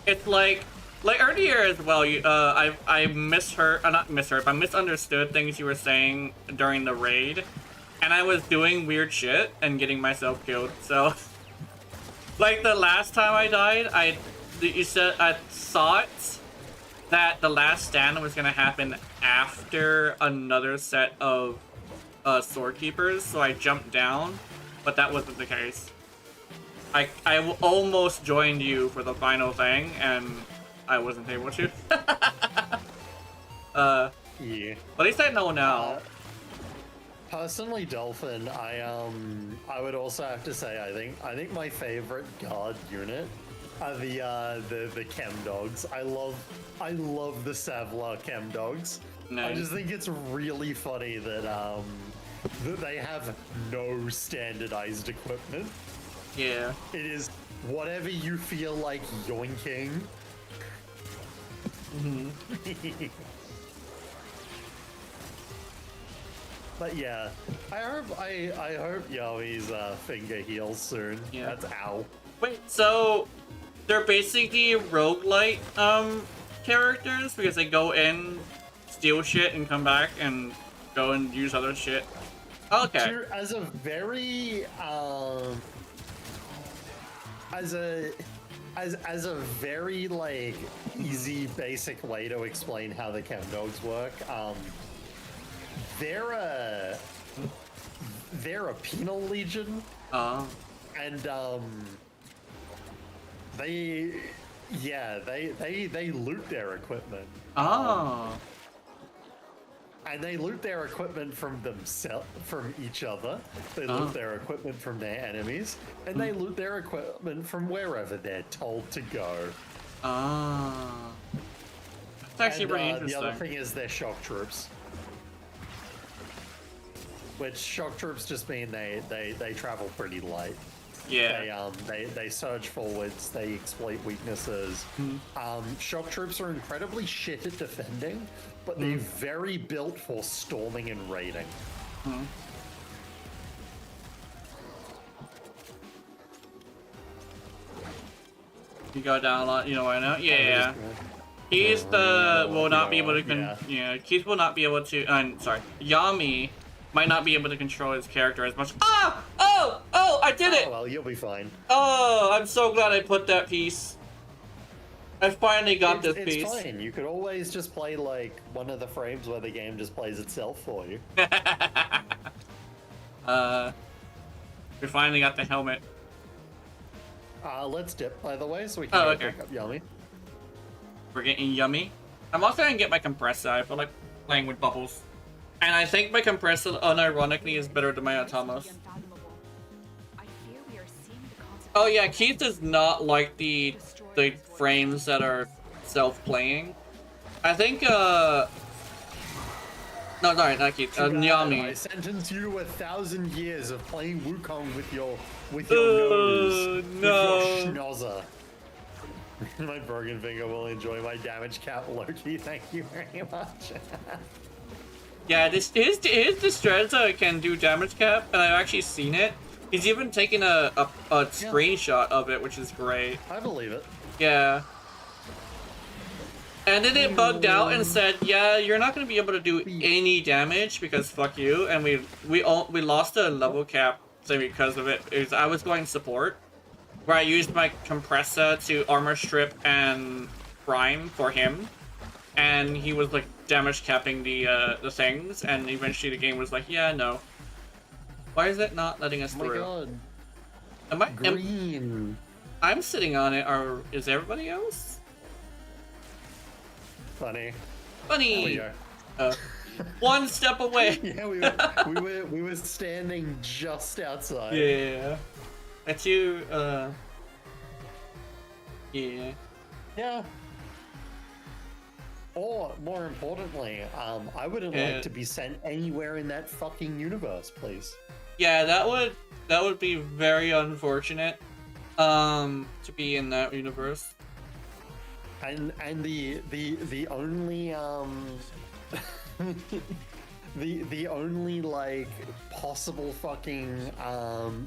It's like earlier as well, I misheard, not misheard, but misunderstood things you were saying during the raid, and I was doing weird shit and getting myself killed. So, like the last time I died, I thought that the last stand was gonna happen after another set of sword keepers, so I jumped down, but that wasn't the case. I almost joined you for the final thing, and I wasn't able to. Yeah. But at least I know now. Personally, Dolphin, I would also have to say I think my favorite guard unit are the chem dogs. I love the Savla chem dogs. Nice. I just think it's really funny that that they have no standardized equipment. Yeah. It is whatever you feel like yoinking. But yeah, I hope Yowi's finger heals soon. Yeah. That's ow. Wait, so they're basically roguelite characters because they go in, steal shit, and come back and go and use other shit. Okay. As a very as a very like easy basic way to explain how the chem dogs work, they're they're a penal legion. Oh. And they loot their equipment. Oh. And they loot their equipment from themselves, from each other. They loot their equipment from their enemies, and they loot their equipment from wherever they're told to go. Ah. That's actually pretty interesting. The other thing is they're shock troops. Which shock troops just mean they travel pretty light. Yeah. They surge forwards, they exploit weaknesses. Shock troops are incredibly shit at defending, but they're very built for storming and raiding. You go down a lot, you know why not? Yeah. Keith will not be able to Keith will not be able to sorry. Yami might not be able to control his character as much. Ah! Oh, I did it! Oh, well, you'll be fine. Oh, I'm so glad I put that piece. I finally got this piece. It's fine. You could always just play like one of the frames where the game just plays itself for you. We finally got the helmet. Let's dip, by the way, so we can pick up Yummy. We're getting Yummy. I'm also gonna get my compressor. I feel like playing with bubbles. And I think my compressor, unironically, is better than my Atomos. Oh yeah, Keith does not like the frames that are self-playing. I think, no, sorry, not Keith, Nyami. I sentence you to 1,000 years of playing Wukong with your nose, no. with your schnozzer. My broken finger will enjoy my damage cap, Loki. Thank you very much. Yeah, his Destreza can do damage cap, and I've actually seen it. He's even taken a screenshot of it, which is great. I believe it. Yeah. And then it bugged out and said, yeah, you're not going to be able to do any damage because fuck you. And we lost a level cap because of it. I was going support, where I used my compressor to armor strip and prime for him. And he was like damage capping the things, and eventually the game was like, yeah, no. Why is it not letting us through? Oh my god. Green. I'm sitting on it, or is everybody else? Funny. Funny! One step away! Yeah, we were standing just outside. Yeah. That's you, yeah. Yeah. Or, more importantly, I wouldn't like to be sent anywhere in that fucking universe, please. Yeah, that would be very unfortunate, to be in that universe. And the only the only like possible fucking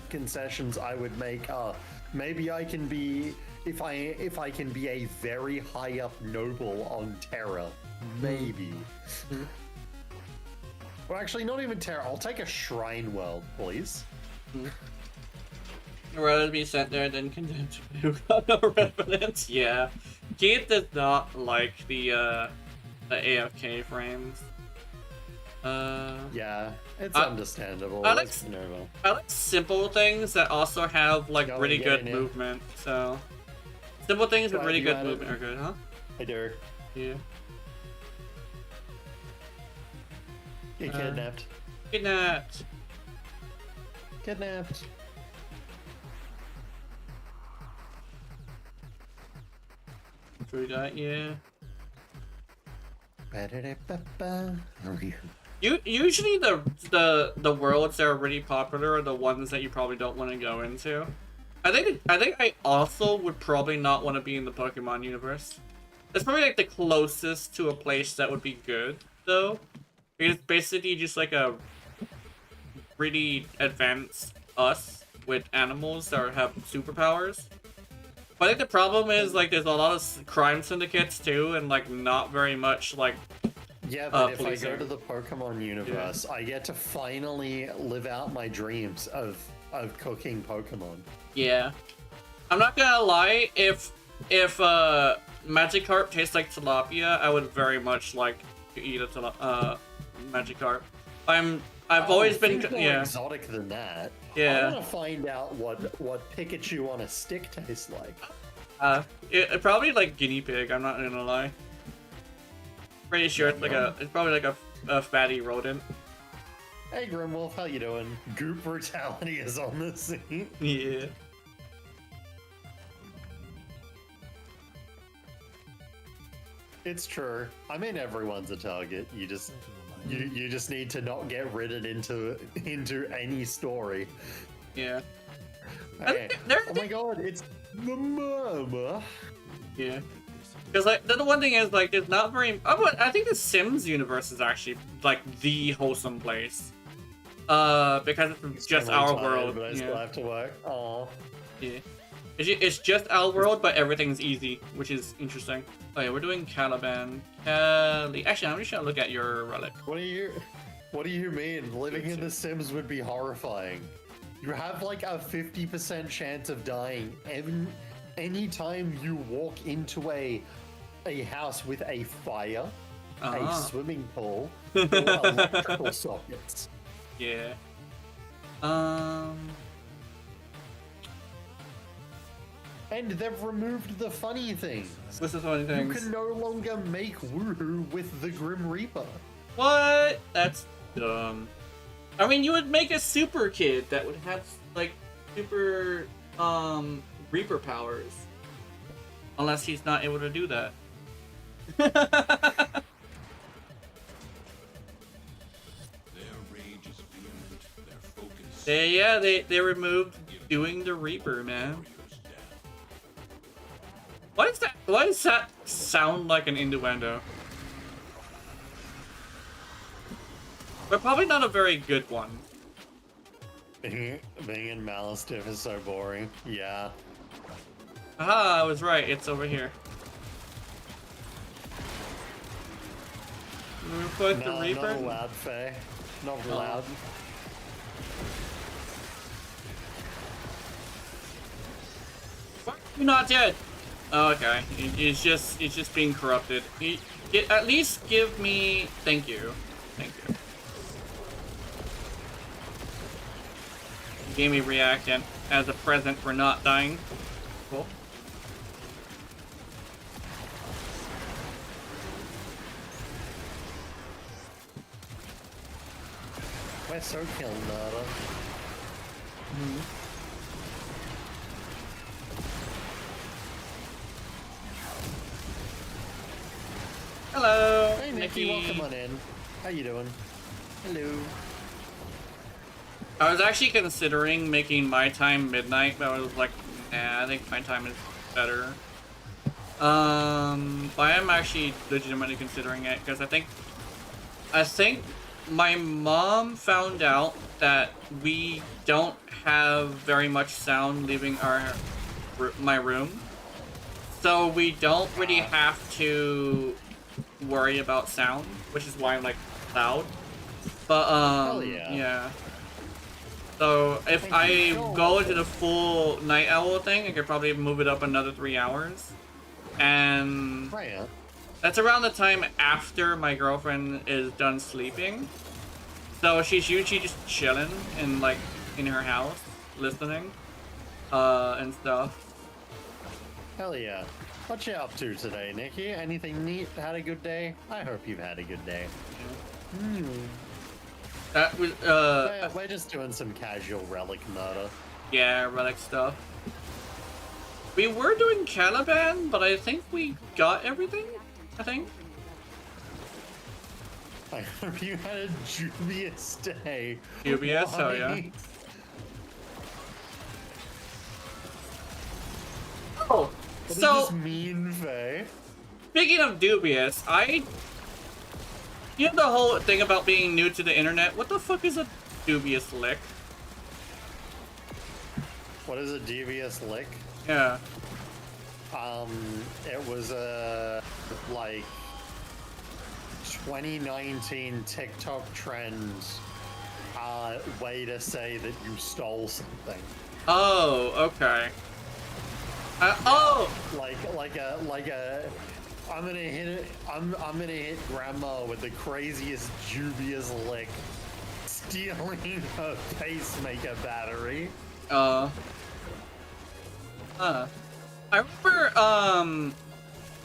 concessions I would make are maybe I can be if I can be a very high up noble on Terra, maybe. Well, actually, not even Terra. I'll take a Shrine World, please. I'd rather be sent there than condemned to no revenants. Yeah, Keith does not like the AFK frames. Yeah, it's understandable. I like simple things that also have like really good movement. So simple things with really good movement are good, huh? I do. Yeah. Get kidnapped. Kidnapped. Kidnapped. We got Usually the worlds that are really popular are the ones that you probably don't want to go into. I think I also would probably not want to be in the Pokemon universe. It's probably like the closest to a place that would be good though. It's basically just like a really advanced us with animals that have superpowers. But I think the problem is like there's a lot of crime syndicates too, and like not very much like. Yeah, but if I go to the Pokemon universe, I get to finally live out my dreams of cooking Pokemon. Yeah, I'm not gonna lie. If Magikarp tastes like tilapia, I would very much like to eat a Magikarp. I've always been more exotic than that. Yeah. I want to find out what Pikachu on a stick tastes like. It probably like guinea pig. I'm not gonna lie. Pretty sure it's probably like a fatty rodent. Hey Grimwolf, how you doing? Goop brutality is on the scene. Yeah. It's true. I mean, everyone's a target. You just need to not get written into any story. Yeah. Okay. Oh my god, it's the mama. Yeah. Because like the one thing is like there's not very. I think the Sims universe is actually like the wholesome place. Because it's just our world. But I still have to work. Aw. Yeah. It's just our world, but everything's easy, which is interesting. Oh yeah, we're doing Caliban. Actually, I'm just gonna look at your relic. What do you mean? Living in The Sims would be horrifying. You have like a 50% chance of dying anytime you walk into a house with a fire, a swimming pool, or electrical sockets. Yeah. And they've removed the funny things. What's the funny things? You can no longer make woohoo with the Grim Reaper. What? That's dumb. I mean, you would make a super kid that would have like super Reaper powers, unless he's not able to do that. They removed doing the Reaper, man. Why does that sound like an innuendo? But probably not a very good one. Being in Malistiff is so boring. Yeah. Aha, I was right. It's over here. We put the Reaper. Not allowed, Faye. Not allowed. Why are you not dead? Oh, okay. It's just being corrupted. At least give me. Thank you. Thank you. You gave me reactant as a present for not dying. Cool. We're so killed, Nada. Hello, hey Nikki, welcome on in. How you doing? Hello. I was actually considering making my time midnight, but I was like, nah, I think my time is better. But I am actually legitimately considering it because I think my mom found out that we don't have very much sound leaving my room, so we don't really have to worry about sound, which is why I'm like loud. But hell yeah. Yeah. So if I go into the full night owl thing, I could probably move it up another 3 hours, and that's around the time after my girlfriend is done sleeping. So she's usually just chilling in her house, listening, and stuff. Hell yeah. What you up to today, Nikki? Anything neat? Had a good day? I hope you've had a good day. Yeah. That was, we're just doing some casual relic murder. Yeah, relic stuff. We were doing Caliban, but I think we got everything, I think. I hope you had a dubious day. Dubious? Oh, yeah. Oh, what so... does this mean, Faye? Speaking of dubious, you know the whole thing about being new to the internet? What the fuck is a dubious lick? What is a devious lick? Yeah. It was a, like, 2019 TikTok trend, way to say that you stole something. Oh, okay. I'm gonna hit Grandma with the craziest dubious lick stealing a pacemaker battery. I remember,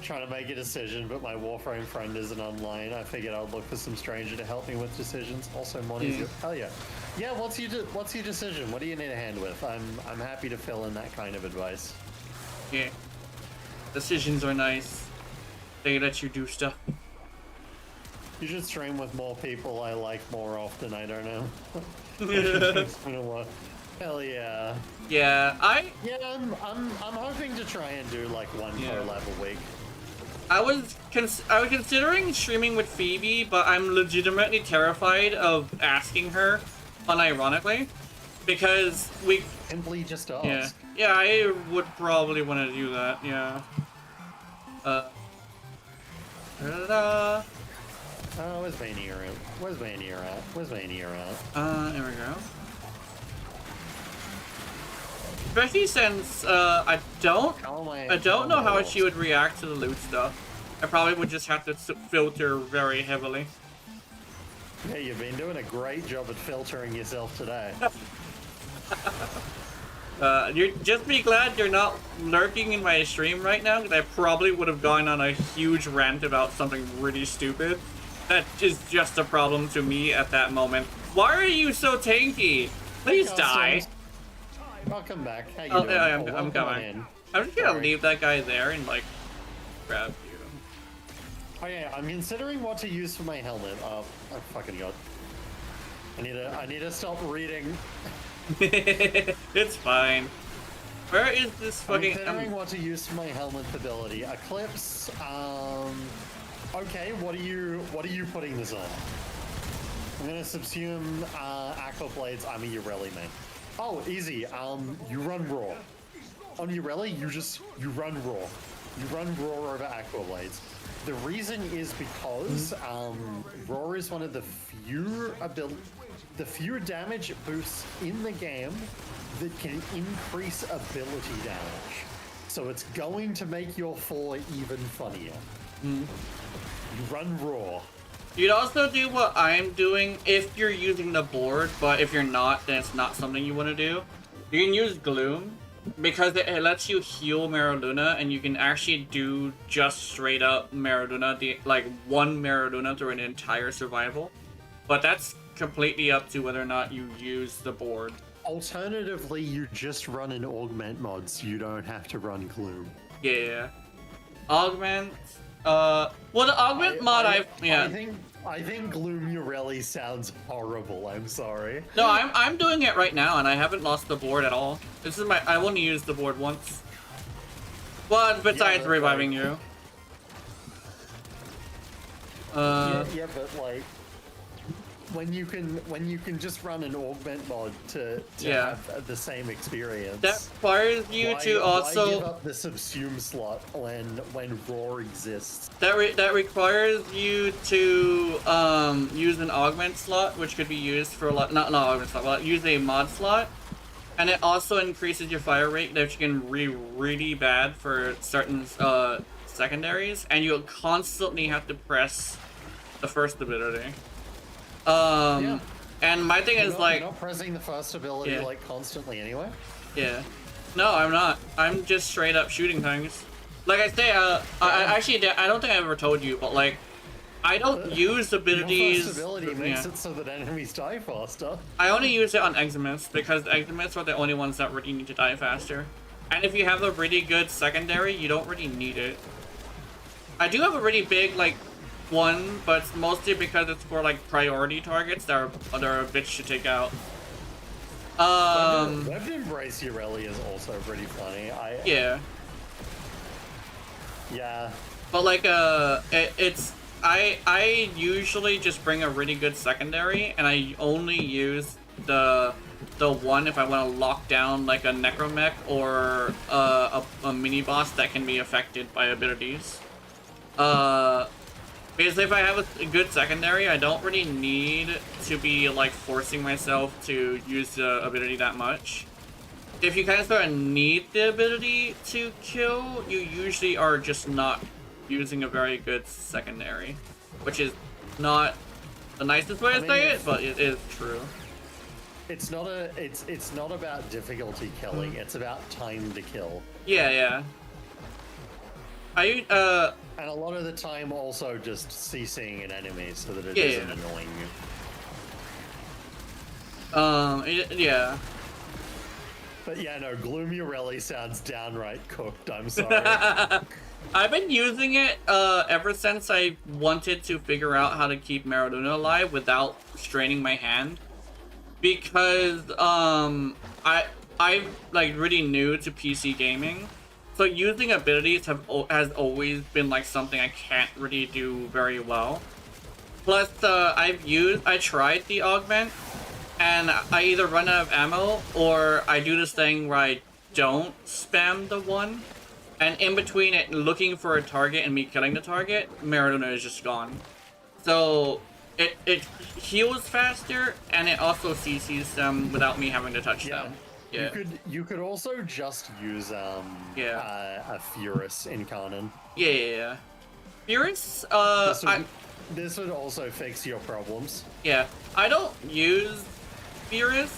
trying to make a decision, but my Warframe friend isn't online. I figured I'd look for some stranger to help me with decisions. Also, Monty's your... Hell yeah. Yeah, what's your decision? What do you need a hand with? I'm happy to fill in that kind of advice. Yeah. Decisions are nice. They let you do stuff. You should stream with more people I like more often, I don't know. It's been a while. Hell yeah. Yeah, I'm hoping to try and do like one collab a week. I was considering streaming with Phoebe, but I'm legitimately terrified of asking her, unironically, because we simply just ask. Yeah, I would probably want to do that. Yeah. Where's Vania at? Where's Vania at? Where's Vania at? There we go. Especially since I don't know how she would react to the loot stuff. I probably would just have to filter very heavily. Yeah, you've been doing a great job at filtering yourself today. You're just be glad you're not lurking in my stream right now, because I probably would have gone on a huge rant about something really stupid. That is just a problem to me at that moment. Why are you so tanky? Please die. I'll come back. How you doing? Yeah, I'm coming. I'm just gonna leave that guy there and like grab you. Oh yeah, I'm considering what to use for my helmet. Oh fucking god. I need to stop reading. It's fine. Where is this fucking? I'm considering what to use for my helmet ability. Eclipse. Okay, what are you putting this on? I'm gonna subsume Aqua Blades. I'm a Urelli main. Oh, easy. You run raw. On Urelli, you run raw. You run raw over Aqua Blades. The reason is because raw is one of the few damage boosts in the game that can increase ability damage. So it's going to make your fall even funnier. You run raw. You'd also do what I'm doing if you're using the board, but if you're not, then it's not something you want to do. You can use Gloom, because it lets you heal Maraluna, and you can actually do just straight up Maraluna, like one Maraluna through an entire survival. But that's completely up to whether or not you use the board. Alternatively, you just run an augment mod, so you don't have to run Gloom. Yeah. Augment... well, the augment mod, I think Gloom Urelli sounds horrible. I'm sorry. No, I'm doing it right now, and I haven't lost the board at all. This is I only used the board once. Well, besides reviving you. Yeah, but like, when you can just run an augment mod to have the same experience. That requires you to also why give up the subsume slot when raw exists. That requires you to use an augment slot, which could be used for a lot. Not augment slot, but use a mod slot, and it also increases your fire rate, which can be really bad for certain secondaries, and you'll constantly have to press the first ability. And my thing is like... You're not pressing the first ability like constantly anyway? Yeah. No, I'm not. I'm just straight up shooting things. Like I say, I don't think I ever told you, but like, I don't use abilities... Your first ability makes it so that enemies die faster. I only use it on Eximents, because Eximents are the only ones that really need to die faster. And if you have a really good secondary, you don't really need it. I do have a really big, like, one, but it's mostly because it's for like priority targets that are a bitch to take out. Webbed Embrace Urelli is also pretty funny. Yeah. But like I usually just bring a really good secondary, and I only use the one if I want to lock down like a Necromech or a mini boss that can be affected by abilities. Because if I have a good secondary, I don't really need to be like forcing myself to use the ability that much. If you kind of sort of need the ability to kill, you usually are just not using a very good secondary, which is not the nicest way to say it, but it is true. It's not about difficulty killing, it's about time to kill. Yeah. And a lot of the time also just CCing an enemy so that it isn't annoying you. Yeah. But yeah, no, Gloomy Rally sounds downright cooked, I'm sorry. I've been using it ever since I wanted to figure out how to keep Maradona alive without straining my hand. Because I'm like really new to PC gaming. So using abilities has always been like something I can't really do very well. Plus I tried the augment and I either run out of ammo or I do this thing where I don't spam the one, and in between it looking for a target and me killing the target, Maradona is just gone. So it heals faster and it also CCs them without me having to touch them. Yeah. You could also just use a Furus in Kanon. Yeah. Furus, this would also fix your problems. Yeah. I don't use Furus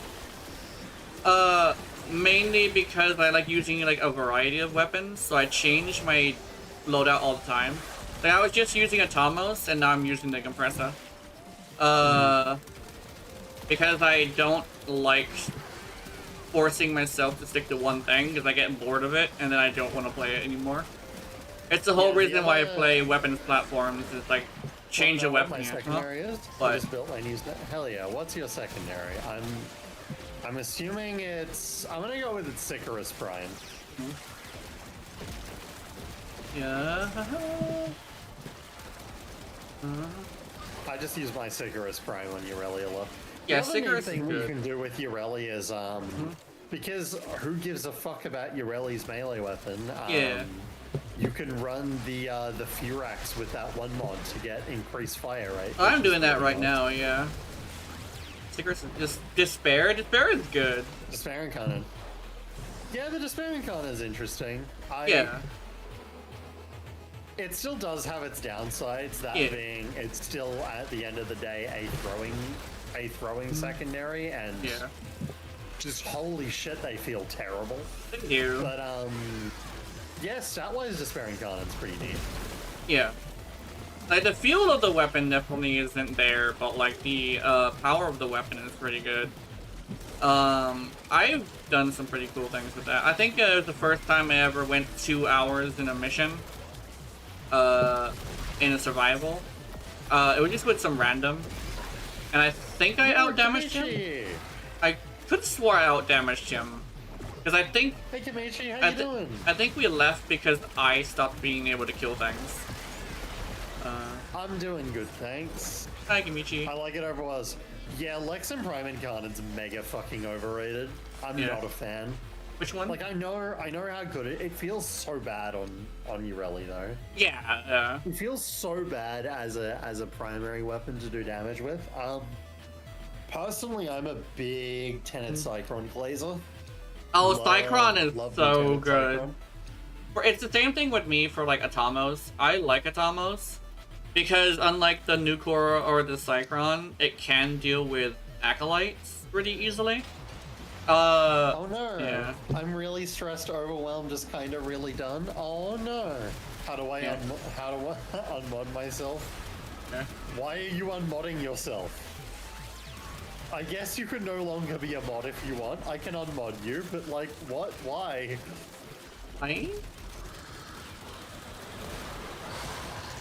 mainly because I like using like a variety of weapons, so I change my loadout all the time. Like I was just using a Tomos and now I'm using the compressor. Because I don't like forcing myself to stick to one thing because I get bored of it and then I don't want to play it anymore. It's the whole reason why I play weapons platforms, is like change a weapon. My secondary is? I just built my new. Hell yeah! What's your secondary? I'm assuming it's. I'm gonna go with its Sicarus Prime. Yeah. I just use my Sicarus Prime on Irelia. Yeah, the other Sicarus thing you can do with Irelia is because who gives a fuck about Ureli's melee weapon? You can run the Furax with that one mod to get increased fire rate. I'm doing that right now, yeah. Sicarus is just Despair. Despair is good. Despairing Kanon. Yeah, the Despairing Kanon is interesting. Yeah. It still does have its downsides, that being it's still at the end of the day a throwing secondary, and just holy shit, they feel terrible. They do. But yeah, stat-wise, Despairing Kanon's pretty neat. Yeah. Like the feel of the weapon definitely isn't there, but like the power of the weapon is pretty good. I've done some pretty cool things with that. I think it was the first time I ever went 2 hours in a mission. In a survival. It was just with some random. And I think I outdamaged him. I could have swore I outdamaged him. Because I think... Hey Kamichi, how you doing? I think we left because I stopped being able to kill things. I'm doing good, thanks. Hi Kamichi. I like it over was. Yeah, Lexan Prime and Kanon's mega fucking overrated. I'm not a fan. Which one? Like I know how good it feels so bad on Ureli though. Yeah. It feels so bad as a primary weapon to do damage with. Personally, I'm a big Tenet Cyclone glazer. Oh, Cyclone is so good. Cyclone. It's the same thing with me for like Atamos. I like Atamos because unlike the Nucor or the Cyclone, it can deal with Acolytes pretty easily. Oh no. Yeah. I'm really stressed, overwhelmed, just kind of really done. Oh no. How do I unmod myself? Okay. Why are you unmodding yourself? I guess you can no longer be a mod if you want. I can unmod you, but like, what? Why?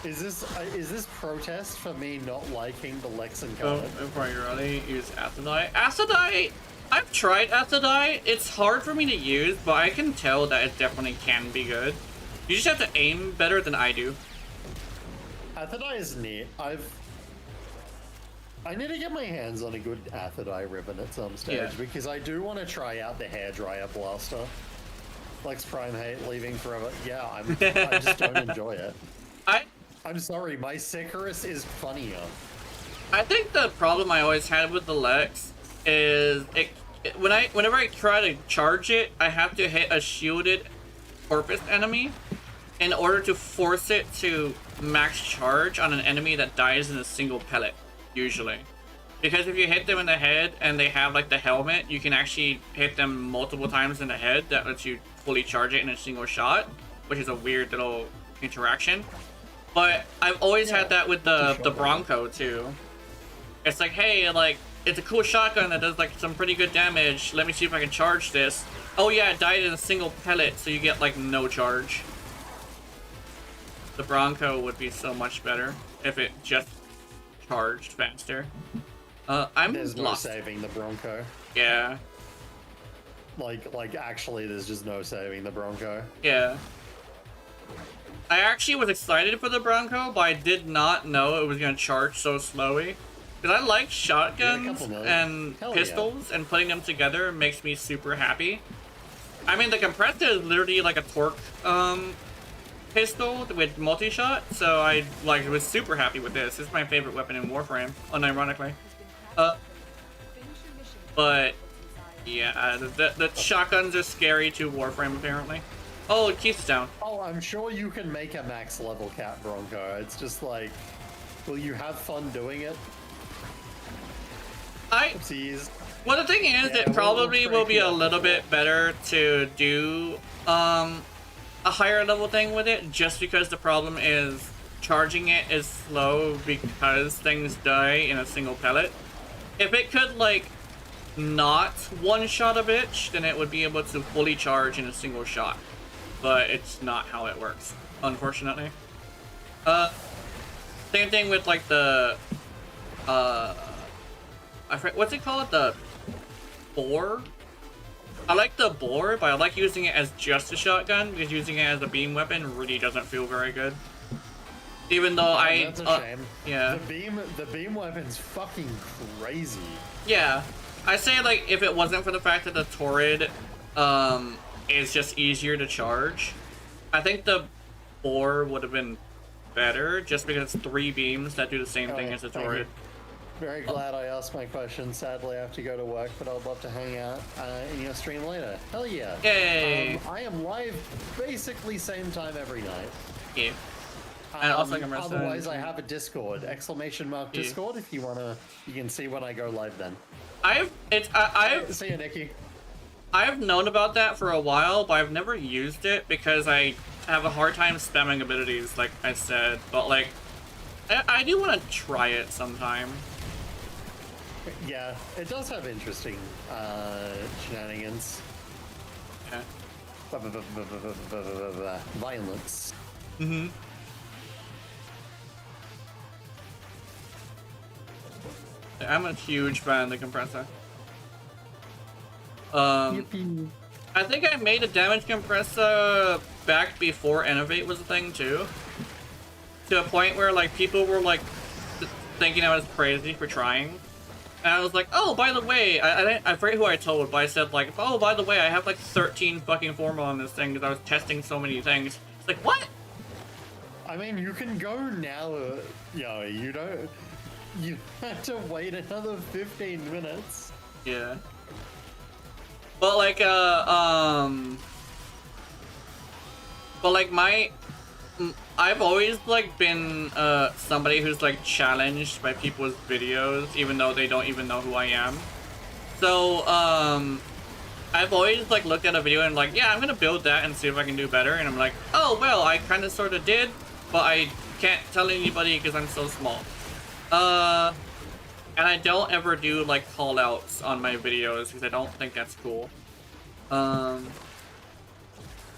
Is this protest for me not liking the Lexan card? Before you're ready, use Acidite. Acidite! I've tried Acidite. It's hard for me to use, but I can tell that it definitely can be good. You just have to aim better than I do. Acidite is neat. I need to get my hands on a good Acidite ribbon at some stage because I do want to try out the hairdryer blaster. Lex Prime hate leaving forever. Yeah, I just don't enjoy it. I'm sorry, my Sicarus is funnier. I think the problem I always had with the Lex is whenever I try to charge it, I have to hit a shielded Corpus enemy in order to force it to max charge on an enemy that dies in a single pellet. usually. Because if you hit them in the head and they have like the helmet, you can actually hit them multiple times in the head. That lets you fully charge it in a single shot, which is a weird little interaction. But I've always had that with the Bronco too. It's like, hey, like, it's a cool shotgun that does like some pretty good damage. Let me see if I can charge this. Oh yeah, it died in a single pellet, so you get like no charge. The Bronco would be so much better if it just charged faster. There's no saving the Bronco. Yeah. Like actually, there's just no saving the Bronco. Yeah. I actually was excited for the Bronco, but I did not know it was gonna charge so slowly. Because I like shotguns and pistols, and putting them together makes me super happy. I mean, the compressor is literally like a torque pistol with multi-shot, so I was super happy with this. This is my favorite weapon in Warframe, unironically. But yeah, the shotguns are scary to Warframe apparently. Oh, Keith's down. Oh, I'm sure you can make a max level cat Bronco. It's just like, will you have fun doing it? Oopsies. Well, the thing is, it probably will be a little bit better to do a higher level thing with it, just because the problem is charging it is slow because things die in a single pellet. If it could, like, not one-shot a bitch, then it would be able to fully charge in a single shot. But it's not how it works, unfortunately. Same thing with, like, the, what's it called? The bore? I like the bore, but I like using it as just a shotgun, because using it as a beam weapon really doesn't feel very good. Even though that's a shame. Yeah. The beam weapon's fucking crazy. Yeah. I say, like, if it wasn't for the fact that the Torrid, is just easier to charge, I think the bore would have been better, just because it's 3 beams that do the same thing as the Torrid. Very glad I asked my question. Sadly, I have to go to work, but I'd love to hang out in your stream later. Hell yeah. Yay! I am live basically same time every night. Yeah. Otherwise, I have a Discord, ! Discord, if you wanna, you can see when I go live then. See you, Nikki. I've known about that for a while, but I've never used it because I have a hard time spamming abilities, like I said. But like, I do want to try it sometime. Yeah, it does have interesting shenanigans. Yeah. Violence. Mm-hmm. I'm a huge fan of the compressor. Yippee. I think I made a damage compressor back before Innovate was a thing too. To a point where like people were like thinking I was crazy for trying. And I was like, oh, by the way, I forget who I told, but I said like, oh, by the way, I have like 13 fucking formula on this thing because I was testing so many things. It's like, what? I mean, you can go now, you don't... You have to wait another 15 minutes. Yeah. But like, I've always like been somebody who's like challenged by people's videos, even though they don't even know who I am. So I've always like looked at a video and like, yeah, I'm gonna build that and see if I can do better. And I'm like, oh well, I kind of sort of did, but I can't tell anybody because I'm so small. And I don't ever do like call outs on my videos because I don't think that's cool. I'm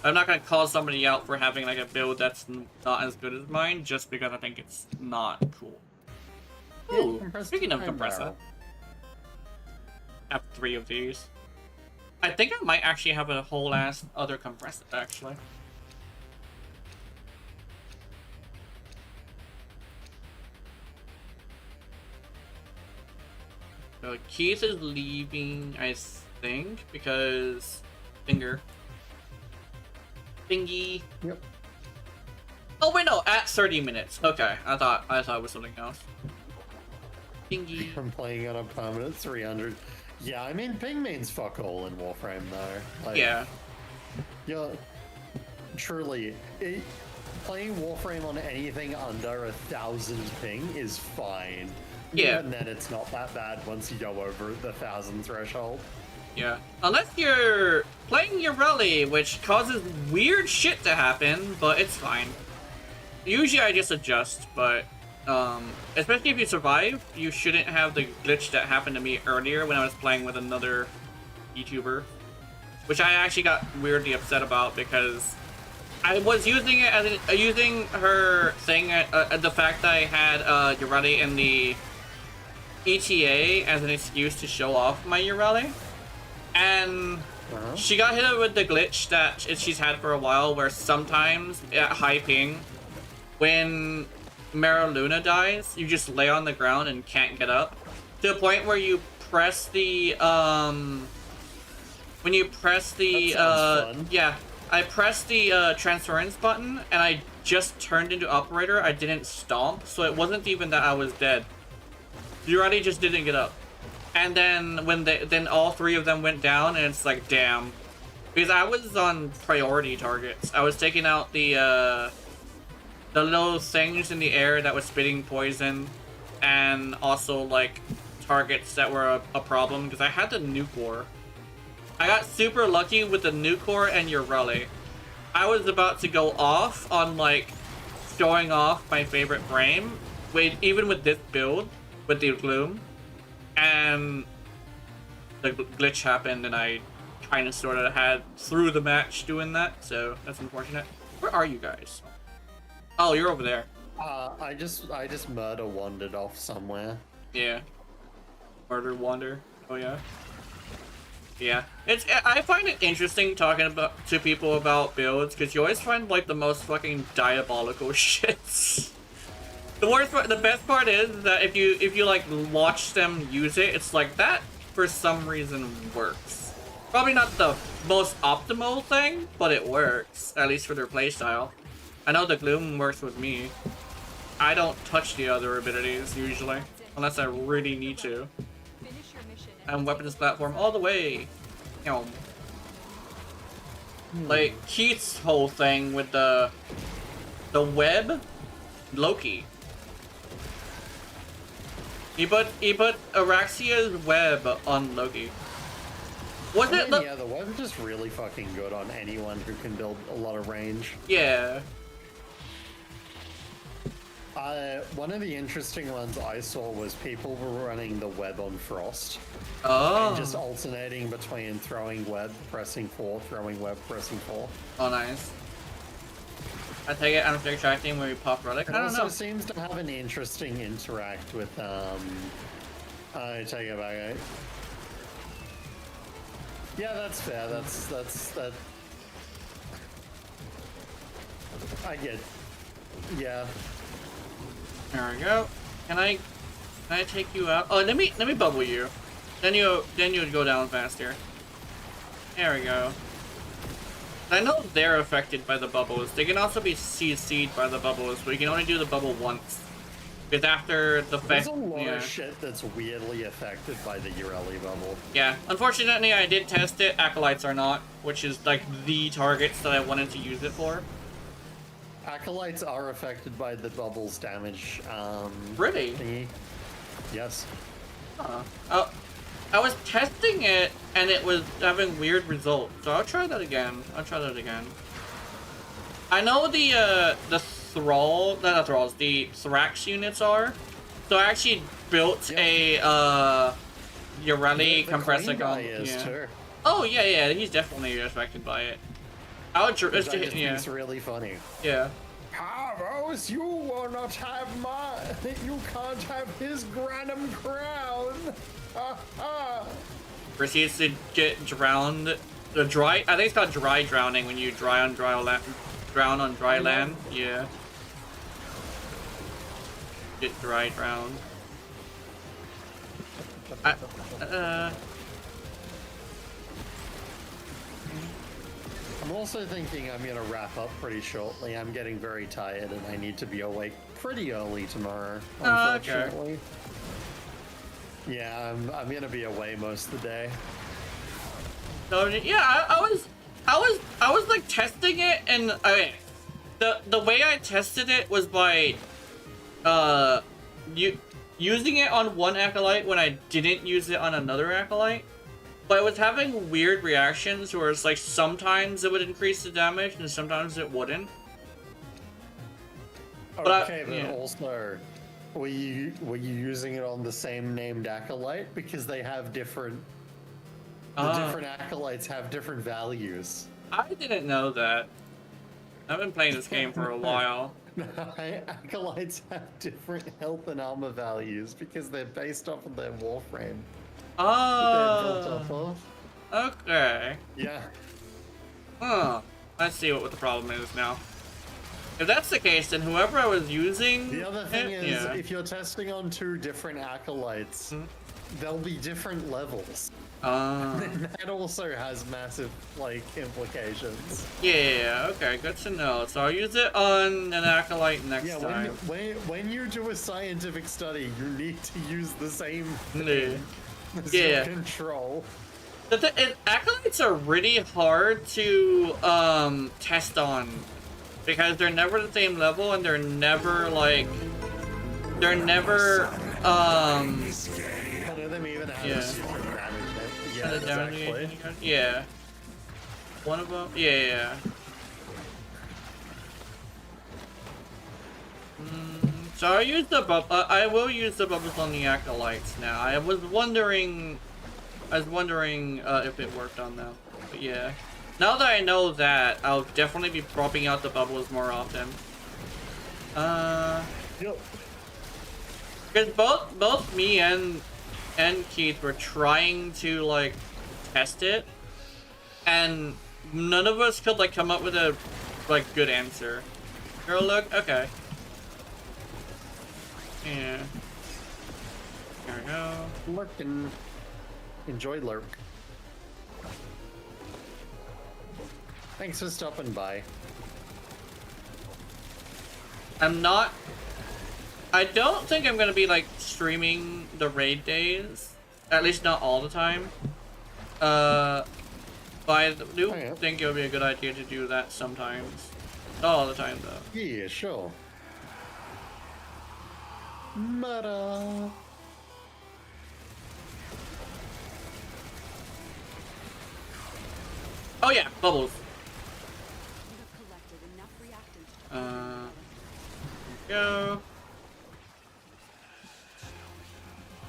not gonna call somebody out for having like a build that's not as good as mine just because I think it's not cool. Ooh, speaking of compressor, I have 3 of these. I think I might actually have a whole ass other compressor actually. Keith is leaving, I think, because Thingy. Yep. Oh wait, no, at 30 minutes. Okay, I thought it was something else. Thingy. I'm playing on a permanent 300. Yeah, I mean, ping means fuck all in Warframe, though. Like, yeah. Yeah. Truly, playing Warframe on anything under 1,000 ping is fine. Yeah. And then it's not that bad once you go over the 1,000 threshold. Yeah. Unless you're playing your rally, which causes weird shit to happen, but it's fine. Usually I just adjust, but especially if you survive, you shouldn't have the glitch that happened to me earlier when I was playing with another YouTuber, which I actually got weirdly upset about because I was using it as using her thing, the fact that I had Urali in the ETA as an excuse to show off my Urali, and she got hit with the glitch that she's had for a while, where sometimes at high ping, when Mara Luna dies, you just lay on the ground and can't get up, to the point where you press the when you press the yeah, I pressed the transference button and I just turned into operator. I didn't stomp, so it wasn't even that I was dead. Urali just didn't get up. And then when then all three of them went down, and it's like, damn. Because I was on priority targets. I was taking out the little things in the air that was spitting poison, and also like targets that were a problem, because I had the nuke war. I got super lucky with the nuke core and Urali. I was about to go off on like showing off my favorite frame, even with this build, with the gloom, and the glitch happened, and I kind of sort of had through the match doing that, so that's unfortunate. Where are you guys? Oh, you're over there. I just murder wandered off somewhere. Yeah. Murder wander. Oh yeah. Yeah, I find it interesting talking to people about builds, because you always find like the most fucking diabolical shits. The best part is that if you like watch them use it, it's like that for some reason works. Probably not the most optimal thing, but it works, at least for their playstyle. I know the gloom works with me. I don't touch the other abilities usually, unless I really need to. And weapons platform all the way. Like Keith's whole thing with the web, Loki. He put Araxia's web on Loki. Was it? Yeah, the web's just really fucking good on anyone who can build a lot of range. Yeah. One of the interesting ones I saw was people were running the web on Frost. Oh. And just alternating between throwing web, pressing 4, throwing web, pressing 4. Oh, nice. I take it I'm extracting when we pop relic. I don't know. It also seems to have an interesting interact with, I take it back. Yeah, that's fair. That. I get. Yeah. There we go. Can I take you out? Oh, let me bubble you. Then you would go down faster. There we go. I know they're affected by the bubbles. They can also be CC'd by the bubbles, but you can only do the bubble once. Because after the There's a lot of shit that's weirdly affected by the Urali bubble. Yeah. Unfortunately, I did test it. Acolytes are not, which is like the targets that I wanted to use it for. Acolytes are affected by the bubbles damage. Really? Thingy. Yes. Oh, I was testing it and it was having weird results, so I'll try that again. I know the Thrax units are. So I actually built a Urali compressor gun. Yeah. Oh yeah, he's definitely affected by it. I would It's really funny. Yeah. Paros, you will not have you can't have his Granum crown. Proceeds to get drowned. I think it's called dry drowning when you drown on dry land. Yeah. Get dry drowned. I'm also thinking I'm gonna wrap up pretty shortly. I'm getting very tired and I need to be awake pretty early tomorrow, unfortunately. Okay. Yeah, I'm gonna be away most of the day. So yeah, I was like testing it, and okay, the way I tested it was by using it on one acolyte when I didn't use it on another acolyte. But it was having weird reactions where it's like sometimes it would increase the damage and sometimes it wouldn't. Okay, but also, were you using it on the same named acolyte? Because they have different... The different acolytes have different values. I didn't know that. I've been playing this game for a while. Acolytes have different health and armor values because they're based off of their warframe. Oh. Okay. Yeah. Huh. Let's see what the problem is now. If that's the case, then whoever I was using... The other thing is, if you're testing on 2 different acolytes, there'll be different levels. That also has massive, like, implications. Yeah, okay, good to know. So I'll use it on an acolyte next time. When you do a scientific study, you need to use the same thing as your control. Acolytes are really hard to test on because they're never the same level and they're never like none of them even have super damage. Exactly. Yeah. One of them. Yeah. So I use the I will use the bubbles on the acolytes now. I was wondering if it worked on them. But yeah. Now that I know that, I'll definitely be propping out the bubbles more often. Because both me and Keith were trying to like test it, and none of us could like come up with a like good answer. Girl, look, okay. Yeah. There we go. Lurking. Enjoy lurk. Thanks for stopping by. I don't think I'm gonna be like streaming the raid days, at least not all the time. But I do think it would be a good idea to do that sometimes. Not all the time though. Yeah, sure. Mata. Oh yeah, bubbles. Go.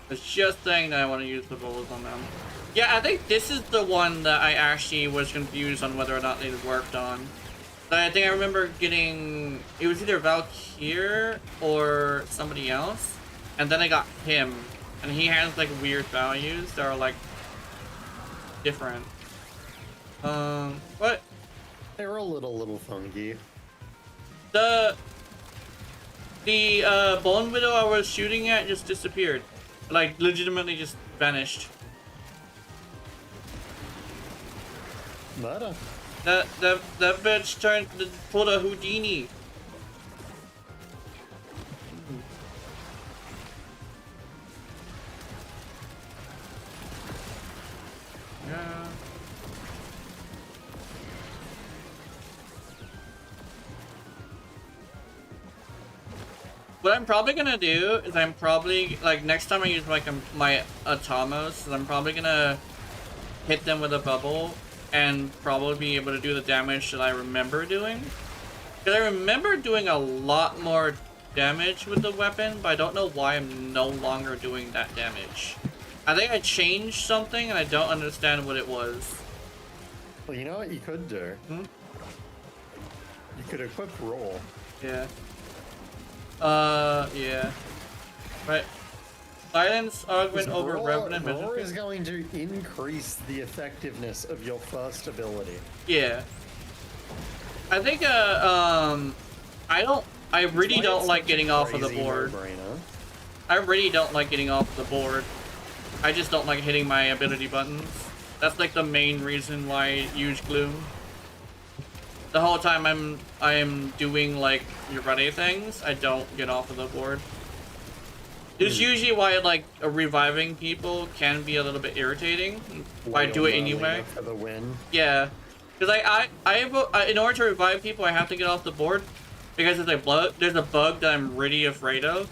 It's just saying that I want to use the bubbles on them. Yeah, I think this is the one that I actually was confused on whether or not they worked on. But I think I remember getting... It was either Valkyr or somebody else. And then I got him. And he has like weird values that are like... different. What? They were a little funky. The Bone Widow I was shooting at just disappeared. Like, legitimately just vanished. Mata. That bitch pulled a Houdini. Yeah. What I'm probably gonna do is I'm probably, like, next time I use like my Atomos, I'm probably gonna hit them with a bubble and probably be able to do the damage that I remember doing. Because I remember doing a lot more damage with the weapon, but I don't know why I'm no longer doing that damage. I think I changed something and I don't understand what it was. Well, you know what you could do? You could equip roll. Yeah. Yeah. Right. Silence augment over Revenant. Roar is going to increase the effectiveness of your first ability. Yeah. I think, I really don't like getting off of the board. I really don't like getting off the board. I just don't like hitting my ability buttons. That's like the main reason why I use Gloom. The whole time I am doing like ready things, I don't get off of the board. It's usually why like reviving people can be a little bit irritating. I do it anyway. For the win. Yeah, because I in order to revive people, I have to get off the board because there's a bug that I'm really afraid of.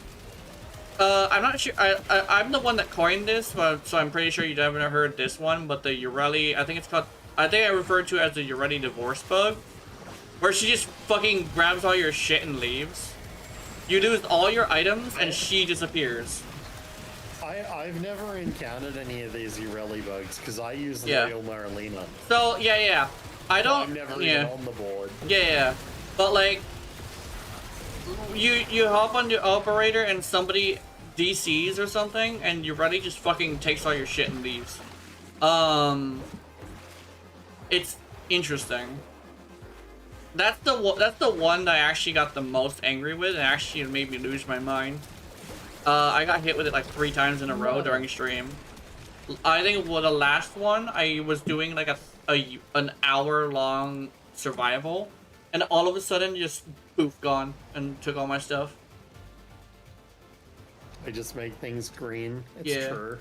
I'm not sure. I'm the one that coined this, so I'm pretty sure you haven't heard this one. But the Urelli, I think it's called. I think I referred to it as the Urelli divorce bug, where she just fucking grabs all your shit and leaves. You lose all your items, and she disappears. I've never encountered any of these Urelli bugs because I use Loyal Marlena. So yeah. I don't. I'm never even on the board. Yeah. But like, you hop on the operator and somebody DCs or something, and Urelli just fucking takes all your shit and leaves. It's interesting. That's the one that I actually got the most angry with, and actually it made me lose my mind. I got hit with it like 3 times in a row during stream. I think the last one I was doing like an hour-long survival, and all of a sudden just poof, gone, and took all my stuff. I just make things green. It's true.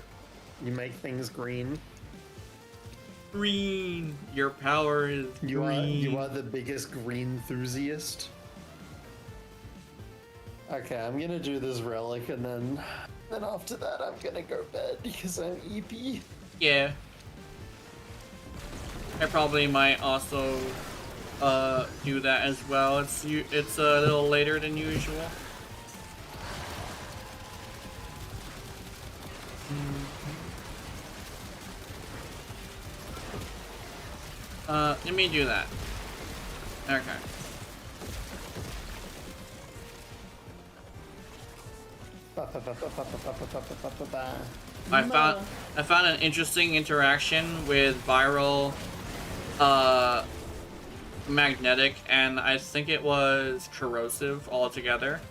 You make things green. Green. Your power is green. You are the biggest green enthusiast. Okay, I'm gonna do this relic, and then after that I'm gonna go bed because I'm EP. Yeah. I probably might also do that as well. It's a little later than usual. Let me do that. Okay. I found an interesting interaction with viral magnetic and I think it was corrosive altogether.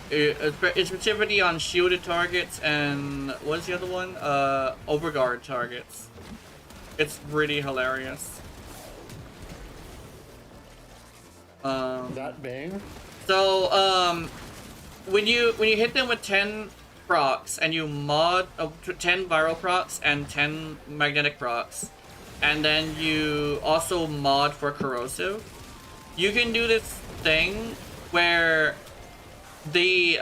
It's specifically on shielded targets and what's the other one? Overguard targets. It's really hilarious. That bang? So when you hit them with 10 procs and you mod 10 viral procs and 10 magnetic procs, and then you also mod for corrosive, you can do this thing where the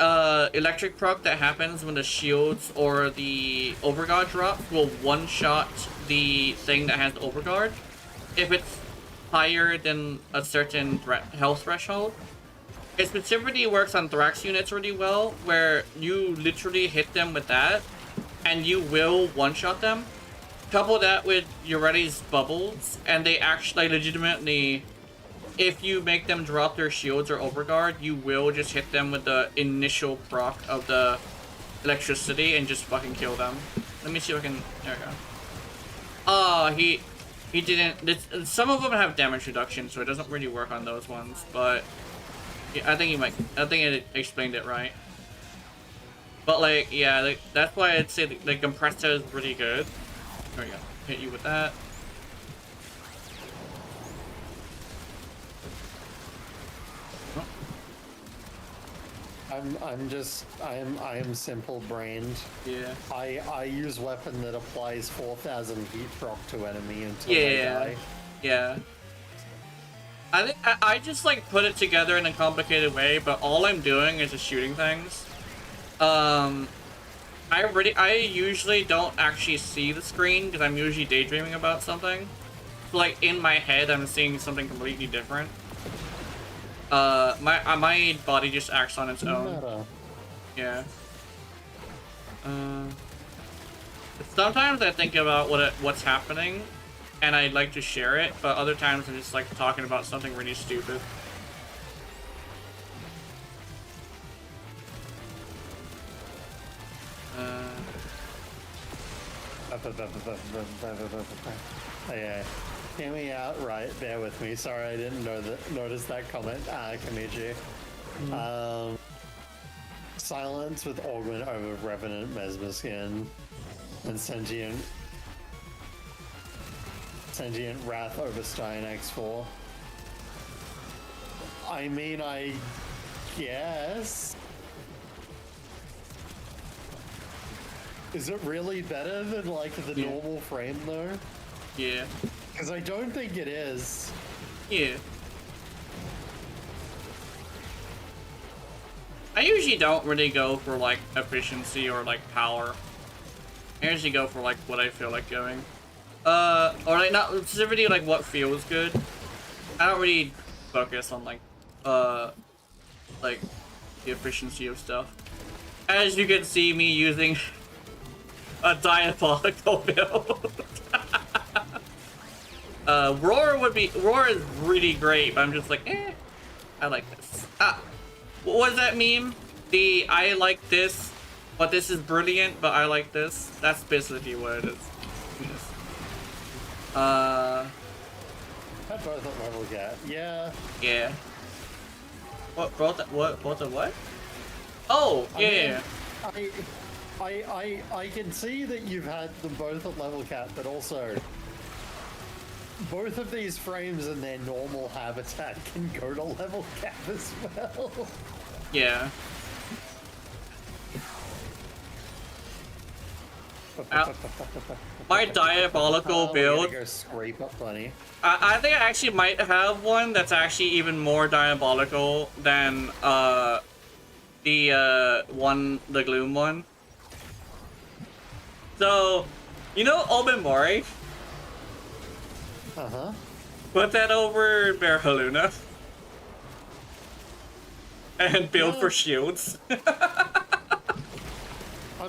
electric proc that happens when the shields or the overguard drops will one-shot the thing that has the overguard if it's higher than a certain health threshold. It specifically works on Thrax units really well, where you literally hit them with that, and you will one-shot them. Couple that with Urelli's bubbles, and they actually legitimately, if you make them drop their shields or overguard, you will just hit them with the initial proc of the electricity and just fucking kill them. Let me see if I can. There we go. Oh, he didn't. Some of them have damage reduction, so it doesn't really work on those ones, but. I think it explained it right. But like, yeah, like, that's why I'd say the compressor is really good. There we go. Hit you with that. I am simple brained. Yeah. I use weapon that applies 4,000 heat proc to enemy until they die. Yeah. I think I just like put it together in a complicated way, but all I'm doing is just shooting things. I usually don't actually see the screen because I'm usually daydreaming about something. So like in my head, I'm seeing something completely different. My body just acts on its own. Yeah. Sometimes I think about what's happening. And I'd like to share it, but other times I'm just like talking about something really stupid. Yeah. Hear me out, right? Bear with me. Sorry, I didn't notice that comment. Kamichi. Silence with augment over Revenant Mesmerskin and Sentient Wrath over Stein X4. I mean, I guess. Is it really better than like the normal frame though? Yeah. Because I don't think it is. Yeah. I usually don't really go for like efficiency or like power. I usually go for like what I feel like going. Or like not specifically like what feels good. I don't really focus on like the efficiency of stuff. As you can see me using a diabolical build. Roar is really great, but I'm just like, I like this. What was that meme? The I like this, but this is brilliant, but I like this. That's basically what it is. I both at level gap. Yeah. Yeah. What both of what? Oh, yeah. I can see that you've had them both at level cap, but also both of these frames in their normal habitat can go to level cap as well. Yeah. My diabolical build. Go scrape up plenty. I think I actually might have one that's actually even more diabolical than the Gloom one. So, you know Obimori? Uh-huh. Put that over Bear Haluna. And build for shields. I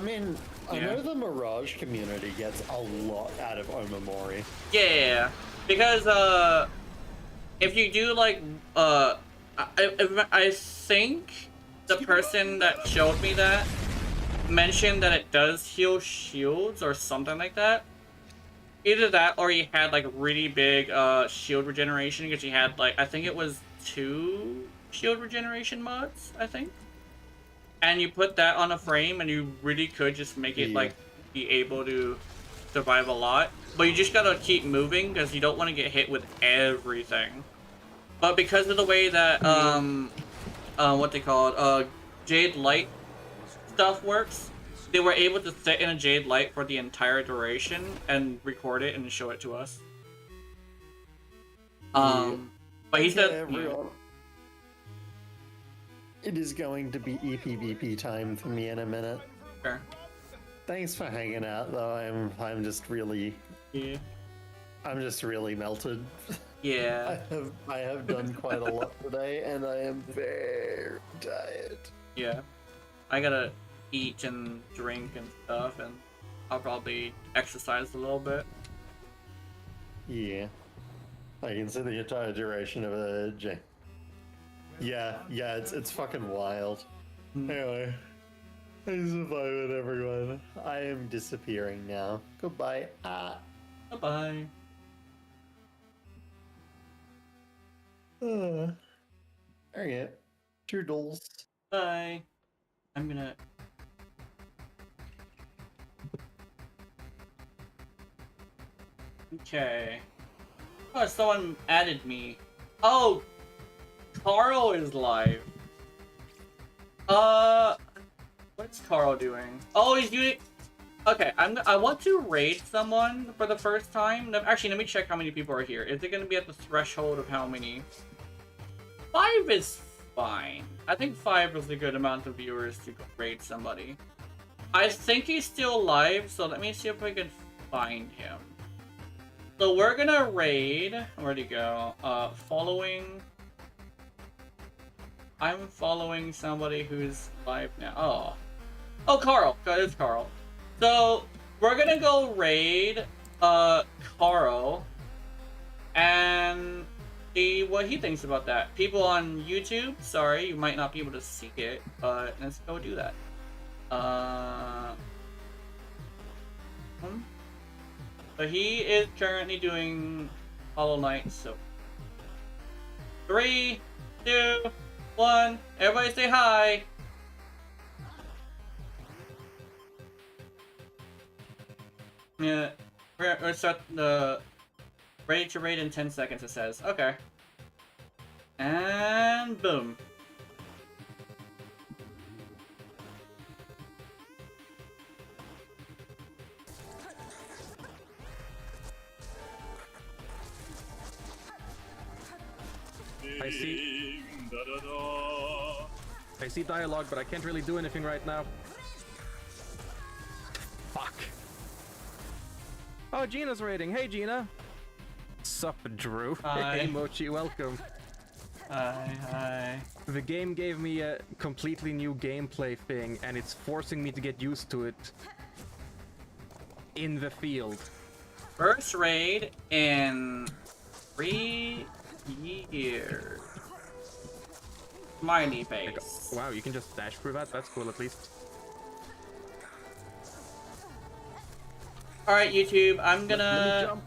mean, I know the Mirage community gets a lot out of Omamori. Yeah, because if you do like I think the person that showed me that mentioned that it does heal shields or something like that. Either that or he had like really big shield regeneration because he had like I think it was 2 shield regeneration mods, I think. And you put that on a frame and you really could just make it like be able to survive a lot. But you just gotta keep moving because you don't want to get hit with everything. But because of the way that what they call it, Jade Light stuff works, they were able to sit in a Jade Light for the entire duration and record it and show it to us. But he said it is going to be EPBP time for me in a minute. Sure. Thanks for hanging out, though. I'm just really, I'm just really melted. Yeah. I have done quite a lot today, and I am very tired. Yeah. I gotta eat and drink and stuff, and I'll probably exercise a little bit. Yeah. I can see the entire duration of a J. Yeah, it's fucking wild. Anyway, I survive with everyone. I am disappearing now. Goodbye. Bye-bye. Alright. Toodles. Bye. I'm gonna... Okay. Oh, someone added me. Oh! Carl is live. What's Carl doing? Oh, he's doing... Okay, I want to raid someone for the first time. Actually, let me check how many people are here. Is it going to be at the threshold of how many? 5 is fine. I think 5 is a good amount of viewers to raid somebody. I think he's still live, so let me see if I can find him. So we're gonna raid... Where'd he go? Following... I'm following somebody who's live now. Oh, Carl. It's Carl. So, we're gonna go raid, Carl, and see what he thinks about that. People on YouTube, sorry, you might not be able to see it, but let's go do that. So he is currently doing Hollow Knight, so... 3, 2, 1, everybody say hi! Yeah, we're start the ready to raid in 10 seconds, it says. Okay. And boom. I see. I see dialogue, but I can't really do anything right now. Fuck. Oh, Gina's raiding. Hey, Gina. Sup, Drew. Hi. Hey, Mochi, welcome. Hi. The game gave me a completely new gameplay thing, and it's forcing me to get used to it in the field. First raid in 3 years. Smiley face. Wow, you can just dash through that? That's cool, at least. Alright, YouTube, I'm gonna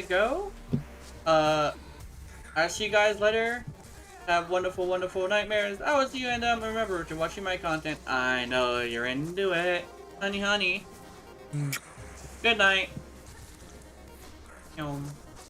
go. I'll see you guys later. Have wonderful, wonderful nightmares. I will see you, and remember, if you're watching my content, I know you're into it. Honey, honey. Good night.